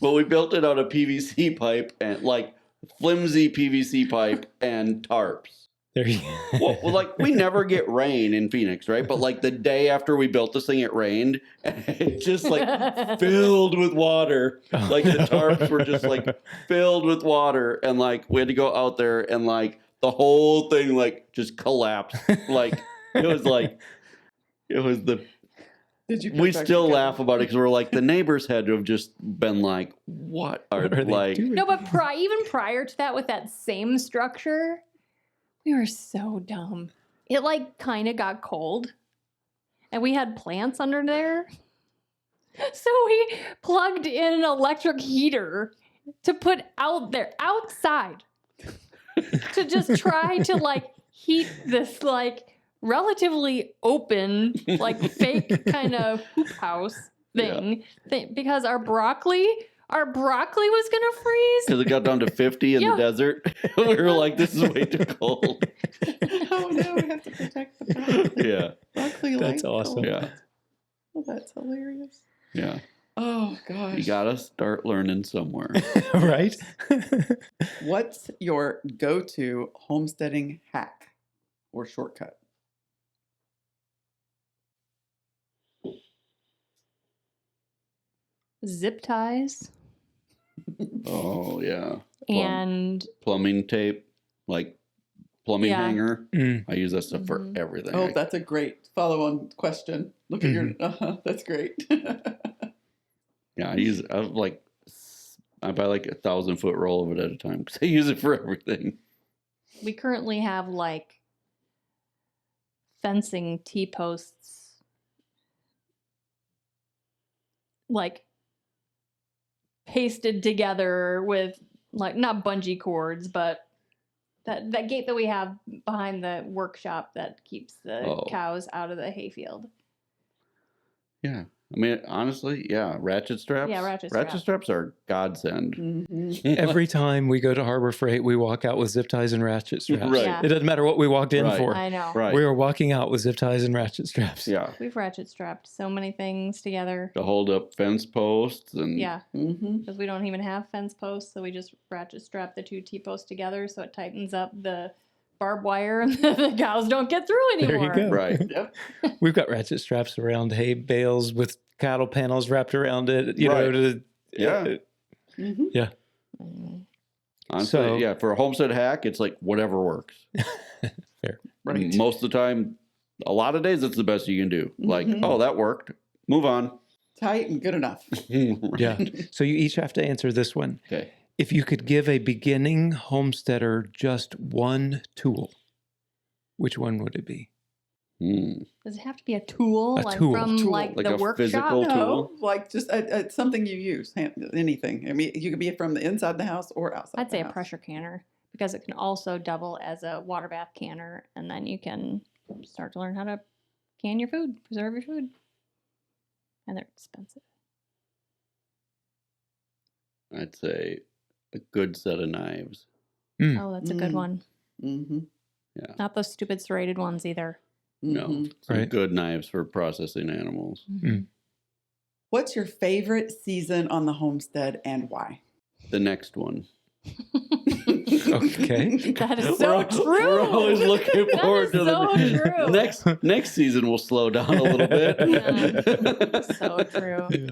but we built it out of PVC pipe and like flimsy PVC pipe and tarps. There you Well, like we never get rain in Phoenix, right? But like the day after we built this thing, it rained, and it just like filled with water. Like the tarps were just like filled with water, and like we had to go out there, and like the whole thing like just collapsed. Like it was the. Did you? put We back still together? laugh about it because we're like the neighbors had to have just been like, "What are What are they like?" doing? No, but even prior to that, with that same structure, we were so dumb. It like kind of got cold, and we had plants under there. So we plugged in an electric heater to put out there outside to just try to like heat this like relatively open, like fake kind of hoop house thing, because our broccoli was gonna freeze. Because it got down to 50 in Yeah. the desert. We were like, this is way too cold. Oh no, we have to protect the broccoli. Yeah. Broccoli That's like awesome. cold. Yeah. Oh, that's hilarious. Yeah. Oh gosh. You got to start learning somewhere. Right? What's your go-to homesteading hack or shortcut? Zip ties Oh, yeah. and Plumbing tape, like plumbing Yeah. hanger. Mm. I use that stuff for Mhm. everything. Oh, that's a great follow-on question. Look at your. That's great. Yeah, I use like I buy like 1,000-foot roll of it at a time because I use it for everything. We currently have like fencing T-posts, like pasted together with like not bungee cords, but that gate that we have behind the workshop that keeps the cows out of the hayfield. Yeah. I mean, honestly, yeah, ratchet straps. Yeah, ratchet straps are godsend. Mm-hmm. Every time we go to Harbor Freight, we walk out with zip ties and ratchet straps. Right. Yeah. It doesn't matter what we walked in Right. for. I know. Right. We are walking out with zip ties and ratchet straps. Yeah. We've ratchet strapped so many things together. To hold up fence posts and Yeah, Mm-hmm. because we don't even have fence posts, so we just ratchet strap the two T-posts together so it tightens up the barbed wire and the cows don't get through anymore. There you go. Right. Yep. We've got ratchet straps around hay bales with cattle panels wrapped around it, you know, Right. to Yeah. Mm-hmm. yeah. Honestly, So- yeah, for a homestead hack, it's like whatever works. Fair. Right. Most of the time, a lot of days, it's the best you can do. Like, Mhm. oh, that worked. Move on. Tight and good enough. Yeah. So you each have to answer this one. Okay. If you could give a beginning homesteader just one tool, which one would it be? Does it have to be a tool? A like tool. from Tool. like Like the a workshop? physical No, tool? like just something you use, anything. I mean, you could be from the inside the house or outside. I'd say the a house. pressure canner because it can also double as a water bath canner, and then you can start to learn how to can your food, preserve your food. And they're expensive. I'd say a good set of knives. Oh, that's a good Mm. one. Mm-hmm. Not those stupid serrated ones either. No, Mm-hmm. some Right. good knives for processing animals. What's your favorite season on the homestead and why? The next one. Okay. That is so true. We're always looking That forward is to so true. next season. We'll slow down a little bit. Yeah. So true.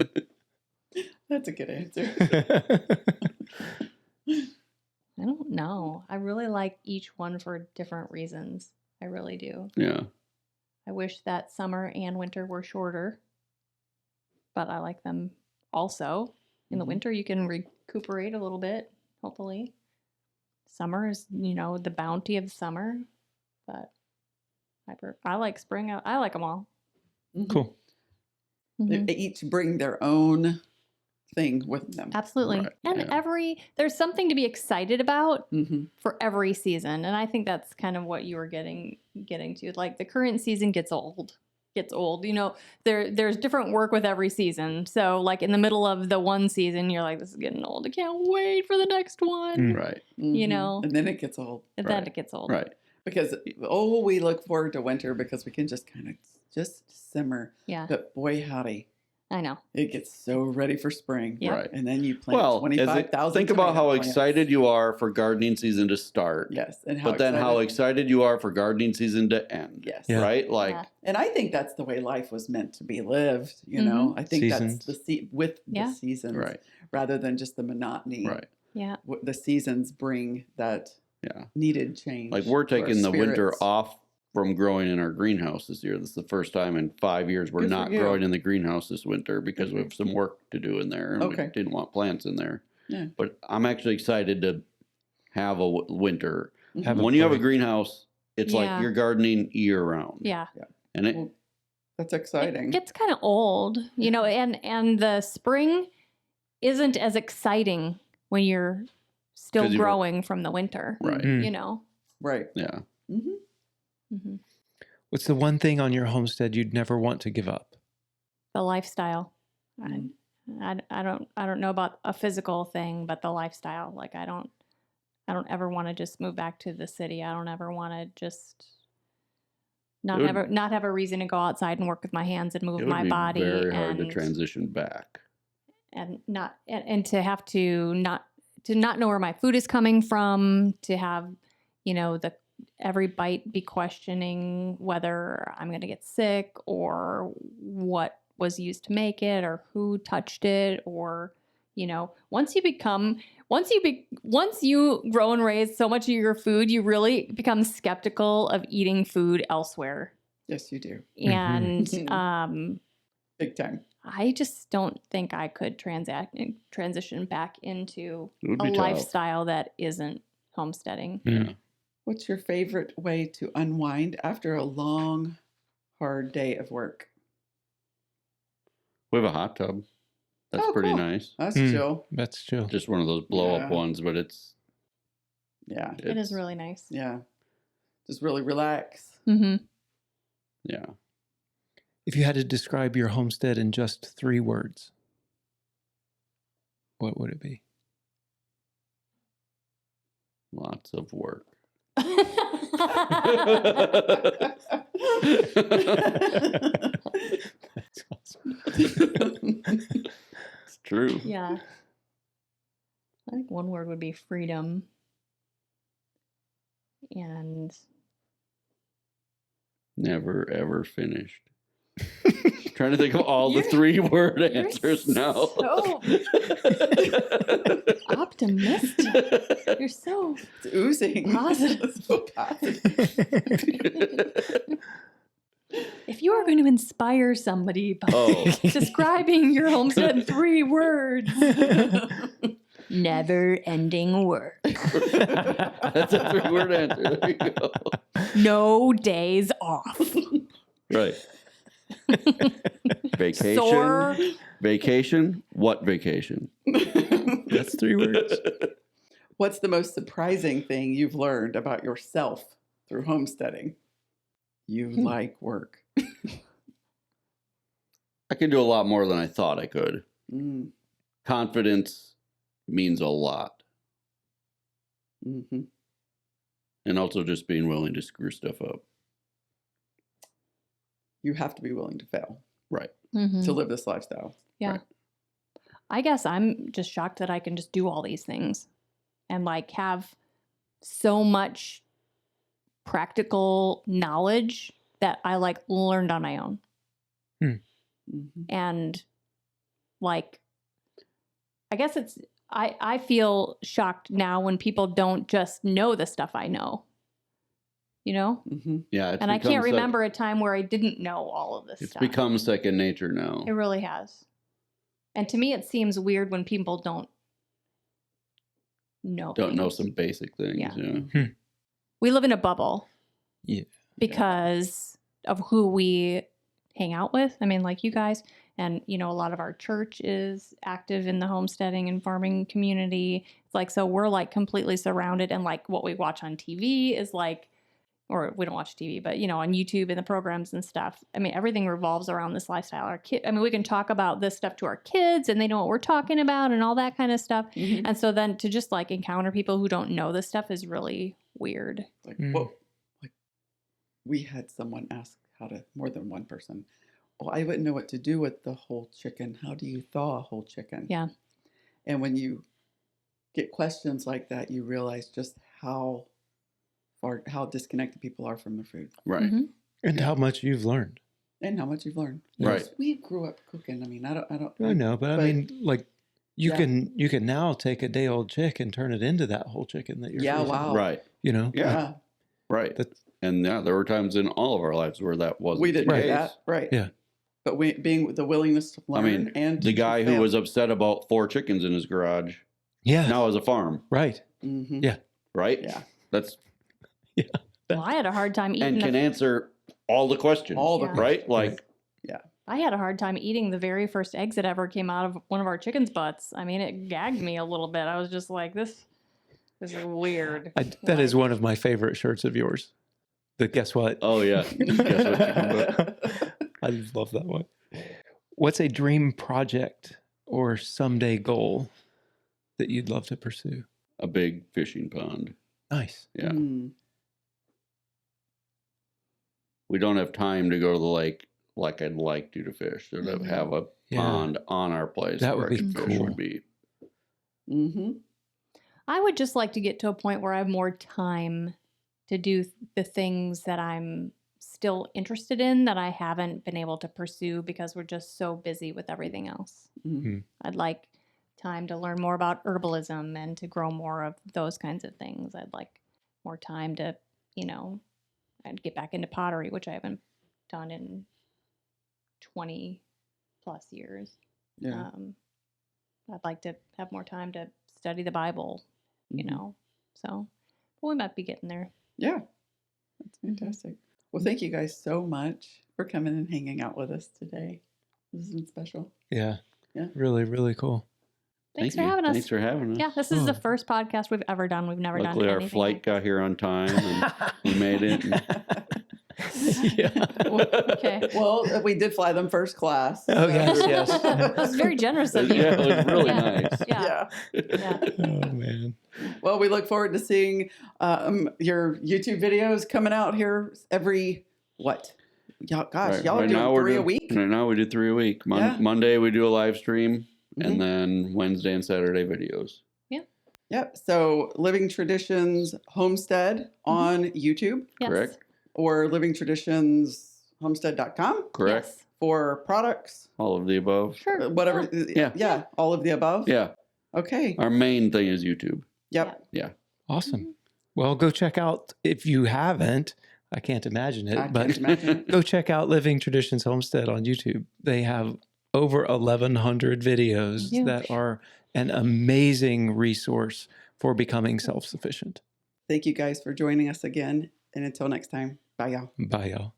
That's a good answer. I don't know. I really like each one for different reasons. I really do. Yeah. I wish that summer and winter were shorter, but I like them also. In the Mhm. winter, you can recuperate a little bit, hopefully. Summer is, the bounty of summer, but I like spring. I like them all. Mhm. Cool. Mhm. They each bring their own thing with them. Absolutely. Right, And yeah. there's something to be excited about Mm-hmm. for every season. And I think that's kind of what you were getting to. Like the current season gets old. There's different work with every season. So like in the middle of the one season, you're like, this is getting old. I can't wait for the next one. Right. You know. And then it gets old. And then Right. it gets old. Right. Because, we look forward to winter because we can just kind of just simmer. Yeah. But boy, howdy, I know. it gets so ready for spring. Yeah. Right. And then you plant Well, 25,000 think about how tomato plants. excited you are for gardening season to start. Yes. And But then how excited you are for gardening season to end. Yes. Yeah. Right? Like, Yeah. And I think that's the way life was meant to be lived. You know, I think Seasons. that's with Yeah. the seasons right. rather than just the monotony. Right. Yeah. The seasons bring that Yeah. needed change. Like we're for our taking the winter spirits. off from growing in our greenhouse this year. This is the first time in 5 years we're Good for not you. growing in the greenhouse this winter because we have some work to do in there and Okay. we didn't want plants in there. Yeah. But I'm actually excited to have a winter. Have When you have a break. greenhouse, it's Yeah. like you're gardening year round. Yeah. And it Well, That's It exciting. gets kind of old, and the spring isn't as exciting when you're still 'Cause you were- growing from the winter. right. Mm. You know. Right. Yeah. Hmm. Mhm. What's the one thing on your homestead you'd never want to give up? The lifestyle. Mm. I don't know about a physical thing, but the lifestyle. Like I don't ever want to just move back to the city. I don't ever want to just not It would- have a reason to go outside and work with my hands and move It would my be body very hard to and transition back. to have to not know where my food is coming from, to have the every bite be questioning whether I'm going to get sick or what was used to make it or who touched it, or once you grow and raise so much of your food, you really become skeptical of eating food elsewhere. Yes, you do. And Big time. I just don't think I could transition back into It would a be tough. lifestyle that isn't homesteading. Mm. What's your favorite way to unwind after a long, hard day of work? We have a hot tub. That's Oh, pretty cool. nice. That's Mm. chill. That's chill. Just one of those blow up Yeah. ones, but it's Yeah. It is really nice. Yeah. Just really relax. Mm-hmm. yeah. If you had to describe your homestead in just 3 words, what would it be? Lots of work. That's awesome. It's true. Yeah. I think one word would be freedom. And Never ever finished. Trying to think of all the 3-word answers now. so optimistic. You're so It's oozing. Positive. So positive. if you are going to inspire somebody by describing your homestead in 3 words, never ending work. That's a 3-word answer. There you go. No days off. Right. Vacation. Sore. Vacation. What vacation? That's 3 words. What's the most surprising thing you've learned about yourself through homesteading? You like work. I can do a lot more than I thought I could. Mm. Confidence means a lot. Mm-hmm. And also just being willing to screw stuff up. You have to be willing to fail Right. Mhm. to live this lifestyle. Yeah. Right. I guess I'm just shocked that I can just do all these things and like have so much practical knowledge that I like learned on my own. Mm-hmm. And like, I guess I feel shocked now when people don't just know the stuff I know, you know? Mm-hmm. Yeah. It's And I become can't remember a time where I didn't know all of this It's stuff. become second nature now. It really has. And to me, it seems weird when people don't know. Don't know things. some basic things. Yeah. Yeah. We live in a bubble. Yeah. Because of who we hang out with. I mean, like you guys, and you know, a lot of our church is active in the homesteading and farming community. It's like, so we're like completely surrounded, and like what we watch on TV is like, or we don't watch TV, but you know, on YouTube and the programs and stuff. I mean, everything revolves around this lifestyle. Our kid, I mean, we can talk about this stuff to our kids and they know what we're talking about and all that kind of stuff. Mm-hmm. And so then to just like encounter people who don't know this stuff is really weird. Like, Mm. what? Like, we had someone ask more than one person, oh, I wouldn't know what to do with the whole chicken. How do you thaw a whole chicken? Yeah. And when you get questions like that, you realize just how disconnected people are from their food Right. Mhm. And how much you've learned. and how much you've learned. Right. Because we grew up cooking. I mean, I don't. I know, but I But- mean, like, you Yeah. can now take a day old chick and turn it into that whole chicken that you're Yeah, freezing. wow. Right. You know? Yeah. Right. That's- And yeah, there were times in all of our lives where that wasn't We didn't the do case. that, right? Yeah. But being with the willingness to learn, mean, and The to guy who fail. was upset about 4 chickens in his garage Yeah. now has a farm, Right. Mhm. Yeah. right? Yeah. That's Well, I had a hard time and eating. can answer all the questions, All the Yeah. right? Like I had a hard time eating the very first eggs that ever came out of one of our chickens' butts. I mean, it gagged me a little bit. I was just like, this is weird. That is one of my favorite shirts of yours. The guess what? oh yeah. Guess what chicken butt? I love that one. What's a dream project or someday goal that you'd love to pursue? A big fishing pond. Nice. Yeah. Mm. We don't have time to go to the lake like I'd like to fish. So to Mhm. have a Yeah. pond on our place That where would I be could fish cool. would be Mm-hmm. I would just like to get to a point where I have more time to do the things that I'm still interested in that I haven't been able to pursue because we're just so busy with everything else. Mm-hmm. I'd like time to learn more about herbalism and to grow more of those kinds of things. I'd like more time to, I'd get back into pottery, which I haven't done in 20 plus years. Yeah. I'd like to have more time to study the Bible, you Mhm. know. So we might be getting there. Yeah. That's fantastic. Well, thank you guys so much for coming and hanging out with us today. This has been special. Yeah. Yeah. Really, really cool. Thanks Thank for you. having us. Thanks for having us. Yeah, this is the Oh. first podcast we've ever done. We've never Luckily, done our anything flight like got here on time, and we made it. Yeah. Okay. Well, we did fly them first class. Oh, yes, yes. That was very generous of you. Yeah, it was really Yeah. nice. Yeah. Yeah. Oh, man. Well, we look forward to seeing your YouTube videos coming out here every what? Y'all, gosh, y'all are doing 3 a week? Right now, we do 3 a week. Yeah. Monday, we do a live stream, Mhm. and then Wednesday and Saturday videos. Yep. So Living Traditions Homestead on YouTube Yes. Correct? or livingtraditionsHomestead.com Correct? Yes. for products, All of the above. Sure. whatever. Yeah. All of the above. Yeah. Okay. Our main thing is YouTube. Yep. Awesome. Well, go check out, if you haven't, I can't imagine it, I but can't imagine. go check out Living Traditions Homestead on YouTube. They have over 1,100 videos Huge. that are an amazing resource for becoming self-sufficient. Thank you guys for joining us again. And until next time, bye, y'all. Bye, y'all.